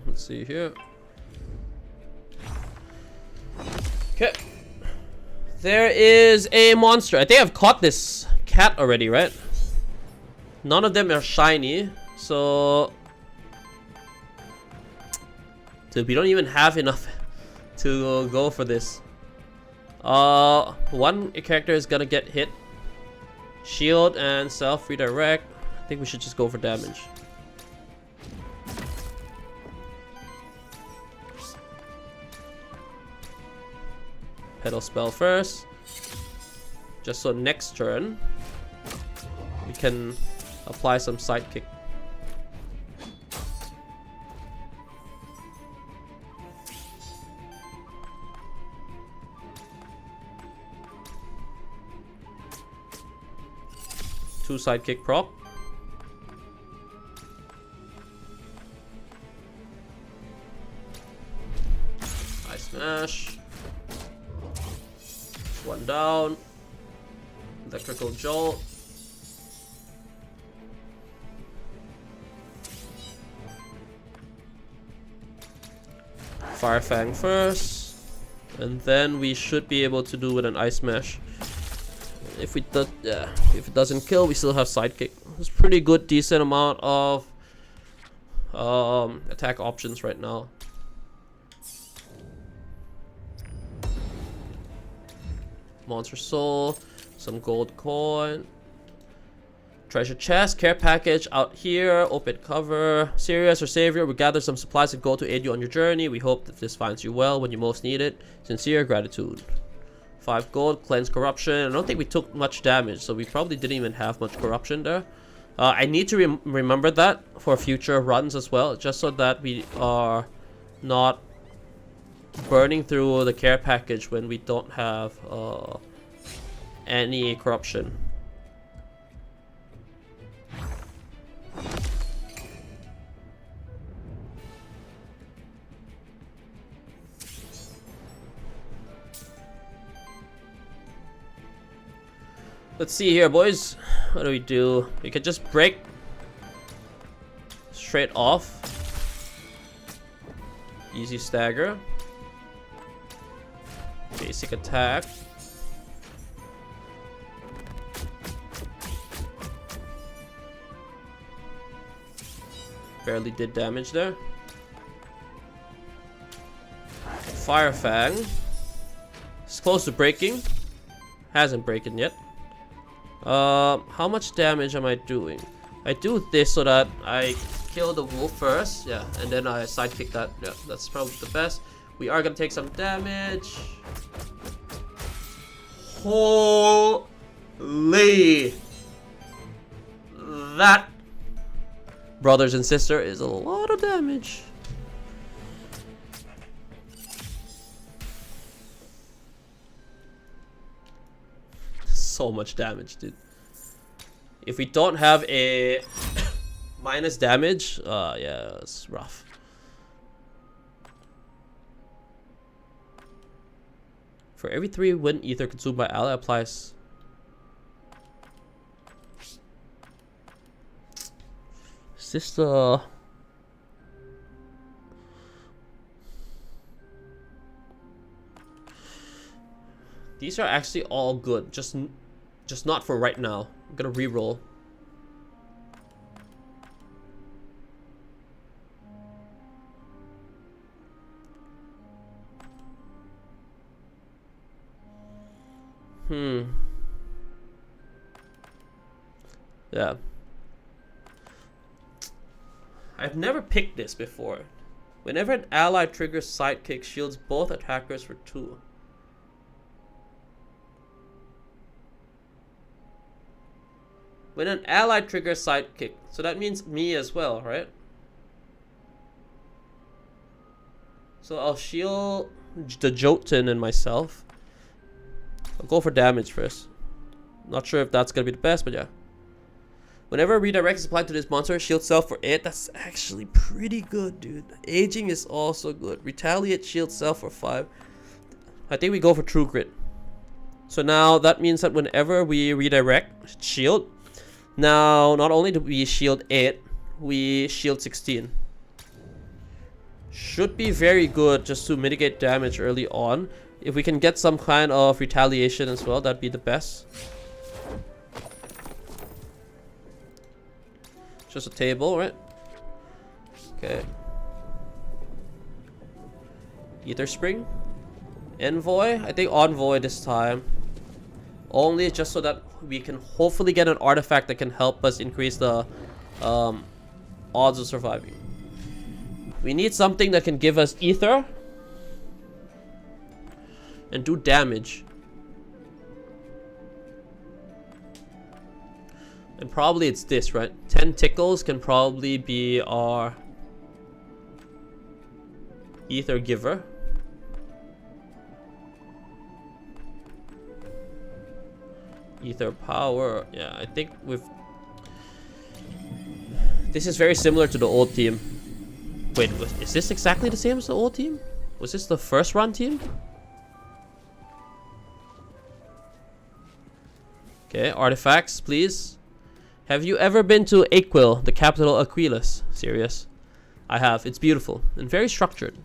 Let's see here. Okay. There is a monster. I think I've caught this cat already, right? None of them are shiny, so dude, we don't even have enough to go for this. One character is gonna get hit. Shield and self redirect. I think we should just go for damage. Pedal spell first, just so next turn we can apply some sidekick. Two sidekick proc. Ice Smash. One down. Electrical Jolt. Fire Fang first, and then we should be able to do with an Ice Smash. If we do, yeah, if it doesn't kill, we still have sidekick. It's pretty good, decent amount of attack options right now. Monster Soul, some gold coin, treasure chest, care package out here, open cover. Serious or Savior, we gather some supplies and gold to aid you on your journey. We hope that this finds you well when you most need it. Sincere gratitude. 5 gold, cleanse corruption. I don't think we took much damage, so we probably didn't even have much corruption there. I need to remember that for future runs as well, just so that we are not burning through the care package when we don't have any corruption. Let's see here, boys. What do we do? We could just break straight off. Easy stagger. Basic attack. Barely did damage there. Fire Fang. It's close to breaking. Hasn't broken yet. How much damage am I doing? I do this so that I kill the wolf first. Yeah, and then I sidekick that. Yeah, that's probably the best. We are gonna take some damage. Holy! That, brothers and sisters, is a lot of damage. So much damage, dude. If we don't have a minus damage, yeah, it's rough. For every 3 wind ether consumed by ally applies. Is this the... These are actually all good, just not for right now. I'm gonna reroll. Yeah. I've never picked this before. Whenever an ally triggers sidekick, shields both attackers for 2. When an ally triggers sidekick, so that means me as well, right? So I'll shield the Jotun and myself. I'll go for damage first. Not sure if that's gonna be the best, but yeah. Whenever a redirect is applied to this monster, shield self for 8. That's actually pretty good, dude. Aging is also good. Retaliate, shield self for 5. I think we go for True Grit. So now that means that whenever we redirect, shield. Now, not only do we shield 8, we shield 16. Should be very good just to mitigate damage early on. If we can get some kind of retaliation as well, that'd be the best. Just a table, right? Okay. Ether Spring. Envoy. I think Envoy this time. Only just so that we can hopefully get an artifact that can help us increase the odds of surviving. We need something that can give us ether and do damage. And probably it's this, right? 10 tickles can probably be our ether giver. Ether power. Yeah, I think we've... This is very similar to the old team. Wait, is this exactly the same as the old team? Was this the first run team? Okay, artifacts, please. Have you ever been to Aquil, the capital of Aquilas? Serious? I have. It's beautiful and very structured.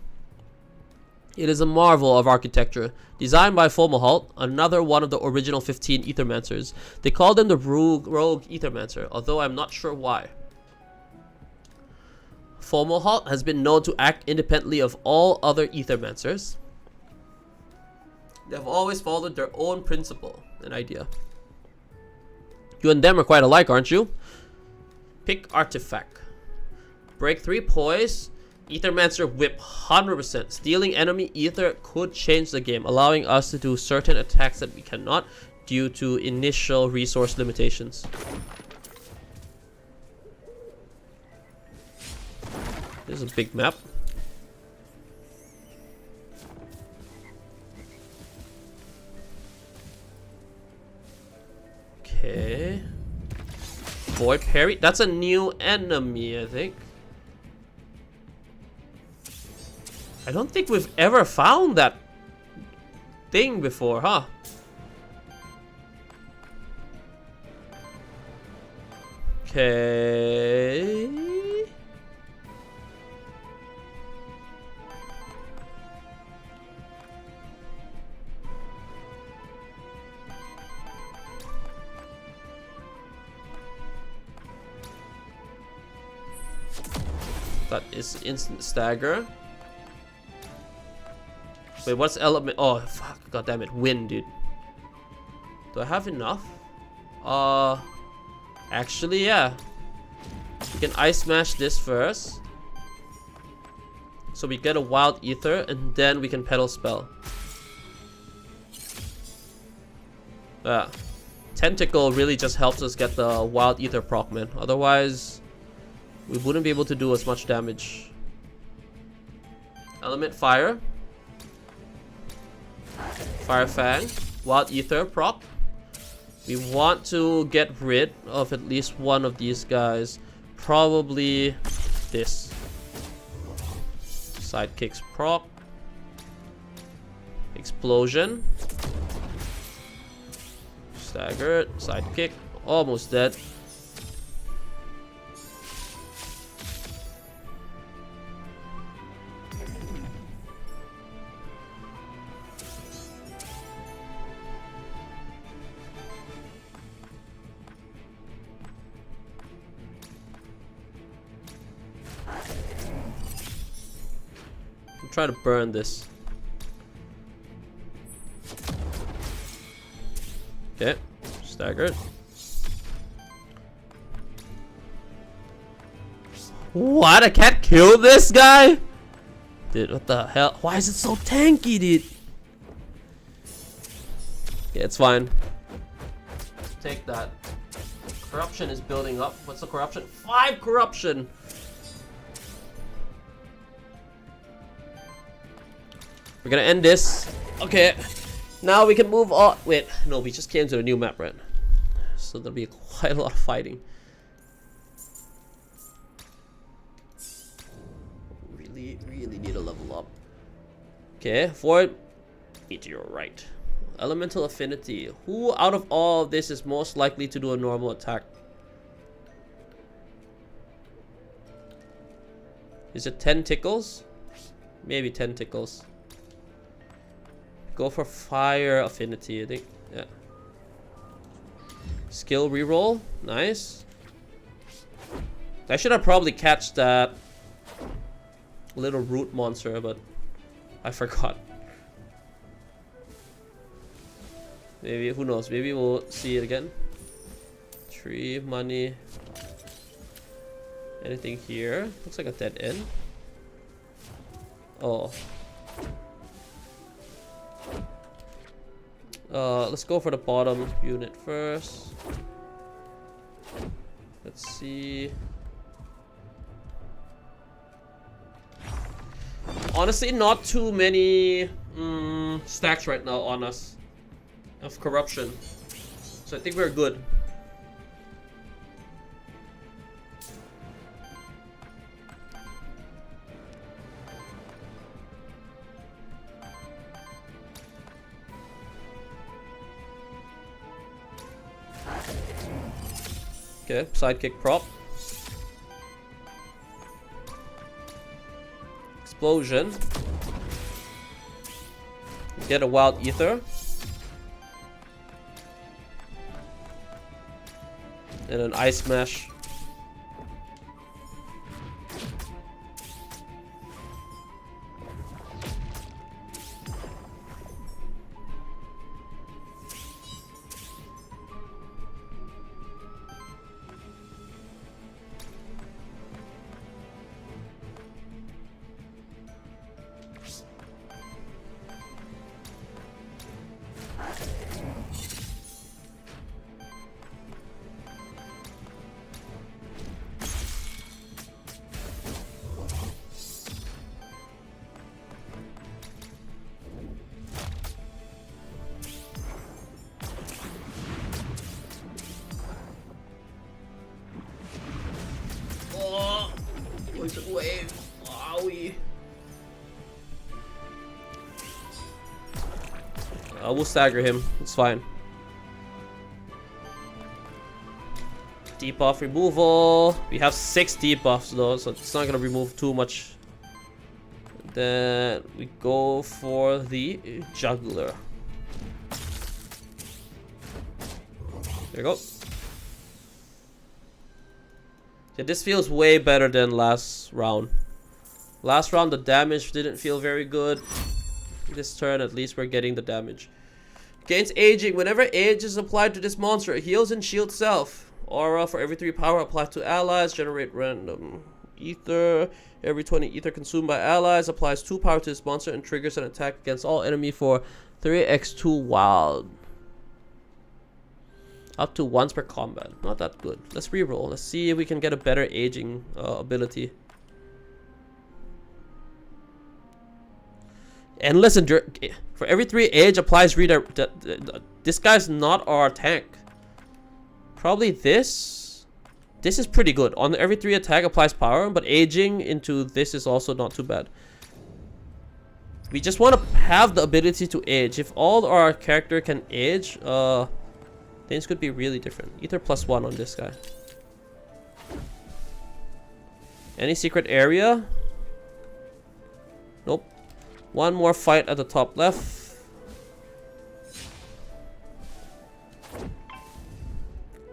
It is a marvel of architecture, designed by Fomalhaut, another one of the original 15 Aethermancers. They called him the rogue Aethermancer, although I'm not sure why. Fomalhaut has been known to act independently of all other Aethermancers. They have always followed their own principle and idea. You and them are quite alike, aren't you? Pick artifact. Break 3 poise. Aethermancer whip 100%. Stealing enemy ether could change the game, allowing us to do certain attacks that we cannot due to initial resource limitations. This is a big map. Okay. Void Parry. That's a new enemy, I think. I don't think we've ever found that thing before, huh? Okay. Got his instant stagger. Wait, what's element? Oh, fuck. God damn it. Wind, dude. Do I have enough? Actually, yeah. We can ice smash this first. So we get a wild ether, and then we can pedal spell. Yeah. Tentacle really just helps us get the wild ether proc, man. Otherwise, we wouldn't be able to do as much damage. Element fire. Fire Fang. Wild ether proc. We want to get rid of at least one of these guys. Probably this. Sidekicks proc. Explosion. Staggered. Sidekick. Almost dead. Try to burn this. Okay, staggered. What? I can't kill this guy? Dude, what the hell? Why is it so tanky, dude? Yeah, it's fine. Take that. Corruption is building up. What's the corruption? 5 corruption! We're gonna end this. Okay. Now we can move on. Wait, no, we just came to a new map, right? So there'll be quite a lot of fighting. Really need to level up. Okay, Void Meteorite. Elemental Affinity. Who out of all of this is most likely to do a normal attack? Is it 10 tickles? Maybe 10 tickles. Go for Fire Affinity, I think. Yeah. Skill reroll. Nice. I should have probably catch that little root monster, but I forgot. Maybe, who knows? Maybe we'll see it again. Tree, money. Anything here? Looks like a dead end. Oh. Let's go for the bottom unit first. Let's see. Honestly, not too many stacks right now on us of corruption. So I think we're good. Okay, sidekick prop. Explosion. Get a wild ether. And an ice smash. Wave. Wowie. We'll stagger him. It's fine. Debuff removal. We have 6 debuffs though, so it's not gonna remove too much. Then we go for the juggler. There you go. Yeah, this feels way better than last round. Last round the damage didn't feel very good. This turn at least we're getting the damage. Gains aging. Whenever age is applied to this monster, it heals and shields self. Aura for every 3 power applied to allies. Generate random ether. Every 20 ether consumed by allies applies 2 power to this monster and triggers an attack against all enemy for 3x2 wild. Up to once per combat. Not that good. Let's reroll. Let's see if we can get a better aging ability. And listen, for every 3 age applies redirect. This guy's not our tank. Probably this. This is pretty good. On every 3 attack applies power, but aging into this is also not too bad. We just want to have the ability to age. If all our character can age, things could be really different. Ether +1 on this guy. Any secret area? Nope. One more fight at the top left.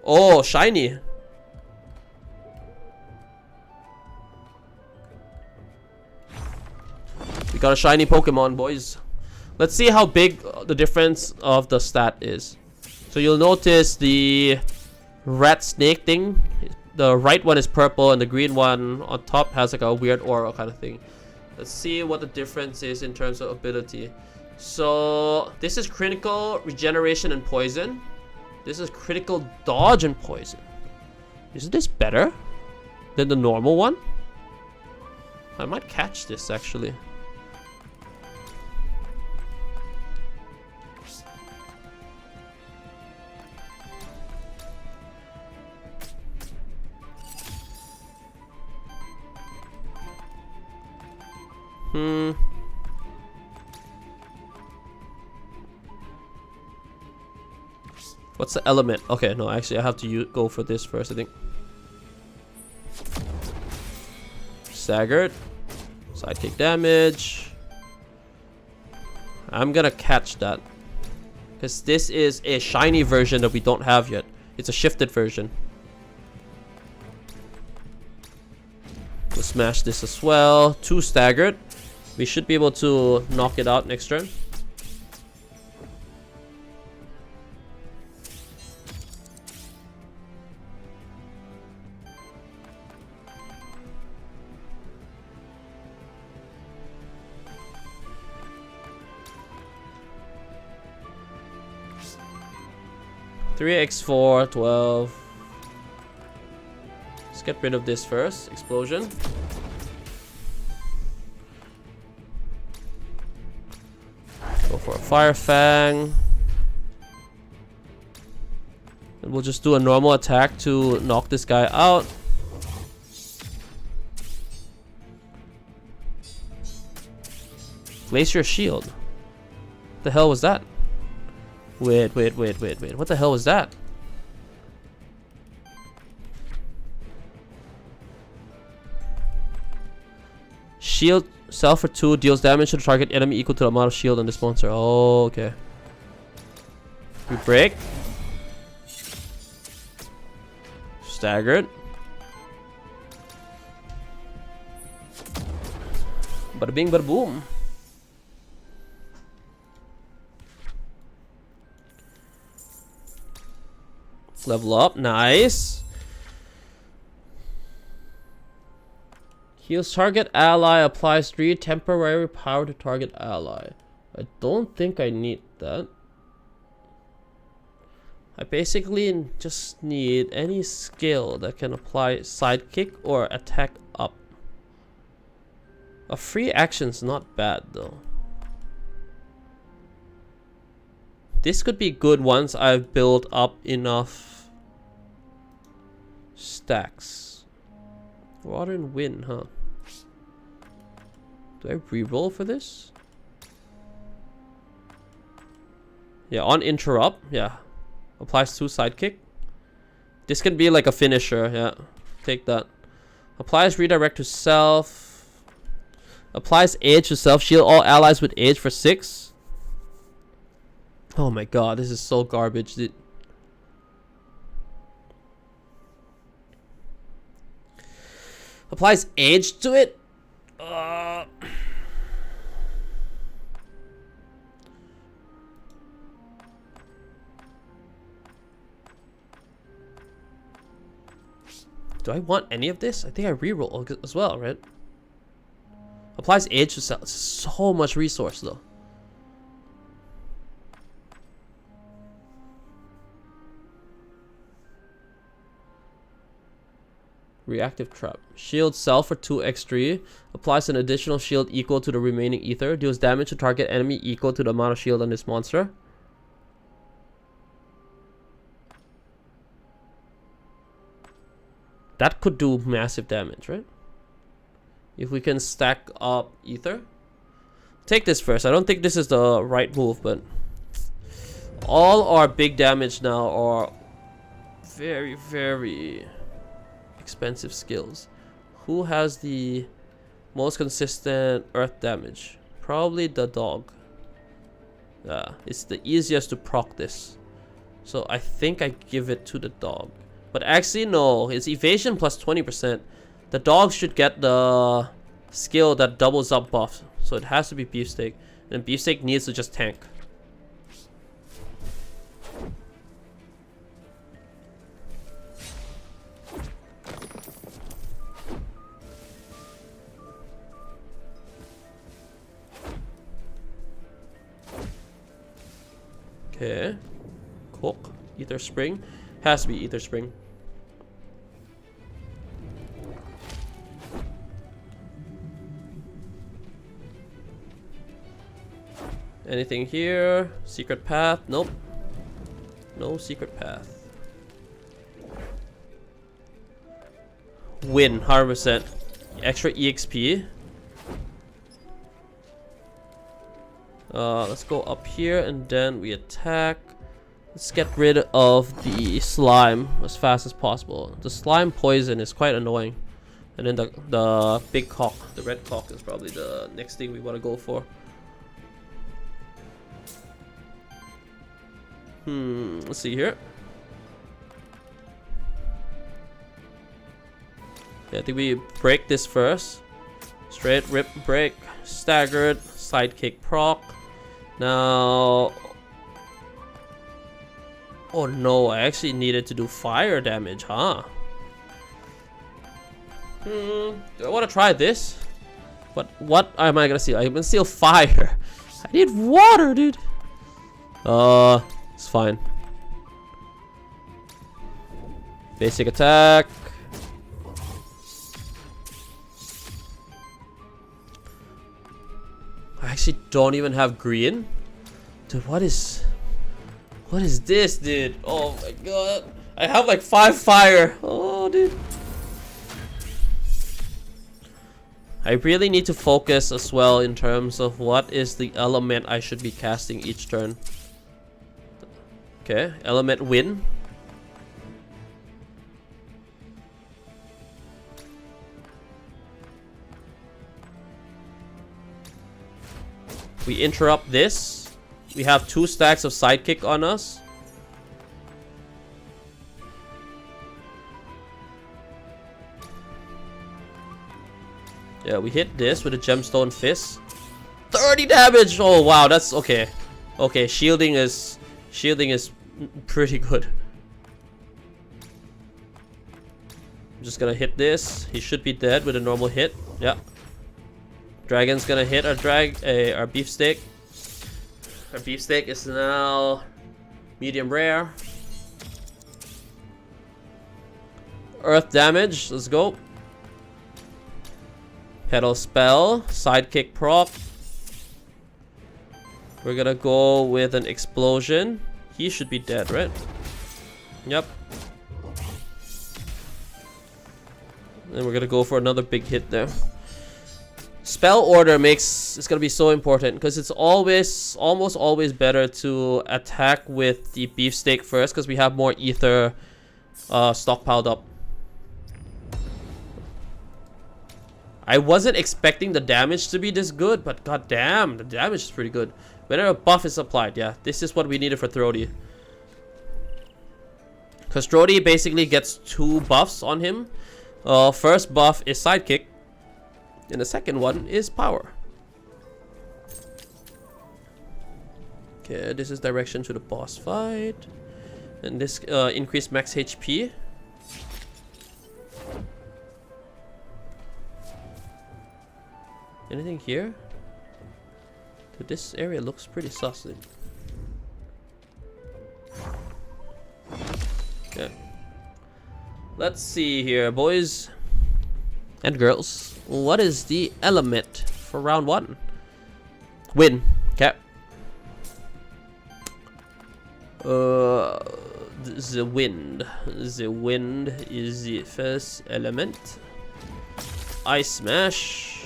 Oh, shiny. We got a shiny Pokemon, boys. Let's see how big the difference of the stat is. So you'll notice the rat snake thing. The right one is purple and the green one on top has like a weird aura kind of thing. Let's see what the difference is in terms of ability. So this is critical regeneration and poison. This is critical dodge and poison. Is this better than the normal one? I might catch this actually. What's the element? Okay, no, actually I have to go for this first, I think. Staggered. Sidekick damage. I'm gonna catch that. Because this is a shiny version that we don't have yet. It's a shifted version. We'll smash this as well. 2 staggered. We should be able to knock it out next turn. Three x4, 12. Let's get rid of this first. Explosion. Go for a Fire Fang. And we'll just do a normal attack to knock this guy out. Glacier Shield. What the hell was that? Wait. What the hell was that? Shield self for 2 deals damage to the target enemy equal to the amount of shield on this monster. Oh, okay. We break. Staggered. Bada bing, bada boom. Level up, nice. Heals target ally, applies 3 temporary power to target ally. I don't think I need that. I basically just need any skill that can apply sidekick or attack up. A free action's not bad though. This could be good once I've built up enough stacks. Water and wind, huh? Do I re-roll for this? Yeah, on interrupt, yeah. Applies 2 sidekick. This can be like a finisher, yeah. Take that. Applies redirect to self. Applies age to self. Shield all allies with age for 6. Oh my god, this is so garbage, dude. Applies age to it. Do I want any of this? I think I reroll as well, right? Applies age to cells. So much resource though. Reactive trap. Shield cell for 2x3. Applies an additional shield equal to the remaining ether. Deals damage to target enemy equal to the amount of shield on this monster. That could do massive damage, right? If we can stack up ether. Take this first. I don't think this is the right move, but all our big damage now are very, very expensive skills. Who has the most consistent earth damage? Probably the dog. Yeah, it's the easiest to proc this. So I think I give it to the dog. But actually, no. It's evasion plus 20%. The dog should get the skill that doubles up buff. So it has to be Beefsteak. And Beefsteak needs to just tank. Okay. Cook. Ether Spring. Has to be Ether Spring. Anything here? Secret path? Nope. No secret path. Win 100%. Extra EXP. Let's go up here and then we attack. Let's get rid of the slime as fast as possible. The slime poison is quite annoying. And then the big cock, the red cock, is probably the next thing we want to go for. Let's see here. Yeah, I think we break this first. Straight rip break, staggered, sidekick proc. Now, oh no, I actually needed to do fire damage, huh? Do I want to try this? But what am I gonna steal? I'm gonna steal fire. I need water, dude. It's fine. Basic attack. I actually don't even have green. Dude, what is this, dude? Oh my god. I have like 5 fire. Oh, dude. I really need to focus as well in terms of what is the element I should be casting each turn. Okay, element wind. We interrupt this. We have 2 stacks of sidekick on us. Yeah, we hit this with a gemstone fist. 30 damage! Oh wow, that's okay. Okay, shielding is pretty good. I'm just gonna hit this. He should be dead with a normal hit. Yeah. Dragon's gonna hit our beefsteak. Our beefsteak is now medium rare. Earth damage. Let's go. Petal spell. Sidekick proc. We're gonna go with an explosion. He should be dead, right? Yep. And we're gonna go for another big hit there. Spell order it's gonna be so important because it's almost always better to attack with the beefsteak first because we have more ether stockpiled up. I wasn't expecting the damage to be this good, but goddamn, the damage is pretty good. Whenever a buff is applied, yeah, this is what we needed for Throaty. Because Throaty basically gets 2 buffs on him. First buff is sidekick. And the second one is power. Okay, this is direction to the boss fight. And this increased max HP. Anything here? Dude, this area looks pretty sus. Okay. Let's see here, boys and girls. What is the element for round 1? Wind. Okay. The wind. The wind is the first element. Ice Smash.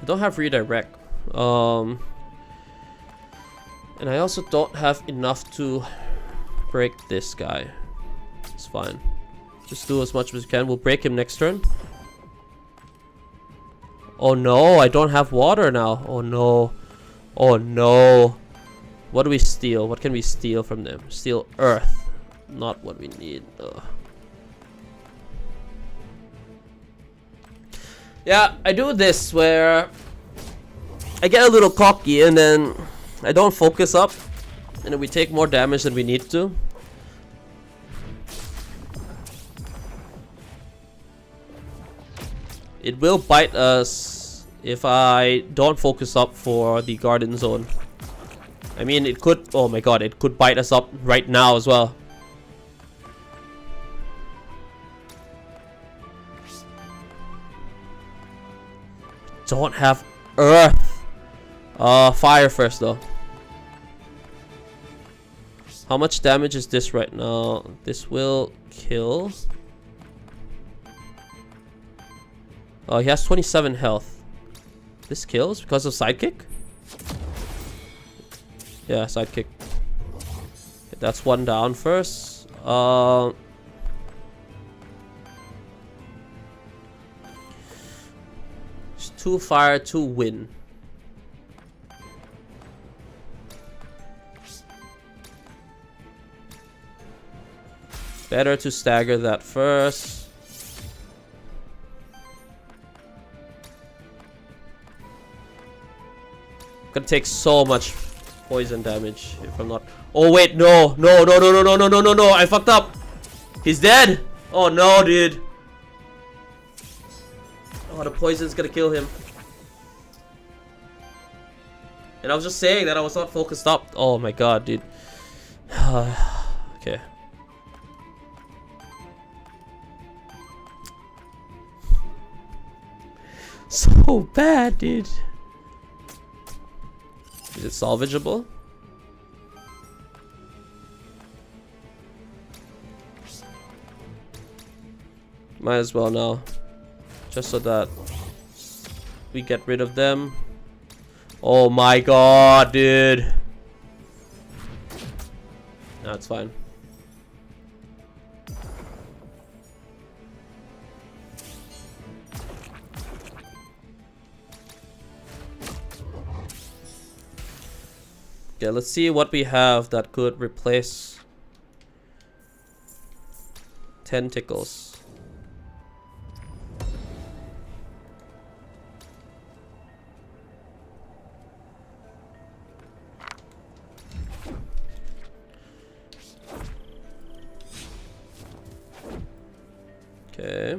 I don't have redirect. And I also don't have enough to break this guy. It's fine. Just do as much as we can. We'll break him next turn. Oh no, I don't have water now. Oh no. Oh no. What do we steal? What can we steal from them? Steal earth. Not what we need. Ugh. Yeah, I do this where I get a little cocky and then I don't focus up and then we take more damage than we need to. It will bite us if I don't focus up for the garden zone. I mean, it could, oh my god, it could bite us up right now as well. Don't have earth. Fire first though. How much damage is this right now? This will kill. Oh, he has 27 health. This kills because of sidekick? Yeah, sidekick. Okay, that's one down first. 2 fire, 2 wind. Better to stagger that first. Gonna take so much poison damage if I'm not. Oh wait, no, no, no, no, no, no, no, no, no, no! I fucked up. He's dead. Oh no, dude. Oh, the poison's gonna kill him. And I was just saying that I was not focused up. Oh my god, dude. Okay. So bad, dude. Is it salvageable? Might as well now. Just so that we get rid of them. Oh my god, dude. No, it's fine. Okay, let's see what we have that could replace tentacles. Okay.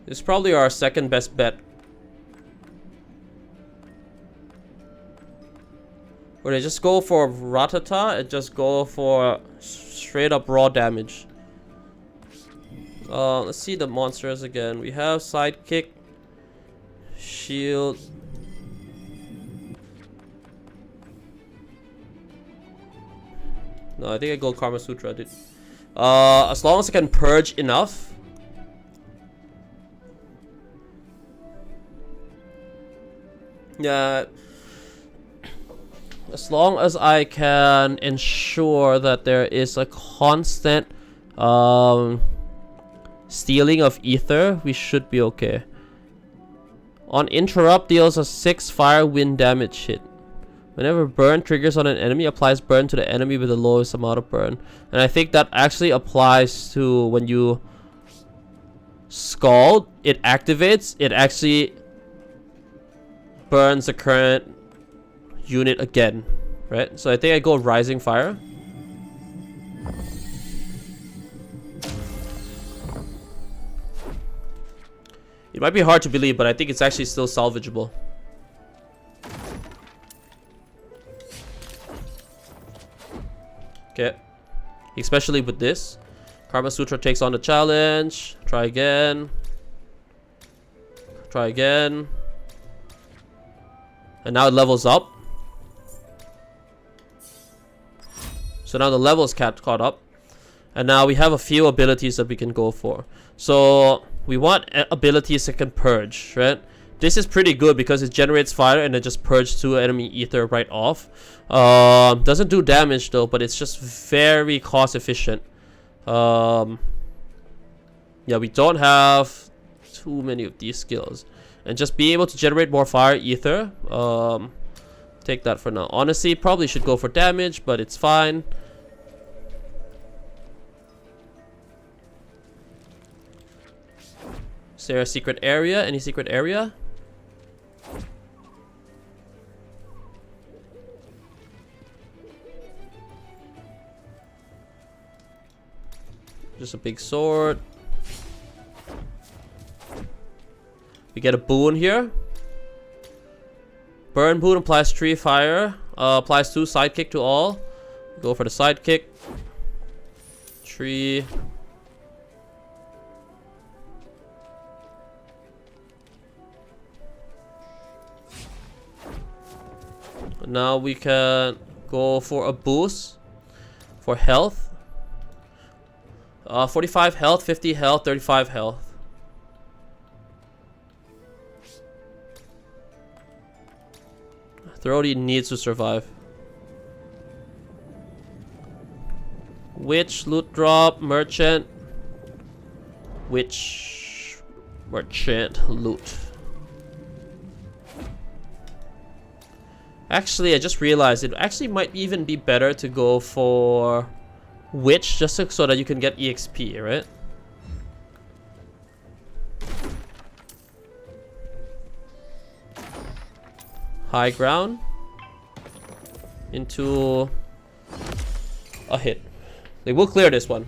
This is probably our second best bet. Or they just go for Ratata and just go for straight up raw damage. Let's see the monsters again. We have sidekick, shield. No, I think I go Karma Sutra, dude. As long as I can purge enough. Yeah. As long as I can ensure that there is a constant stealing of ether, we should be okay. On interrupt, deals a 6 fire wind damage hit. Whenever burn triggers on an enemy, applies burn to the enemy with the lowest amount of burn. And I think that actually applies to when you scald, it activates, it actually burns the current unit again, right? So I think I go rising fire. It might be hard to believe, but I think it's actually still salvageable. Okay. Especially with this. Karma Sutra takes on the challenge. Try again. Try again. And now it levels up. So now the levels caught up. And now we have a few abilities that we can go for. So we want abilities that can purge, right? This is pretty good because it generates fire and it just purges 2 enemy ether right off. Doesn't do damage though, but it's just very cost efficient. Yeah, we don't have too many of these skills. And just be able to generate more fire ether. Take that for now. Honestly, probably should go for damage, but it's fine. Is there a secret area? Any secret area? Just a big sword. We get a boon here. Burn boon applies 3 fire. Applies 2 sidekick to all. Go for the sidekick. 3. Now we can go for a boost for health. 45 health, 50 health, 35 health. Throaty needs to survive. Which loot drop? Merchant. Which merchant loot? Actually, I just realized it actually might even be better to go for witch, just so that you can get EXP, right? High ground into a hit. They will clear this one.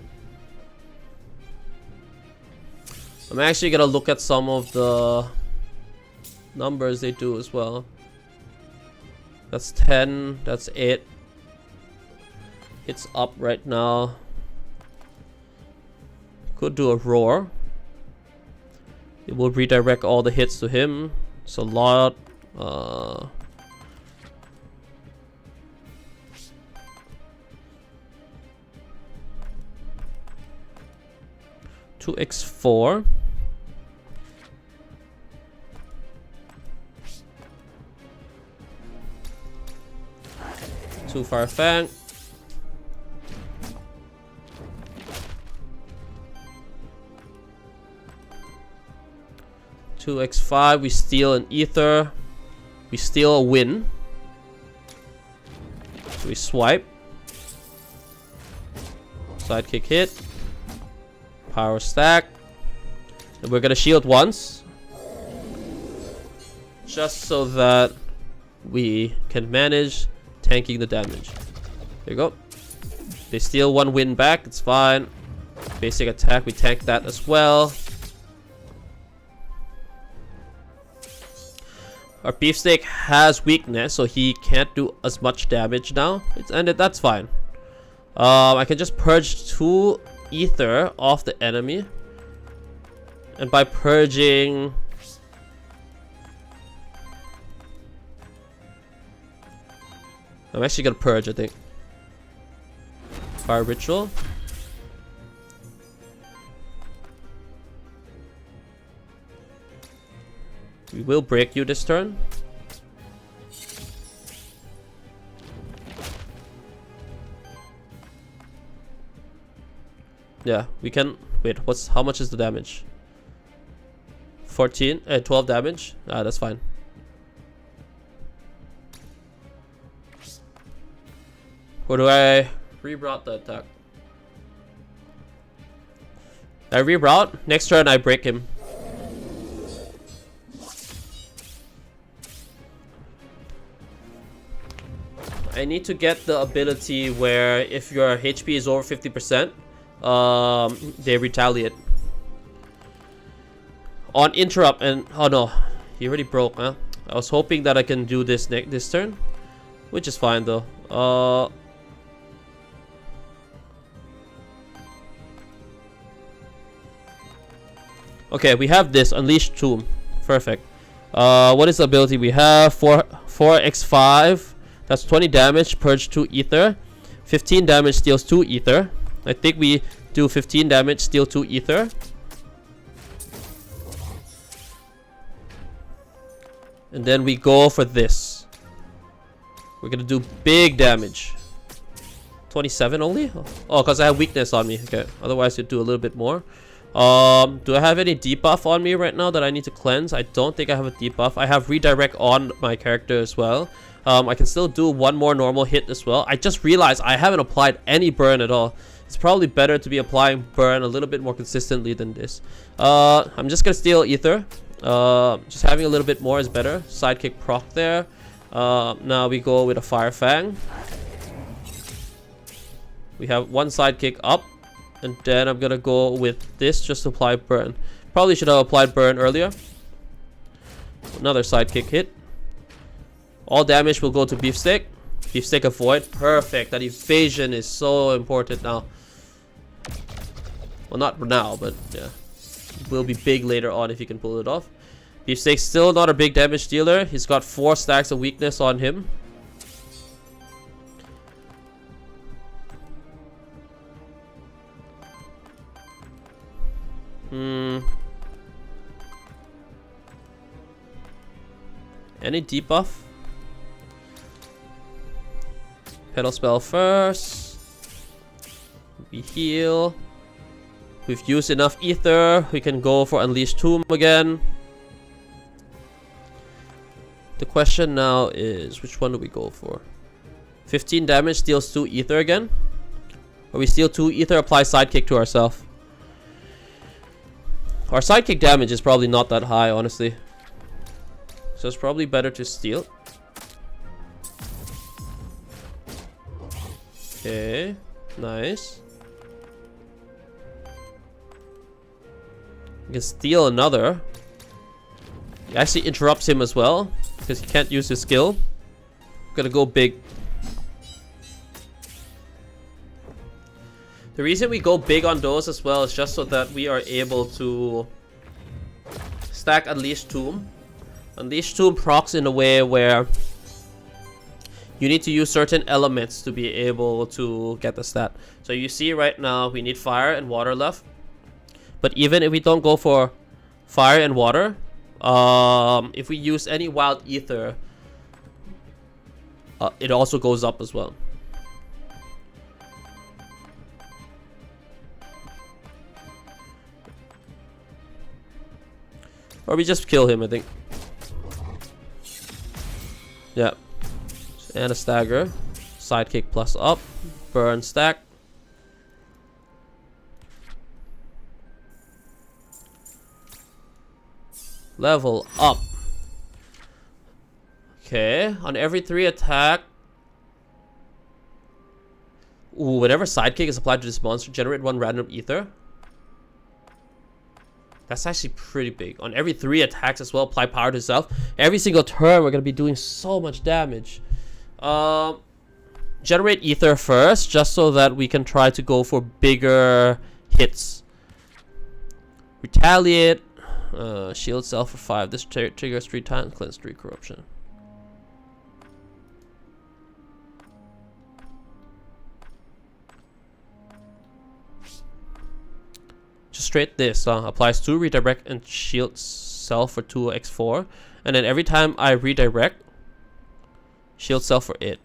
I'm actually gonna look at some of the numbers they do as well. That's 10, that's 8. It's up right now. Could do a roar. It will redirect all the hits to him. It's a lot. 2x4. Two Fire Fang. Two X5. We steal an ether. We steal a win. So we swipe. Sidekick hit. Power stack. And we're gonna shield once. Just so that we can manage tanking the damage. There you go. They steal 1 win back. It's fine. Basic attack. We tank that as well. Our beefsteak has weakness, so he can't do as much damage now. That's fine. I can just purge 2 ether off the enemy, and by purging, I'm actually gonna purge, I think. Fire ritual. We will break you this turn. Yeah, we can. Wait, how much is the damage? 12 damage. That's fine. Or do I reroute the attack? I reroute. Next turn I break him. I need to get the ability where if your HP is over 50%, they retaliate. On interrupt and oh no, he already broke, huh? I was hoping that I can do this this turn, which is fine though. Okay, we have this Unleash Tomb. Perfect. What is the ability we have? 4x5. That's 20 damage, purge 2 ether. 15 damage, steals 2 ether. I think we do 15 damage, steal 2 ether. And then we go for this. We're gonna do big damage. 27 only? Oh, because I have weakness on me. Okay, otherwise you'd do a little bit more. Do I have any debuff on me right now that I need to cleanse? I don't think I have a debuff. I have redirect on my character as well. I can still do one more normal hit as well. I just realized I haven't applied any burn at all. It's probably better to be applying burn a little bit more consistently than this. I'm just gonna steal ether. Just having a little bit more is better. Sidekick proc there. Now we go with a fire fang. We have one sidekick up. And then I'm gonna go with this just to apply burn. Probably should have applied burn earlier. Another sidekick hit. All damage will go to Beefsteak. Beefsteak avoid. Perfect. That evasion is so important now. Well, not now, but yeah. It will be big later on if he can pull it off. Beefsteak's still not a big damage dealer. He's got 4 stacks of weakness on him. Any debuff? Pedal spell first. We heal. We've used enough ether. We can go for Unleash Tomb again. The question now is, which one do we go for? 15 damage, steals 2 ether again. Or we steal 2 ether, apply sidekick to ourselves. Our sidekick damage is probably not that high, honestly. So it's probably better to steal. Okay, nice. You can steal another. It actually interrupts him as well, because he can't use his skill. Gonna go big. The reason we go big on those as well is just so that we are able to stack Unleash Tomb. Unleash Tomb procs in a way where you need to use certain elements to be able to get the stat. So you see right now we need fire and water left. But even if we don't go for fire and water, if we use any wild ether, it also goes up as well. Or we just kill him, I think. Yeah. And a stagger. Sidekick plus up. Burn stack. Level up. Okay. On every 3 attack. Ooh, whenever sidekick is applied to this monster, generate 1 random ether. That's actually pretty big. On every 3 attacks as well, apply power to itself. Every single turn, we're going to be doing so much damage. Generate ether first, just so that we can try to go for bigger hits. Retaliate. Shield self for 5. This triggers 3 times. Cleanse 3 corruption. Just straight this. Applies 2 redirect and shield self for 2x4. And then every time I redirect, shield self for it.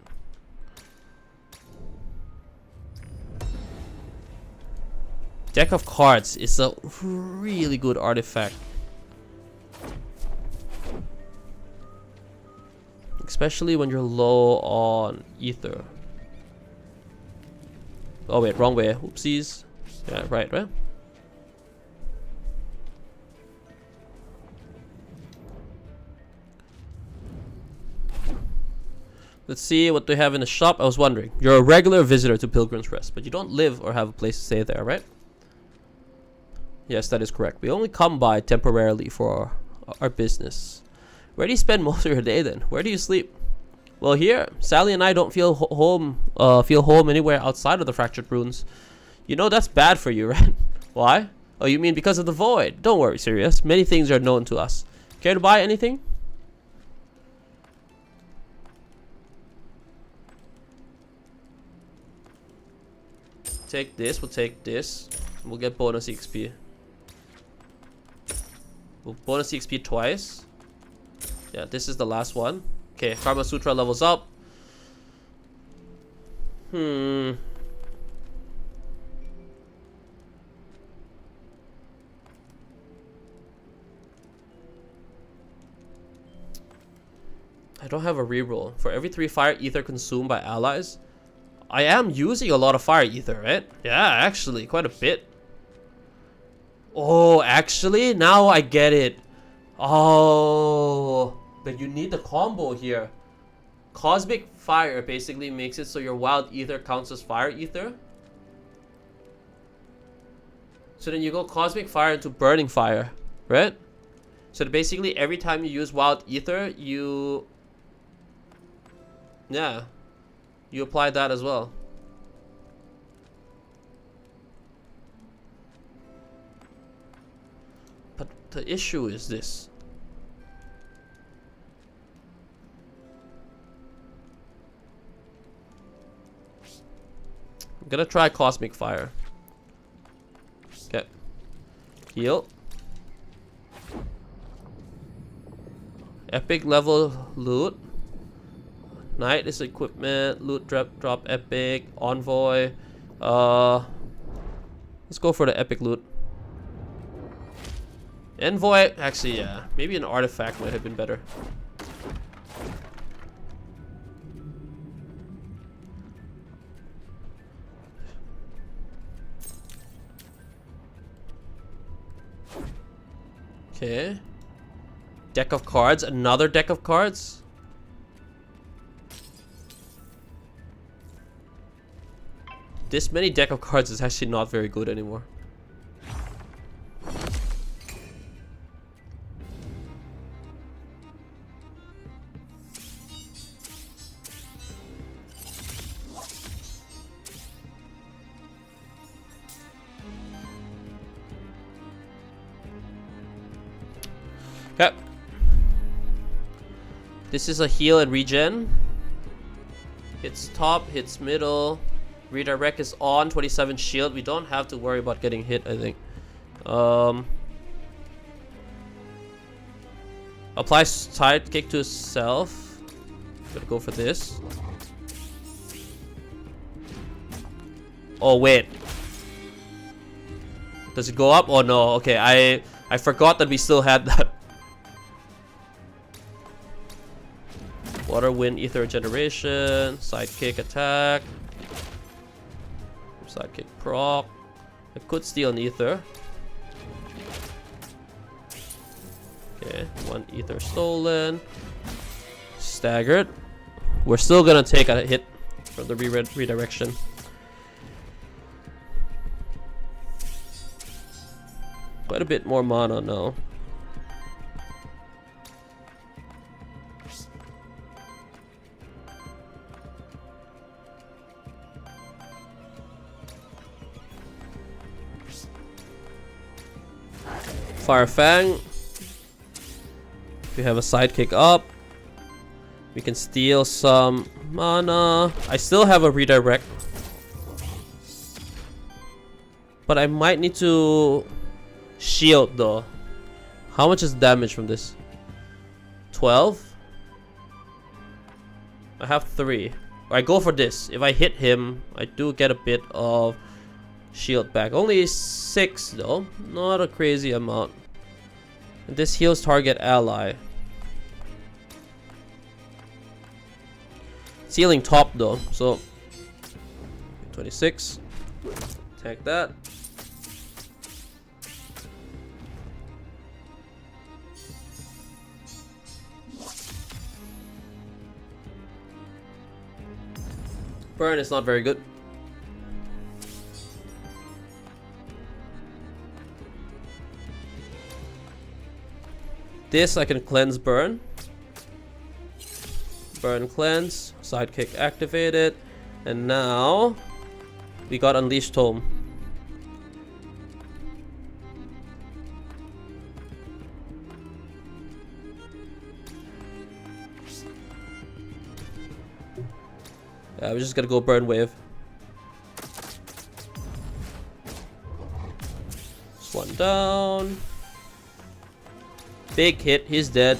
Deck of Cards is a really good artifact. Especially when you're low on ether. Oh wait, wrong way. Oopsies. Yeah, right. Let's see what they have in the shop. I was wondering. You're a regular visitor to Pilgrim's Rest, but you don't live or have a place to stay there, right? Yes, that is correct. We only come by temporarily for our business. Where do you spend most of your day then? Where do you sleep? Well, here, Sally and I don't feel home anywhere outside of the Fractured Runes. You know that's bad for you, right? Why? Oh, you mean because of the void? Don't worry, Sirius. Many things are known to us. Care to buy anything? Take this. We'll take this. We'll get bonus XP. We'll bonus XP twice. Yeah, this is the last one. Okay, Karma Sutra levels up. I don't have a reroll. For every 3 fire ether consumed by allies. I am using a lot of fire ether, right? Yeah, actually, quite a bit. Oh, actually, now I get it. Oh, but you need the combo here. Cosmic Fire basically makes it so your wild ether counts as fire ether. So then you go Cosmic Fire into Burning Fire, right? So basically every time you use wild ether, you apply that as well. But the issue is this. I'm gonna try Cosmic Fire. Okay. Heal. Epic level loot. Knight is equipment. Loot drop epic. Envoy. Let's go for the epic loot. Envoy, actually, yeah. Maybe an artifact might have been better. Okay. Deck of cards. Another deck of cards. This many deck of cards is actually not very good anymore. Okay. This is a heal and regen. Hits top, hits middle. Redirect is on, 27 shield. We don't have to worry about getting hit, I think. Apply side kick to self. Gonna go for this. Oh wait. Does it go up? Oh no, okay, I forgot that we still had that. Water, wind, ether generation, sidekick attack, sidekick proc. I could steal an ether. Okay, 1 ether stolen. Staggered. We're still gonna take a hit from the redirection. Quite a bit more mana now. Fire Fang. If we have a sidekick up, we can steal some mana. I still have a redirect, but I might need to shield though. How much is damage from this? 12? I have 3. I go for this. If I hit him, I do get a bit of shield back. Only 6 though, not a crazy amount. And this heals target ally. It's healing top though, so 26. Take that. Burn is not very good. This I can cleanse burn. Burn cleanse. Sidekick activated. And now we got Unleashed Tome. Yeah, we're just gonna go burn wave. Just one down. Big hit, he's dead.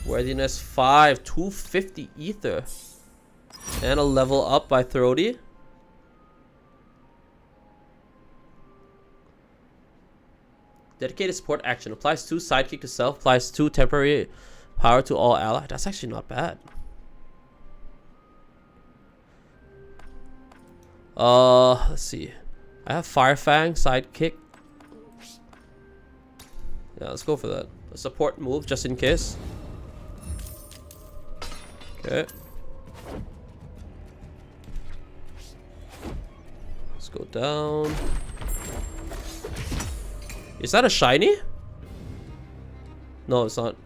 Worthiness 5, 250 ether. And a level up by Throaty. Dedicated support action. Applies 2 sidekick to self. Applies 2 temporary power to all allies. That's actually not bad. Let's see. I have Firefang sidekick. Yeah, let's go for that. A support move just in case. Okay. Let's go down. Is that a shiny? No, it's not.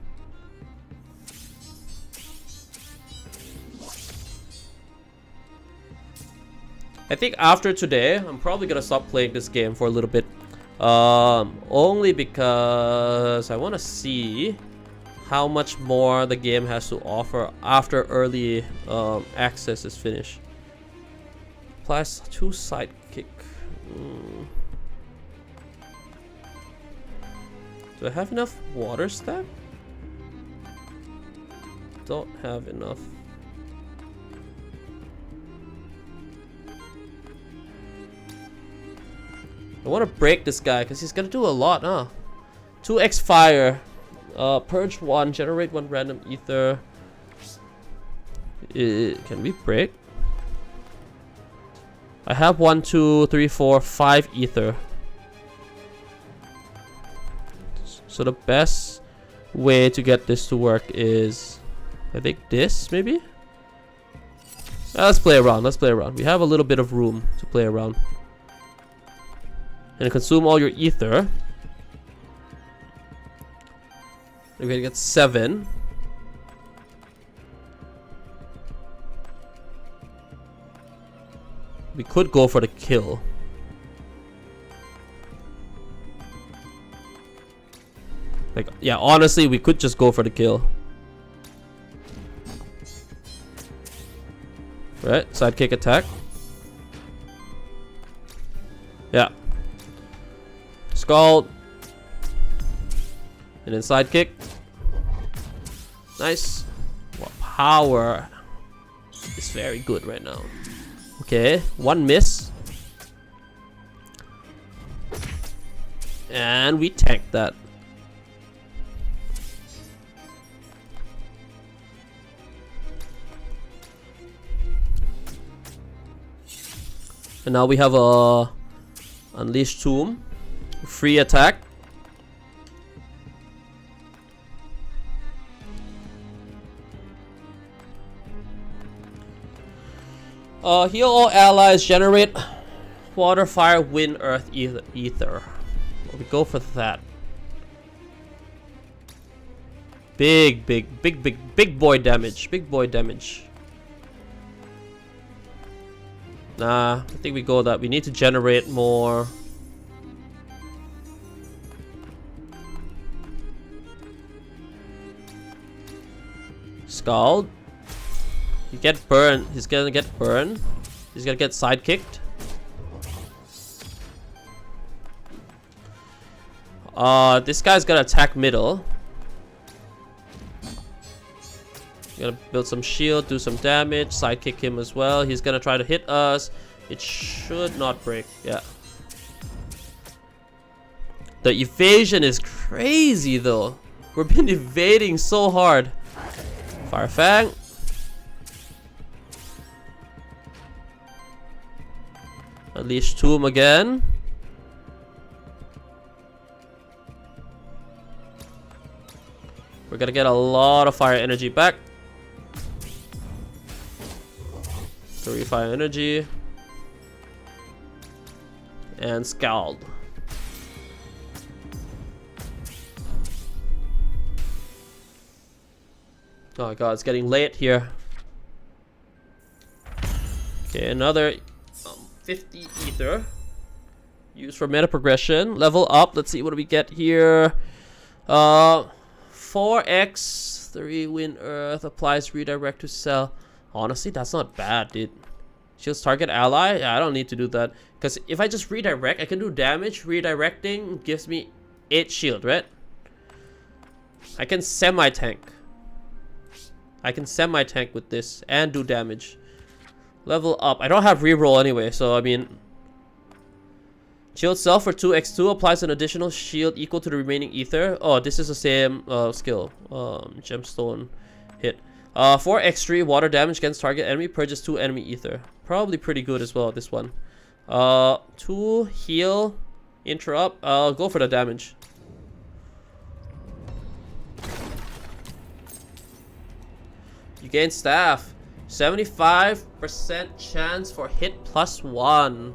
I think after today, I'm probably gonna stop playing this game for a little bit. Only because I want to see how much more the game has to offer after early access is finished. Plus 2 sidekick. Do I have enough water stack? Don't have enough. I want to break this guy because he's gonna do a lot, huh? 2x fire. Purge 1, generate 1 random ether. Can we break? I have 1, 2, 3, 4, 5 ether. So the best way to get this to work is, I think this maybe? Let's play around, let's play around. We have a little bit of room to play around. And consume all your ether. We're gonna get 7. We could go for the kill. Like, yeah, honestly, we could just go for the kill. Right, sidekick attack. Yeah. Scald. And then sidekick. Nice. Well, power is very good right now. Okay, 1 miss. And we tanked that. And now we have a Unleashed Tomb. Free attack. Heal all allies, generate water, fire, wind, earth, ether. We go for that. Big boy damage. Big boy damage. Nah, I think we go that. We need to generate more. Scald. You get burned. He's gonna get burned. He's gonna get sidekicked. This guy's gonna attack middle. Gonna build some shield, do some damage, sidekick him as well. He's gonna try to hit us. It should not break. Yeah. The evasion is crazy though. We've been evading so hard. Fire Fang. Unleash Tomb again. We're gonna get a lot of fire energy back. 3 fire energy. And Scald. Oh my god, it's getting late here. Okay, another 50 ether. Used for meta progression. Level up. Let's see what do we get here. 4x 3 win earth applies redirect to cell. Honestly, that's not bad, dude. Shields target ally. Yeah, I don't need to do that because if I just redirect, I can do damage. Redirecting gives me 8 shield, right? I can semi-tank. I can semi-tank with this and do damage. Level up. I don't have reroll anyway, so I mean, shield self for 2x2 applies an additional shield equal to the remaining ether. Oh, this is the same skill. Gemstone hit. 4x3 water damage against target enemy, purges 2 enemy ether. Probably pretty good as well, this one. 2 heal, interrupt. I'll go for the damage. You gain staff. 75% chance for hit +1.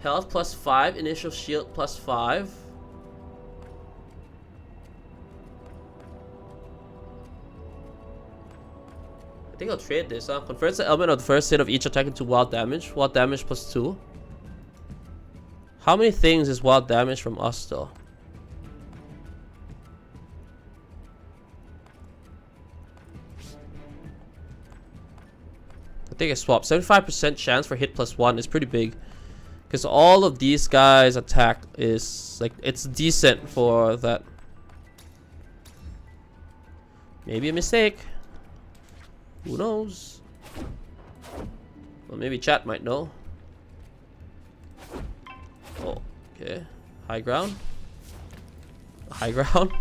Health +5. Initial shield +5. I think I'll trade this, huh? Converts the element of the first hit of each attack into wild damage. Wild damage +2. How many things is wild damage from us, though? I think I swapped. 75% chance for hit +1 is pretty big. Because all of these guys' attack is like, it's decent for that. Maybe a mistake. Who knows? Well, maybe chat might know. Oh, okay. High ground. High ground.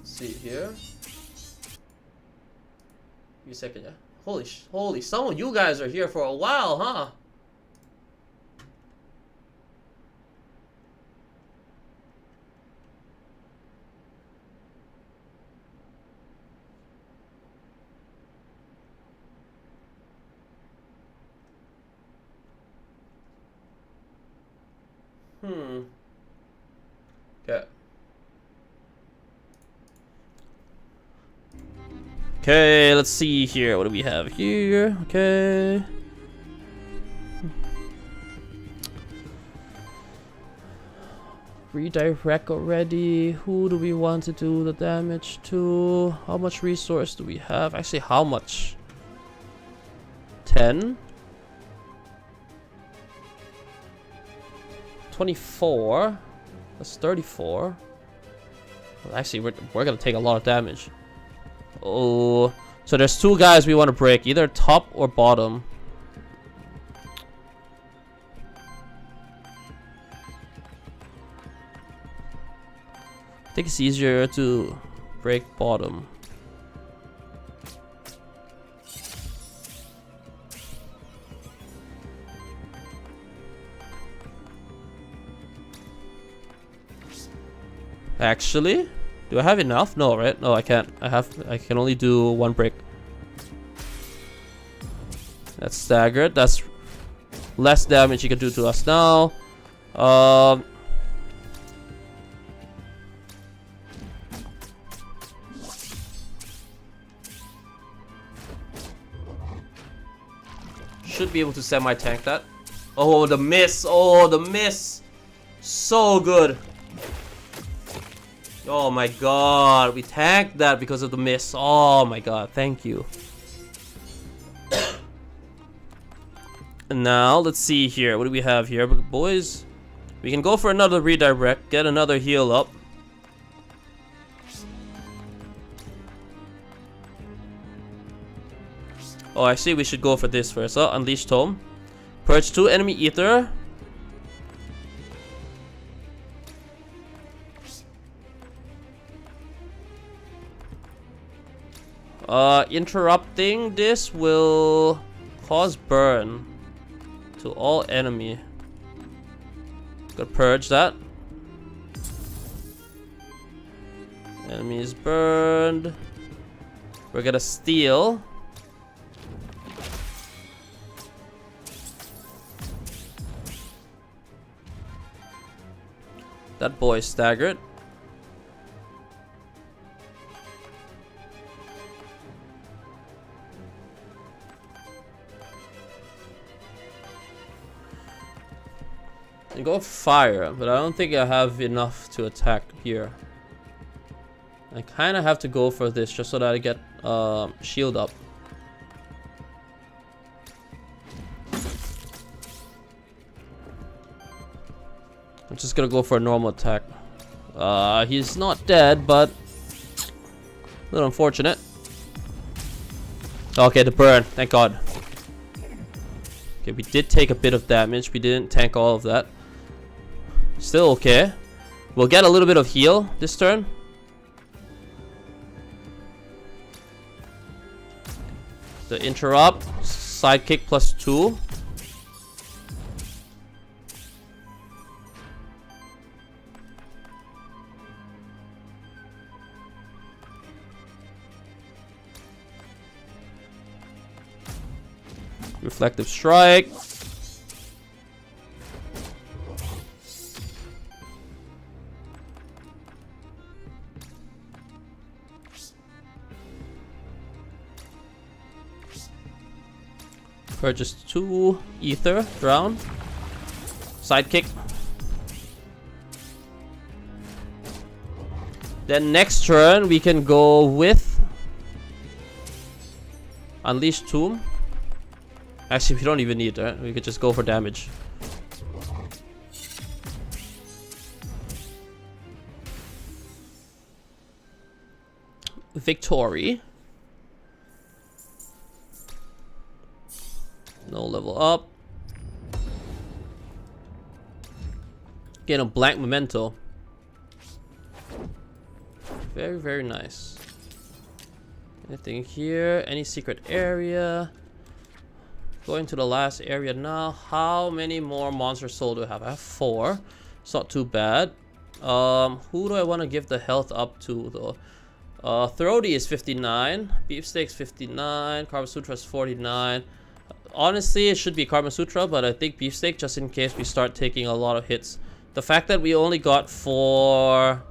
See here. Give me a second, yeah. Holy, some of you guys are here for a while, huh? Okay. Okay, let's see here. What do we have here? Okay. Redirect already. Who do we want to do the damage to? How much resource do we have? Actually, how much? 10? 24? That's 34. Well, actually, we're gonna take a lot of damage. Oh, so there's 2 guys we want to break, either top or bottom. I think it's easier to break bottom. Actually, do I have enough? No, right? No, I can't. I can only do 1 break. That's staggered. That's less damage he can do to us now. Should be able to semi-tank that. Oh, the miss. Oh, the miss. So good. Oh my god, we tanked that because of the miss. Oh my god, thank you. And now, let's see here. What do we have here, boys? We can go for another redirect, get another heal up. Oh, I see we should go for this first. Oh, Unleash Tome. Purge 2 enemy ether. Interrupting this will cause burn to all enemy. Gotta purge that. Enemy is burned. We're gonna steal. That boy is staggered. I go fire, but I don't think I have enough to attack here. I kind of have to go for this just so that I get shield up. I'm just gonna go for a normal attack. He's not dead, but a little unfortunate. Okay, the burn, thank God. Okay, we did take a bit of damage. We didn't tank all of that. Still okay. We'll get a little bit of heal this turn. The interrupt, sidekick +2. Reflective strike. Purchase 2 ether, drown. Sidekick. Then next turn we can go with Unleash Tomb. Actually, we don't even need that. We could just go for damage. Victory. No level up. Gain a blank memento. Very, very nice. Anything here? Any secret area? Going to the last area now. How many more monster soul do I have? I have 4. It's not too bad. Who do I want to give the health up to though? Throaty is 59. Beefsteak's 59. Karma Sutra is 49. Honestly, it should be Karma Sutra, but I think Beefsteak, just in case we start taking a lot of hits. The fact that we only got 4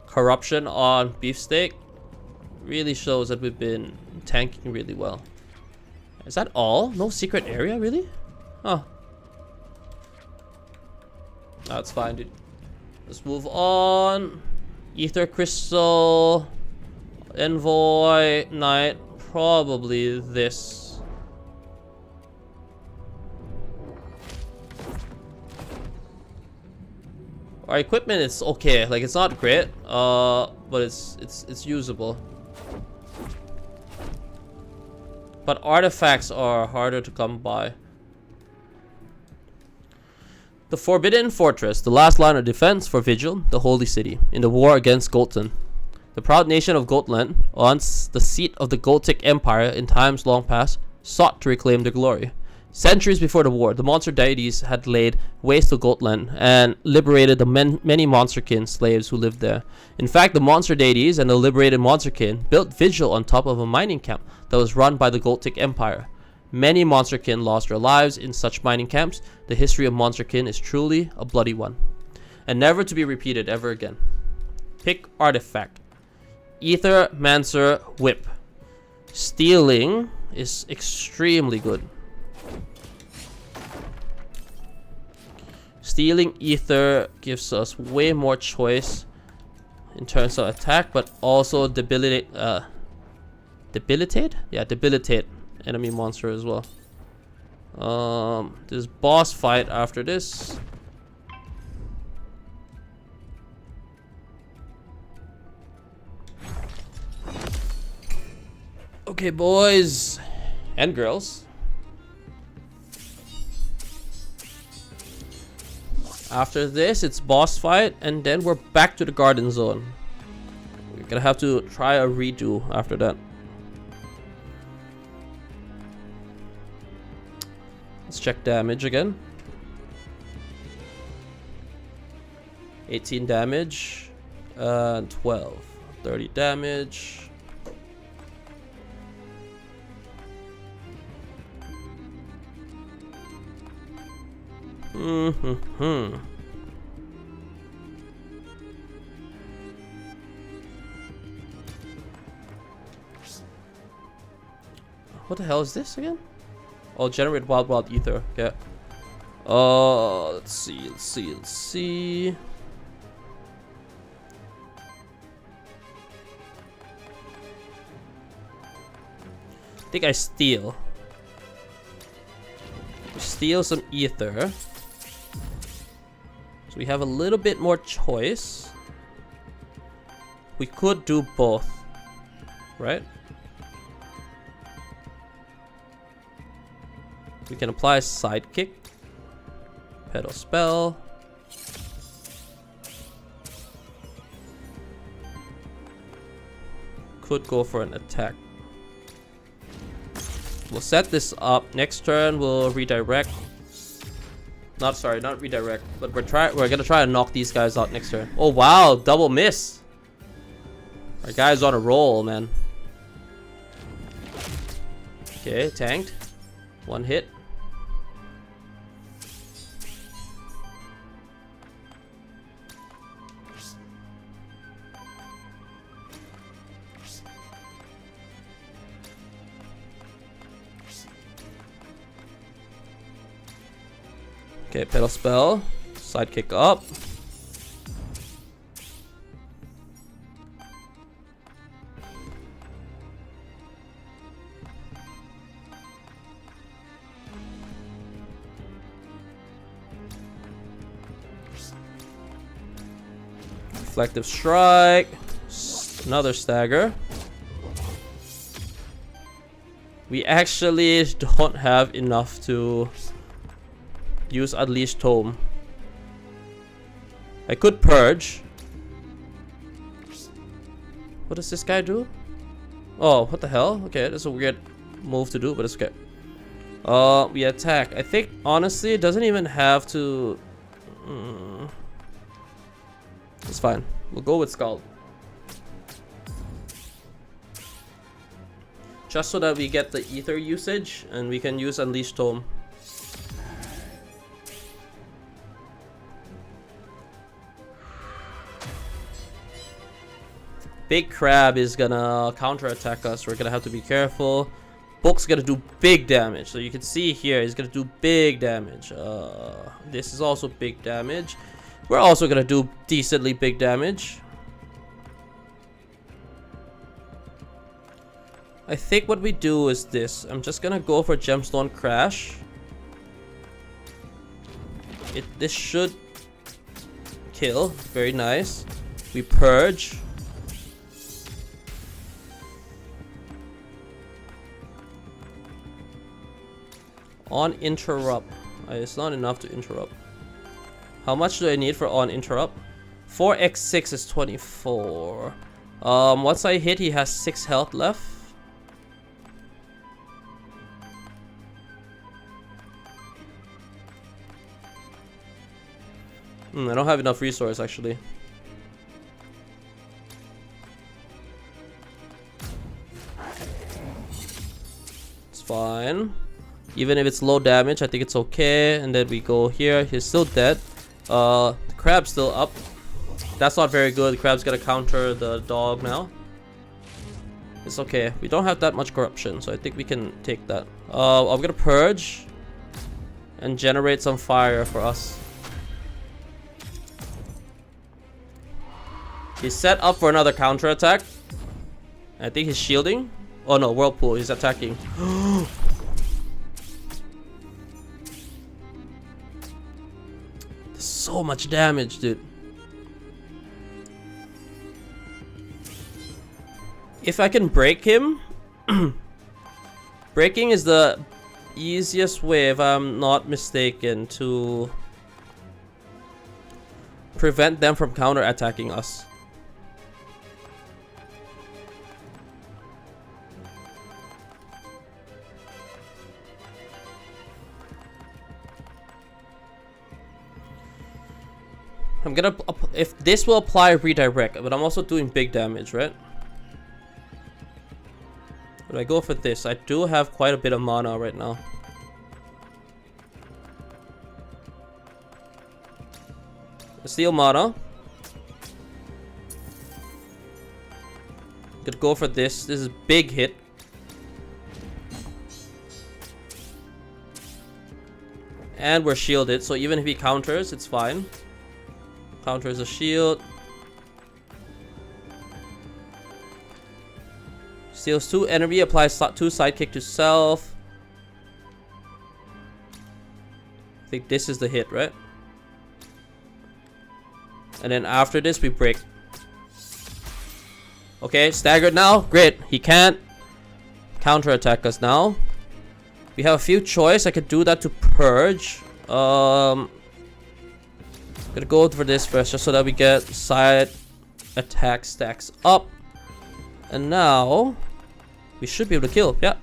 corruption on Beefsteak really shows that we've been tanking really well. Is that all? No secret area, really? Oh. That's fine, dude. Let's move on. Ether Crystal, Envoy, Knight, probably this. Our equipment is okay, like it's not great, but it's usable. But artifacts are harder to come by. The Forbidden Fortress, the last line of defense for Vigil, the Holy City, in the war against Gotland. The proud nation of Gotland, once the seat of the Gothic Empire in times long past, sought to reclaim their glory. Centuries before the war, the monster deities had laid waste to Gotland and liberated the many monsterkin slaves who lived there. In fact, the monster deities and the liberated monsterkin built Vigil on top of a mining camp that was run by the Gothic Empire. Many monsterkin lost their lives in such mining camps. The history of monsterkin is truly a bloody one, and never to be repeated ever again. Pick artifact. Aethermancer Whip. Stealing is extremely good. Stealing ether gives us way more choice in terms of attack, but also debilitate enemy monster as well. This boss fight after this. Okay, boys and girls. After this, it's boss fight, and then we're back to the garden zone. We're gonna have to try a redo after that. Let's check damage again. 18 damage. 12. 30 damage. What the hell is this again? Oh, generate wild ether. Okay. Let's see. I think I steal some ether. So we have a little bit more choice. We could do both, right? We can apply sidekick, pedal spell. Could go for an attack. We'll set this up. Next turn we'll redirect. Not redirect, but we're gonna try to knock these guys out next turn. Oh wow, double miss. Our guy's on a roll, man. Okay, tanked. One hit. Okay, pedal spell, sidekick up. Reflective strike, another stagger. We actually don't have enough to use Unleashed Tome. I could purge. What does this guy do? Oh, what the hell? Okay, that's a weird move to do, but it's okay. We attack. I think honestly it doesn't even have to. It's fine. We'll go with Scald. Just so that we get the ether usage and we can use Unleashed Tome. Big Crab is gonna counter-attack us. We're gonna have to be careful. Book's gonna do big damage. So you can see here, he's gonna do big damage. This is also big damage. We're also gonna do decently big damage. I think what we do is this. I'm just gonna go for Gemstone Crash. This should kill. Very nice. We purge. On interrupt. It's not enough to interrupt. How much do I need for on interrupt? 4x6 is 24. Once I hit, he has 6 health left. I don't have enough resource actually. It's fine. Even if it's low damage, I think it's okay. And then we go here. He's still dead. The crab's still up. That's not very good. The crab's gonna counter the dog now. It's okay. We don't have that much corruption, so I think we can take that. I'm gonna purge and generate some fire for us. He's set up for another counter attack. I think he's shielding. Oh no, Whirlpool. He's attacking. so much damage, dude. If I can break him, breaking is the easiest way, if I'm not mistaken, to prevent them from counter-attacking us. I'm gonna, if this will apply redirect, but I'm also doing big damage, right? But I go for this. I do have quite a bit of mana right now. Steal mana. Could go for this. This is big hit. And we're shielded, so even if he counters, it's fine. Counters a shield. Steals 2 energy, applies 2 sidekick to self. I think this is the hit, right? And then after this, we break. Okay, staggered now. Great. He can't counterattack us now. We have a few choice. I could do that to purge. Gonna go for this first, just so that we get side attack stacks up. And now we should be able to kill. Yeah.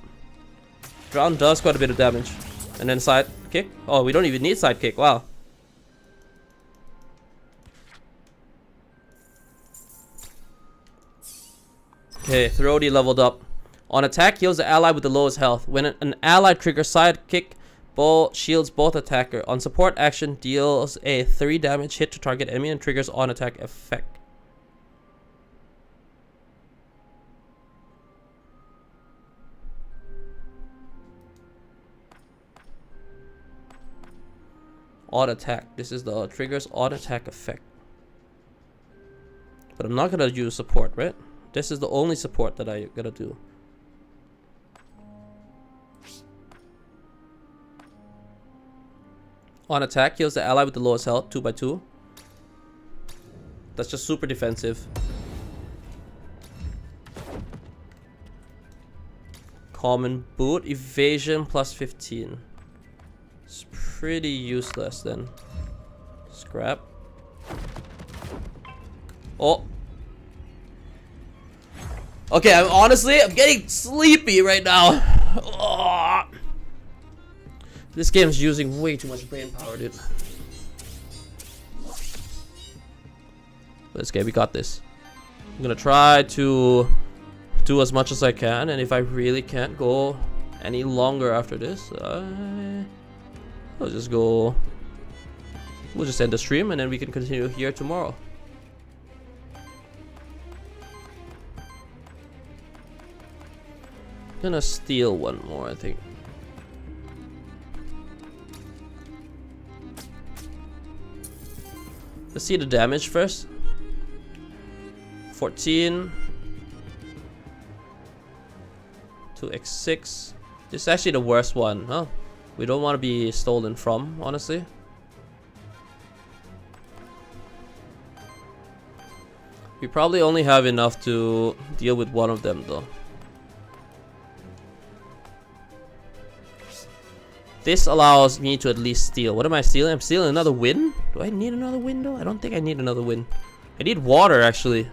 Drown does quite a bit of damage. And then side kick. Oh, we don't even need side kick. Wow. Okay, Thrody leveled up. On attack, heals the ally with the lowest health. When an ally triggers sidekick, shields both attacker. On support action, deals a 3 damage hit to target enemy and triggers on attack effect. Odd attack. This is the triggers odd attack effect. But I'm not gonna use support, right? This is the only support that I gotta do. On attack, heals the ally with the lowest health, 2x2. That's just super defensive. Common boot, evasion plus 15. It's pretty useless then. Scrap. Oh. Okay, I'm getting sleepy right now. Oh. This game is using way too much brain power, dude. Let's get, we got this. I'm gonna try to do as much as I can, and if I really can't go any longer after this, I'll just go. We'll just end the stream, and then we can continue here tomorrow. Gonna steal one more, I think. Let's see the damage first. 14 to X6. This is actually the worst one, huh? We don't want to be stolen from, honestly. We probably only have enough to deal with one of them, though. This allows me to at least steal. What am I stealing? I'm stealing another win? Do I need another win though? I don't think I need another win. I need water actually.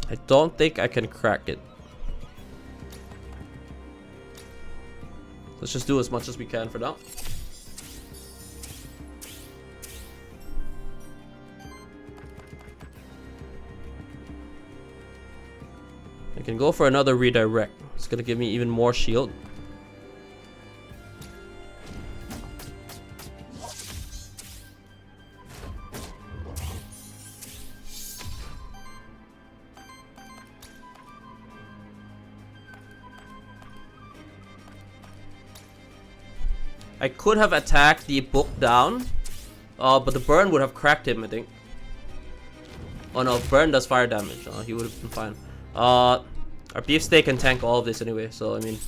I don't think I can crack it. Let's just do as much as we can for now. I can go for another redirect. It's gonna give me even more shield. I could have attacked the book down, but the burn would have cracked him, I think. Oh no, burn does fire damage. Oh, he would have been fine. Our beefsteak can tank all of this anyway, so I mean,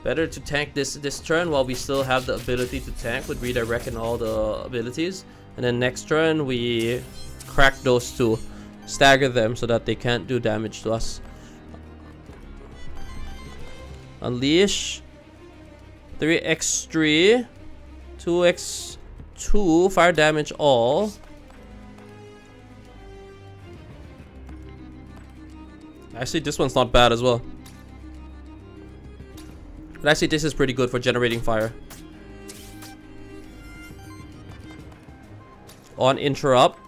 better to tank this turn while we still have the ability to tank with redirect and all the abilities, and then next turn we crack those two, stagger them so that they can't do damage to us. Unleash 3x3, 2x2, fire damage all. Actually, this one's not bad as well. But actually, this is pretty good for generating fire. On interrupt.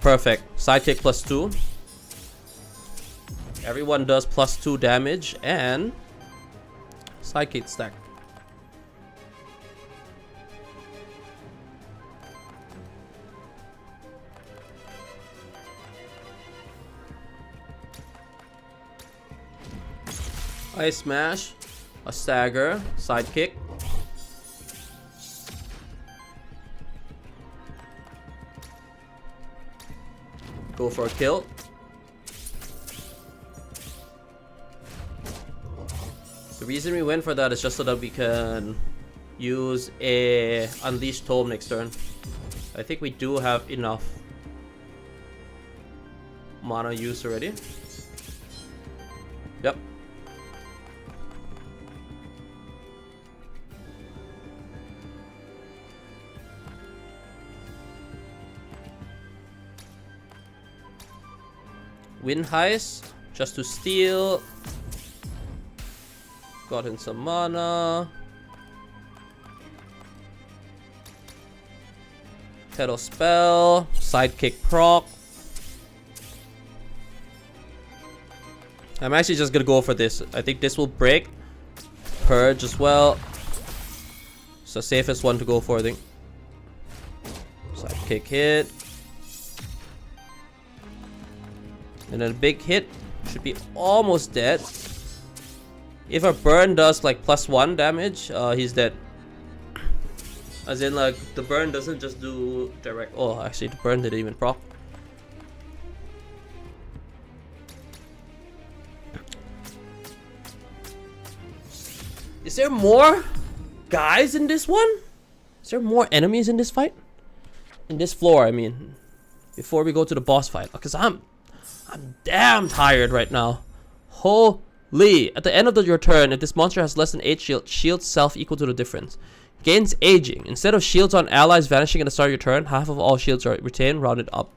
Perfect. Sidekick +2. Everyone does +2 damage and sidekick stack. Ice smash, a stagger, sidekick. Go for a kill. The reason we went for that is just so that we can use a Unleashed Tome next turn. I think we do have enough mana use already. Yep. Wind Heist, just to steal. Got in some mana. Petal Spell, Sidekick proc. I'm actually just gonna go for this. I think this will break. Purge as well. It's the safest one to go for, I think. Sidekick hit. And then a big hit. Should be almost dead. If a burn does like +1 damage, he's dead. As in, like, the burn doesn't just do direct. Oh, actually, the burn didn't even proc. Is there more guys in this one? Is there more enemies in this fight? In this floor, I mean. Before we go to the boss fight. Because I'm damn tired right now. Holy. At the end of your turn, if this monster has less than 8 shields, shields self equal to the difference. Gains aging. Instead of shields on allies vanishing at the start of your turn, half of all shields are retained, rounded up.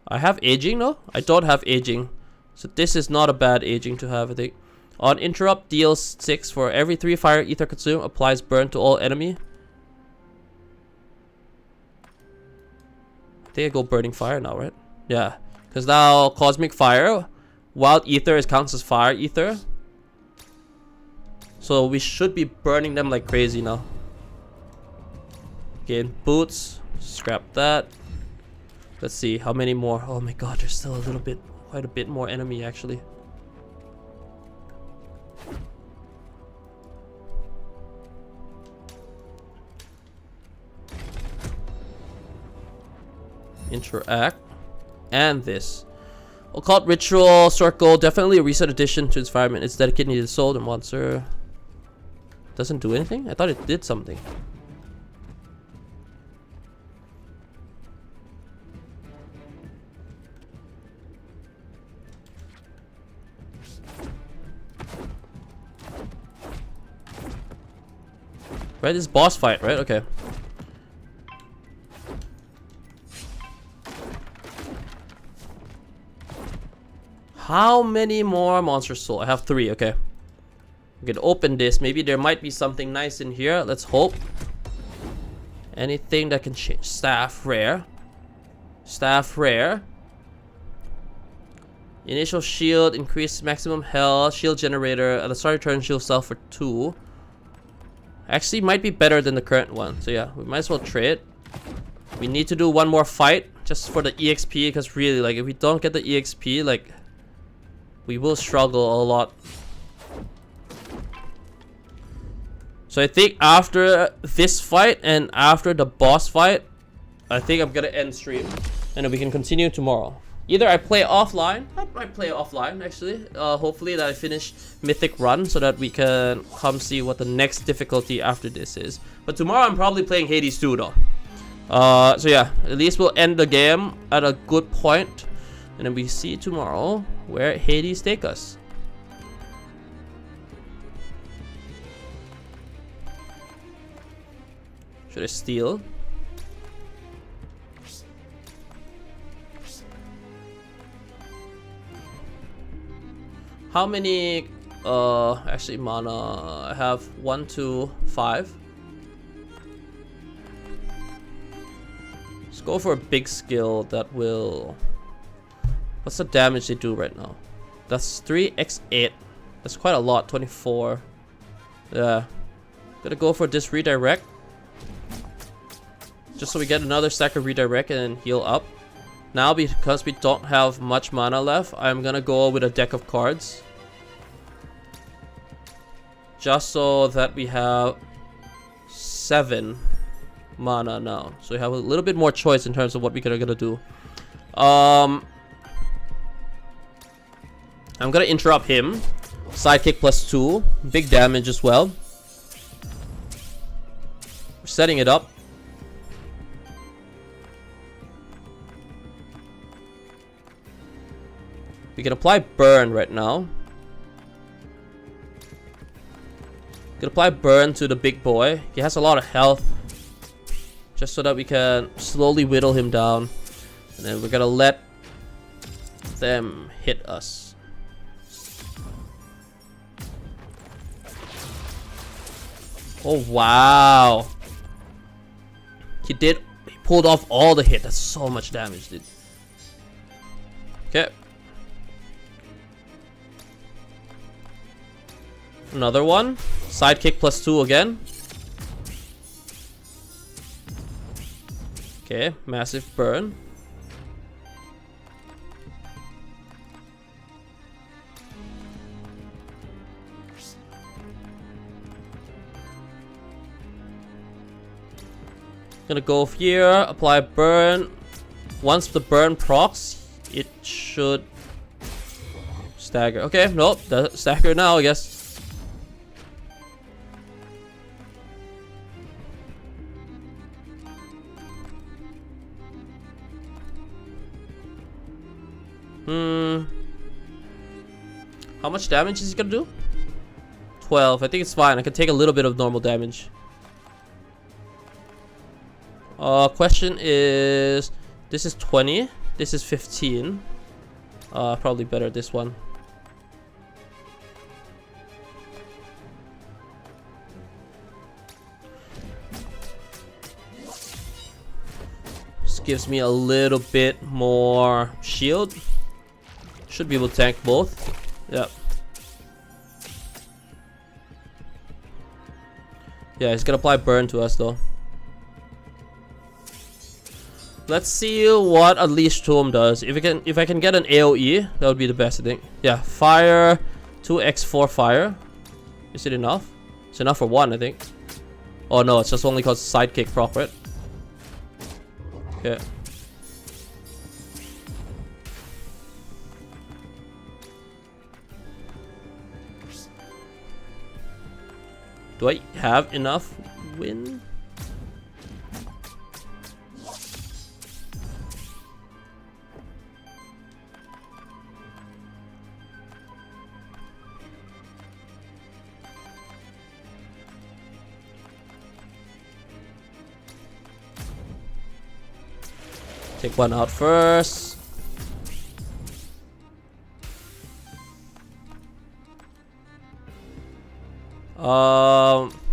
I have aging, no? I don't have aging. So this is not a bad aging to have, I think. On interrupt, deals 6 for every 3 fire ether consumed, applies burn to all enemy. I think I go burning fire now, right? Yeah, because now cosmic fire, wild ether counts as fire ether. So we should be burning them like crazy now. Gain boots, scrap that. Let's see how many more. Oh my god, there's still a little bit, quite a bit more enemy actually. Interact. And this. Occult Ritual Circle. Definitely a reset addition to its environment. It's dedicated to the soul. The monster doesn't do anything? I thought it did something. Right, this boss fight, right? Okay. How many more monster soul? I have 3, okay. We can open this. Maybe there might be something nice in here. Let's hope. Anything that can change. Staff rare. Staff rare. Initial shield, increase maximum health. Shield generator. At the start of turn, shield self for 2. Actually, might be better than the current one. So yeah, we might as well trade. We need to do one more fight just for the EXP, because really, like, if we don't get the EXP, like, we will struggle a lot. So I think after this fight and after the boss fight, I think I'm gonna end stream, and then we can continue tomorrow. Either I play offline. I might play offline actually. Hopefully that I finish Mythic Run so that we can come see what the next difficulty after this is. But tomorrow I'm probably playing Hades 2 though. So yeah, at least we'll end the game at a good point, and then we see tomorrow where Hades take us. Should I steal? How many actually mana? I have 1, 2, 5. Let's go for a big skill that will... What's the damage they do right now? That's 3x8. That's quite a lot. 24. Yeah. Gonna go for this redirect. Just so we get another stack of redirect and heal up. Now, because we don't have much mana left, I'm gonna go with a deck of cards. Just so that we have 7 mana now. So we have a little bit more choice in terms of what we're gonna do. I'm gonna interrupt him. Sidekick +2. Big damage as well. We're setting it up. We can apply burn right now. Can apply burn to the big boy. He has a lot of health. Just so that we can slowly whittle him down. And then we're gonna let them hit us. Oh wow. He pulled off all the hit. That's so much damage, dude. Okay. Another one. Sidekick +2 again. Okay, massive burn. Gonna go here, apply burn. Once the burn procs, it should stagger. Okay, nope, stagger now, I guess. How much damage is he gonna do? 12. I think it's fine. I can take a little bit of normal damage. Question is, this is 20. This is 15. Probably better this one. This gives me a little bit more shield. Should be able to tank both. Yep. Yeah, he's gonna apply burn to us though. Let's see what Unleash Tomb does. If I can get an AoE, that would be the best, I think. Yeah, fire, 2x4 fire. Is it enough? It's enough for 1, I think. Oh no, it's just only cause sidekick proc, right? Okay. Do I have enough win? Take one out first.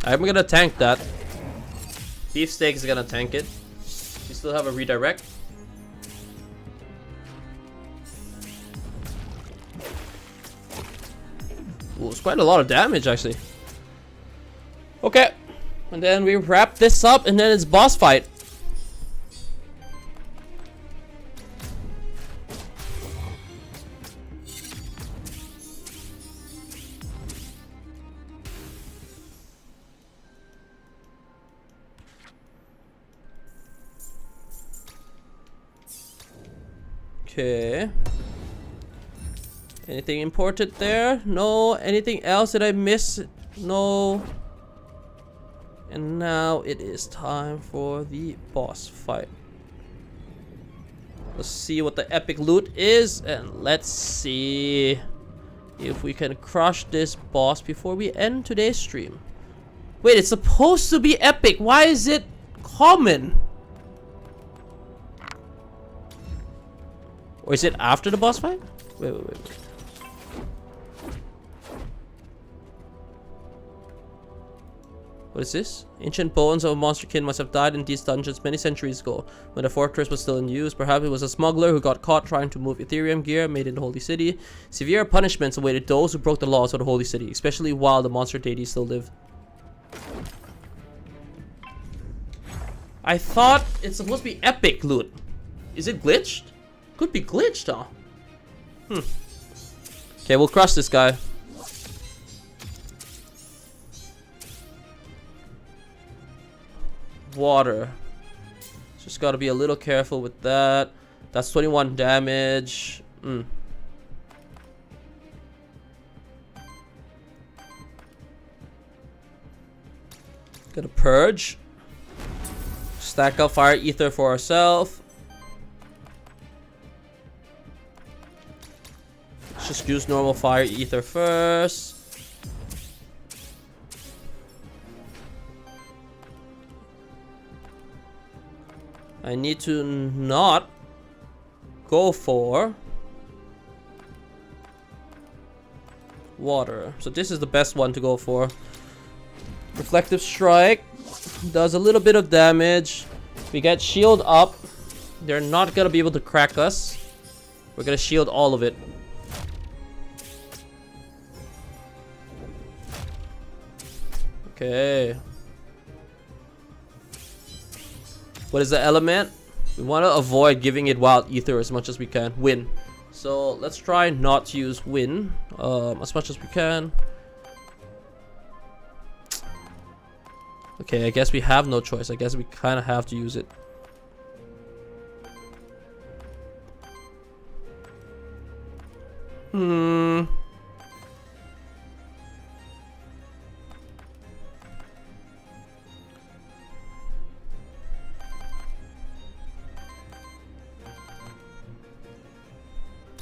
I'm gonna tank that. Beefsteak is gonna tank it. We still have a redirect. Ooh, it's quite a lot of damage actually. Okay, and then we wrap this up, and then it's boss fight. Okay. Anything important there? No. Anything else that I miss? No. And now it is time for the boss fight. Let's see what the epic loot is, and let's see if we can crush this boss before we end today's stream. Wait, it's supposed to be epic. Why is it common? Or is it after the boss fight? Wait. What is this? Ancient bones of a monster kin must have died in these dungeons many centuries ago, when the fortress was still in use. Perhaps it was a smuggler who got caught trying to move Ethereum gear made in the Holy City. Severe punishments awaited those who broke the laws of the Holy City, especially while the monster deity still lived. I thought it's supposed to be epic loot. Is it glitched? Could be glitched, huh? Okay, we'll crush this guy. Water. Just gotta be a little careful with that. That's 21 damage. Gonna purge. Stack up fire ether for ourselves. Just use normal fire ether first. I need to not go for water. So this is the best one to go for. Reflective strike does a little bit of damage. We get shield up. They're not gonna be able to crack us. We're gonna shield all of it. Okay. What is the element? We want to avoid giving it wild ether as much as we can. Wind. So let's try not to use wind as much as we can. Okay, I guess we have no choice. I guess we kind of have to use it.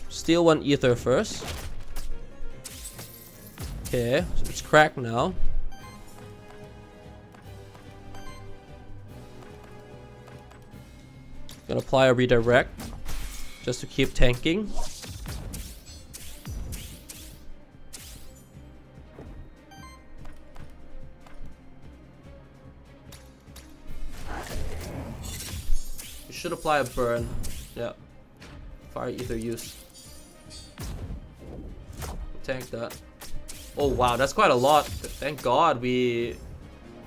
Steal one ether first. Okay, so it's cracked now. Gonna apply a redirect just to keep tanking. You should apply a burn. Yeah. Fire ether use. Tank that. Oh wow, that's quite a lot. Thank God we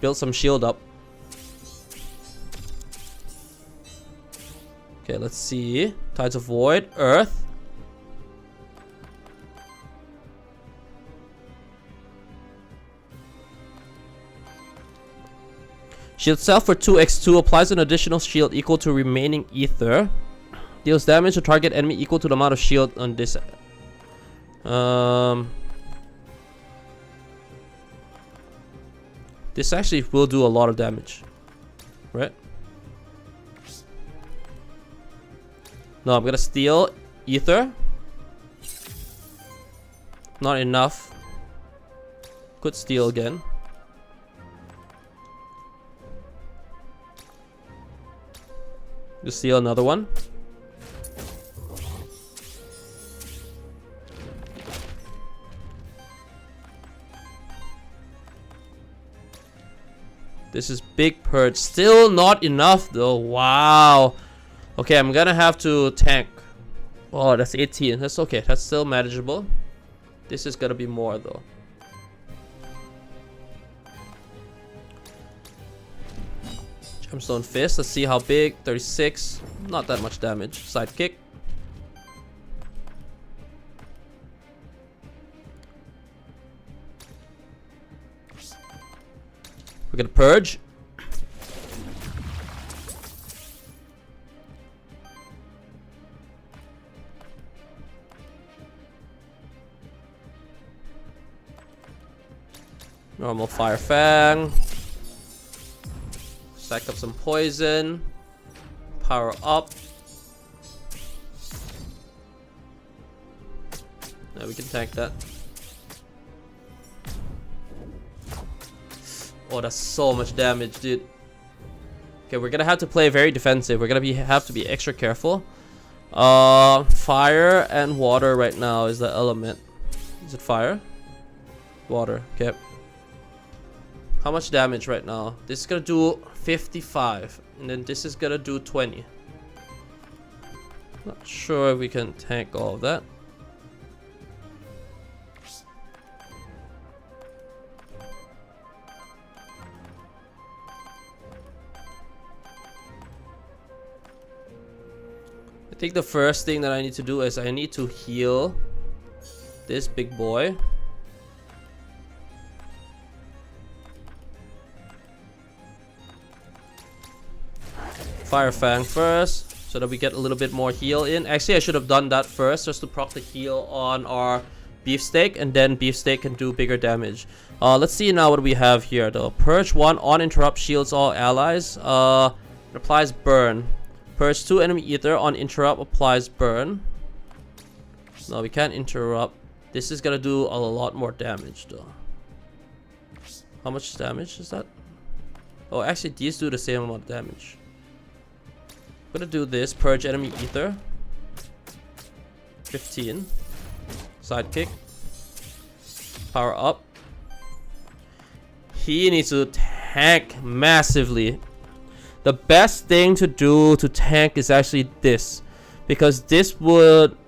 built some shield up. Okay, let's see. Tides of Void, Earth. Shield self for 2x2 applies an additional shield equal to remaining ether. Deals damage to target enemy equal to the amount of shield on this. This actually will do a lot of damage, right? No, I'm gonna steal ether. Not enough. Could steal again. Just steal another one. This is big purge. Still not enough though. Wow. Okay, I'm gonna have to tank. Oh, that's 18. That's okay. That's still manageable. This is gonna be more though. Gemstone Fist. Let's see how big. 36. Not that much damage. Sidekick. We're gonna purge. Normal Fire Fang. Stack up some poison. Power up. Now we can tank that. Oh, that's so much damage, dude. Okay, we're gonna have to play very defensive. We're gonna have to be extra careful. Fire and water right now is the element. Is it fire? Water. Okay. How much damage right now? This is gonna do 55, and then this is gonna do 20. Not sure if we can tank all of that. I think the first thing that I need to do is I need to heal this big boy. Fire Fang first, so that we get a little bit more heal in. Actually, I should have done that first, just to proc the heal on our beefsteak, and then beefsteak can do bigger damage. Let's see now what we have here though. Purge 1 on interrupt shields all allies. Applies burn. Purge 2 enemy ether on interrupt applies burn. No, we can't interrupt. This is gonna do a lot more damage though. How much damage is that? Oh, actually these do the same amount of damage. I'm gonna do this. Purge enemy ether. 15. Sidekick. Power up. He needs to tank massively. The best thing to do to tank is actually this, because this would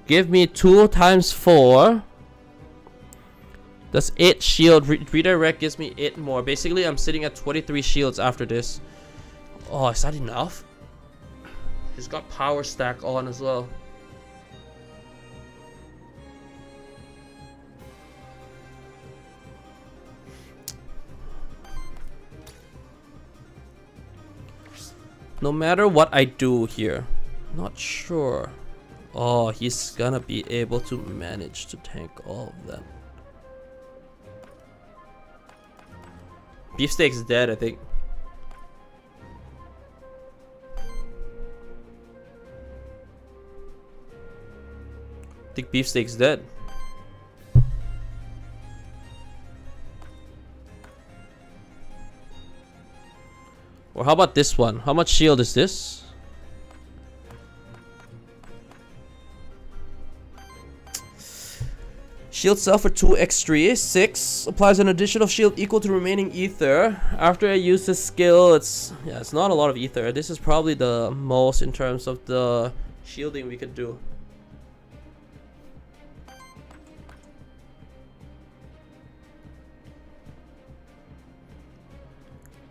give me 2 times 4. That's 8 shield. Redirect gives me 8 more. Basically, I'm sitting at 23 shields after this. Oh, is that enough? He's got power stack on as well. No matter what I do here, not sure. Oh, he's gonna be able to manage to tank all of them. Beefsteak's dead, I think. I think Beefsteak's dead. Or how about this one? How much shield is this? Shield cell for 2 x3, 6. Applies an additional shield equal to remaining ether. After I use this skill, it's not a lot of ether. This is probably the most in terms of the shielding we could do.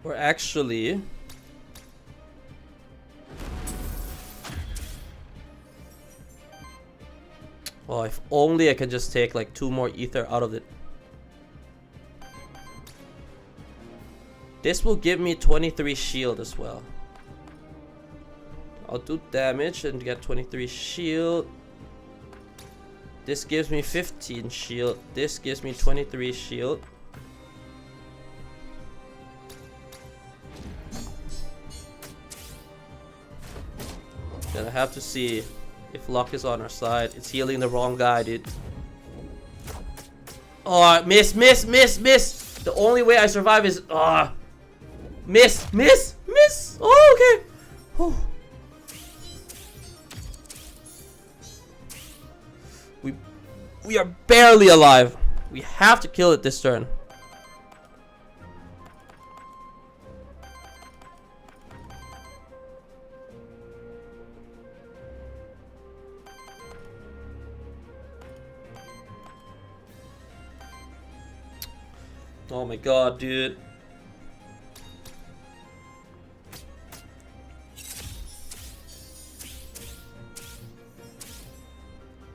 Or actually, oh, if only I can just take like 2 more ether out of it. This will give me 23 shield as well. I'll do damage and get 23 shield. This gives me 15 shield. This gives me 23 shield. Then I have to see if luck is on our side. It's healing the wrong guy, dude. Oh, miss. The only way I survive is miss. Oh, okay. Oh. We are barely alive. We have to kill it this turn. Oh my god, dude.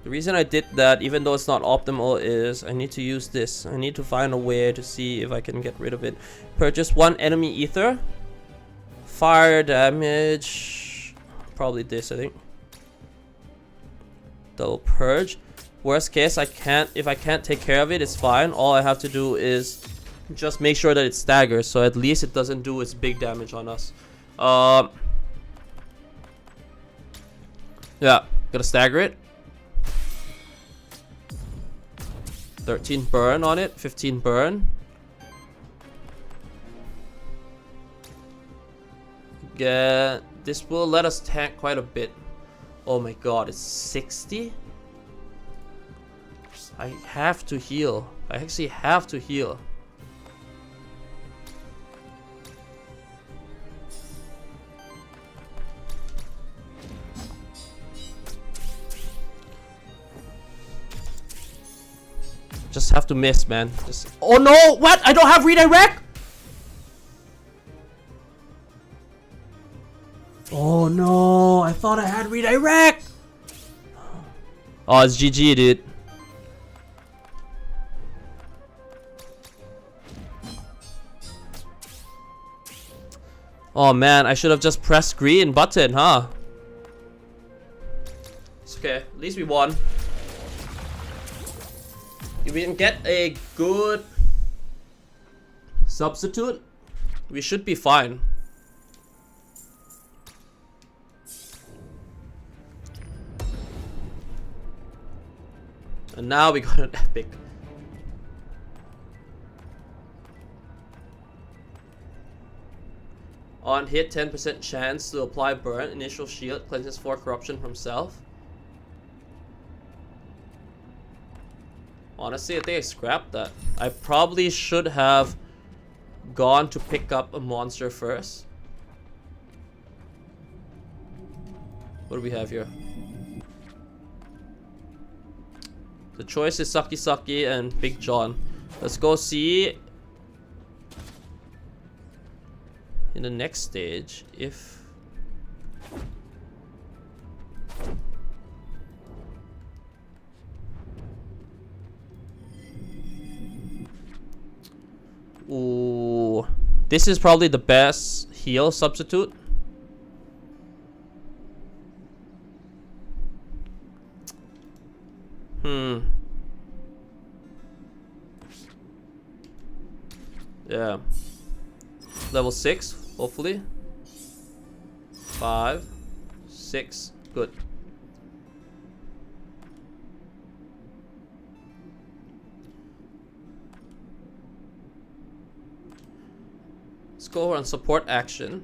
The reason I did that, even though it's not optimal, is I need to use this. I need to find a way to see if I can get rid of it. Purchase 1 enemy ether. Fire damage. Probably this, I think. Double purge. Worst case, if I can't take care of it, it's fine. All I have to do is just make sure that it staggers, so at least it doesn't do its big damage on us. Yeah, gotta stagger it. 13 burn on it, 15 burn. Yeah, this will let us tank quite a bit. Oh my god, it's 60? I have to heal. I actually have to heal. Just have to miss, man. Just. Oh no! What? I don't have redirect? Oh no! I thought I had redirect! Oh, it's GG, dude. Oh man, I should have just pressed green button, huh? It's okay. At least we won. If we can get a good substitute, we should be fine. And now we got an epic. On hit, 10% chance to apply burn. Initial shield cleanses 4 corruption from self. Honestly, I think I scrapped that. I probably should have gone to pick up a monster first. What do we have here? The choice is Sucky Sucky and Big John. Let's go see in the next stage if ooh, this is probably the best heal substitute. Yeah. Level 6, hopefully. 5, 6, good. Let's go on support action.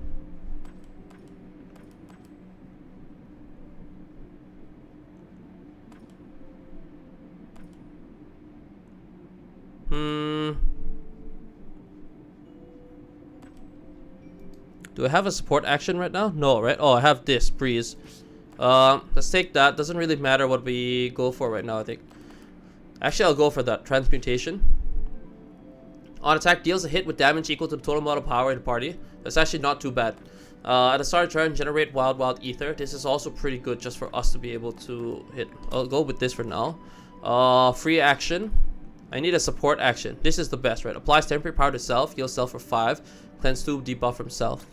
Do I have a support action right now? No, right? Oh, I have this, breeze. Let's take that. Doesn't really matter what we go for right now, I think. Actually, I'll go for that. Transmutation. On attack, deals a hit with damage equal to the total amount of power in the party. That's actually not too bad. At the start of turn, generate wild ether. This is also pretty good just for us to be able to hit. I'll go with this for now. Free action. I need a support action. This is the best, right? Applies temporary power to self. Heals self for 5. Cleanse 2. Debuff himself.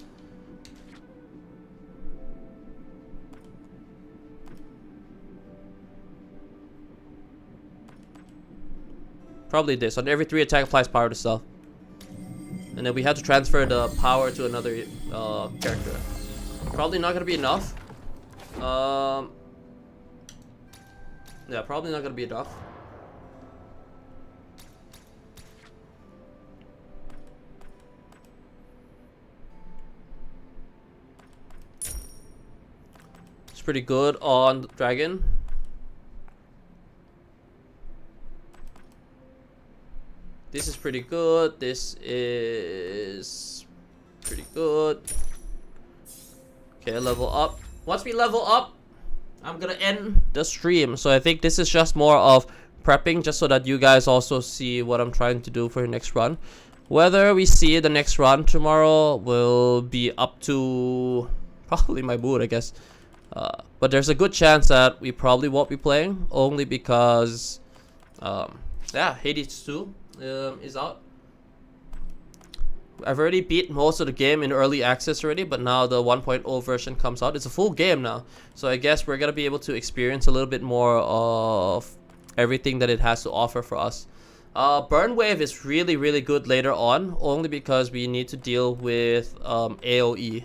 Probably this. On every 3 attack, applies power to self. And then we have to transfer the power to another character. Probably not gonna be enough. Yeah, probably not gonna be enough. It's pretty good on the dragon. This is pretty good. This is pretty good. Okay, level up. Once we level up, I'm gonna end the stream. So I think this is just more of prepping, just so that you guys also see what I'm trying to do for the next run. Whether we see the next run tomorrow will be up to probably my mood, I guess. But there's a good chance that we probably won't be playing, only because, yeah, Hades 2 is out. I've already beat most of the game in early access already, but now the 1.0 version comes out. It's a full game now, so I guess we're gonna be able to experience a little bit more of everything that it has to offer for us. Burn Wave is really, really good later on, only because we need to deal with AoE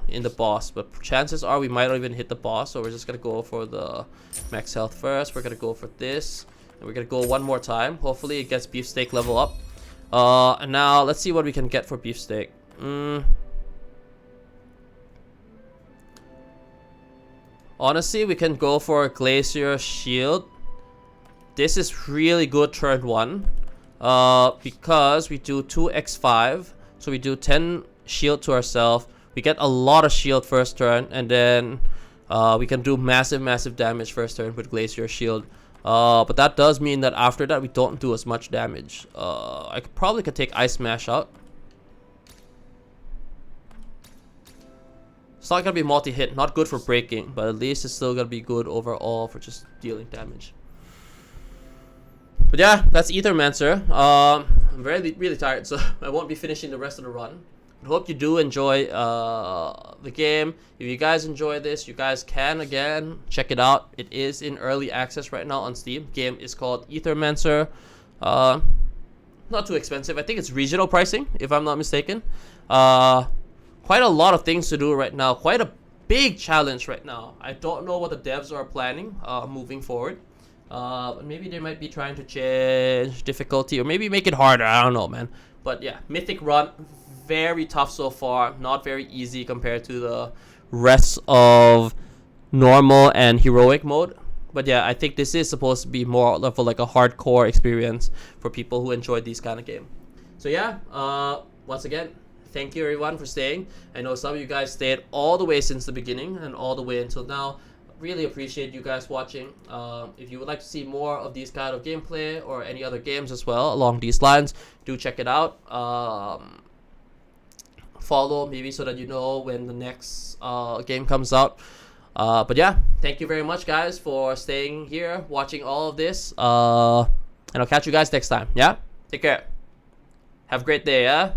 in the boss. But chances are we might not even hit the boss, so we're just gonna go for the max health first. We're gonna go for this, and we're gonna go one more time. Hopefully it gets Beefsteak level up. And now let's see what we can get for Beefsteak. Honestly, we can go for a Glacier Shield. This is really good turn 1. Because we do 2x5. So we do 10 shield to ourselves. We get a lot of shield first turn. And then we can do massive damage first turn with Glacier Shield. But that does mean that after that we don't do as much damage. I probably could take Ice Smash out. It's not gonna be multi-hit, not good for breaking, but at least it's still gonna be good overall for just dealing damage. But yeah, that's Aethermancer. I'm really tired, so I won't be finishing the rest of the run. I hope you do enjoy the game. If you guys enjoy this, you guys can again check it out. It is in early access right now on Steam. Game is called Aethermancer. Not too expensive. I think it's regional pricing, if I'm not mistaken. Quite a lot of things to do right now. Quite a big challenge right now. I don't know what the devs are planning moving forward. Maybe they might be trying to change difficulty or maybe make it harder. I don't know, man. But yeah, Mythic Run, very tough so far. Not very easy compared to the rest of normal and heroic mode. But yeah, I think this is supposed to be more of like a hardcore experience for people who enjoy these kind of games. So yeah, once again, thank you everyone for staying. I know some of you guys stayed all the way since the beginning and all the way until now. Really appreciate you guys watching. If you would like to see more of these kind of gameplay or any other games as well along these lines, do check it out. Follow maybe so that you know when the next game comes out. But yeah, thank you very much guys for staying here, watching all of this. And I'll catch you guys next time. Yeah, take care. Have a great day. Yeah.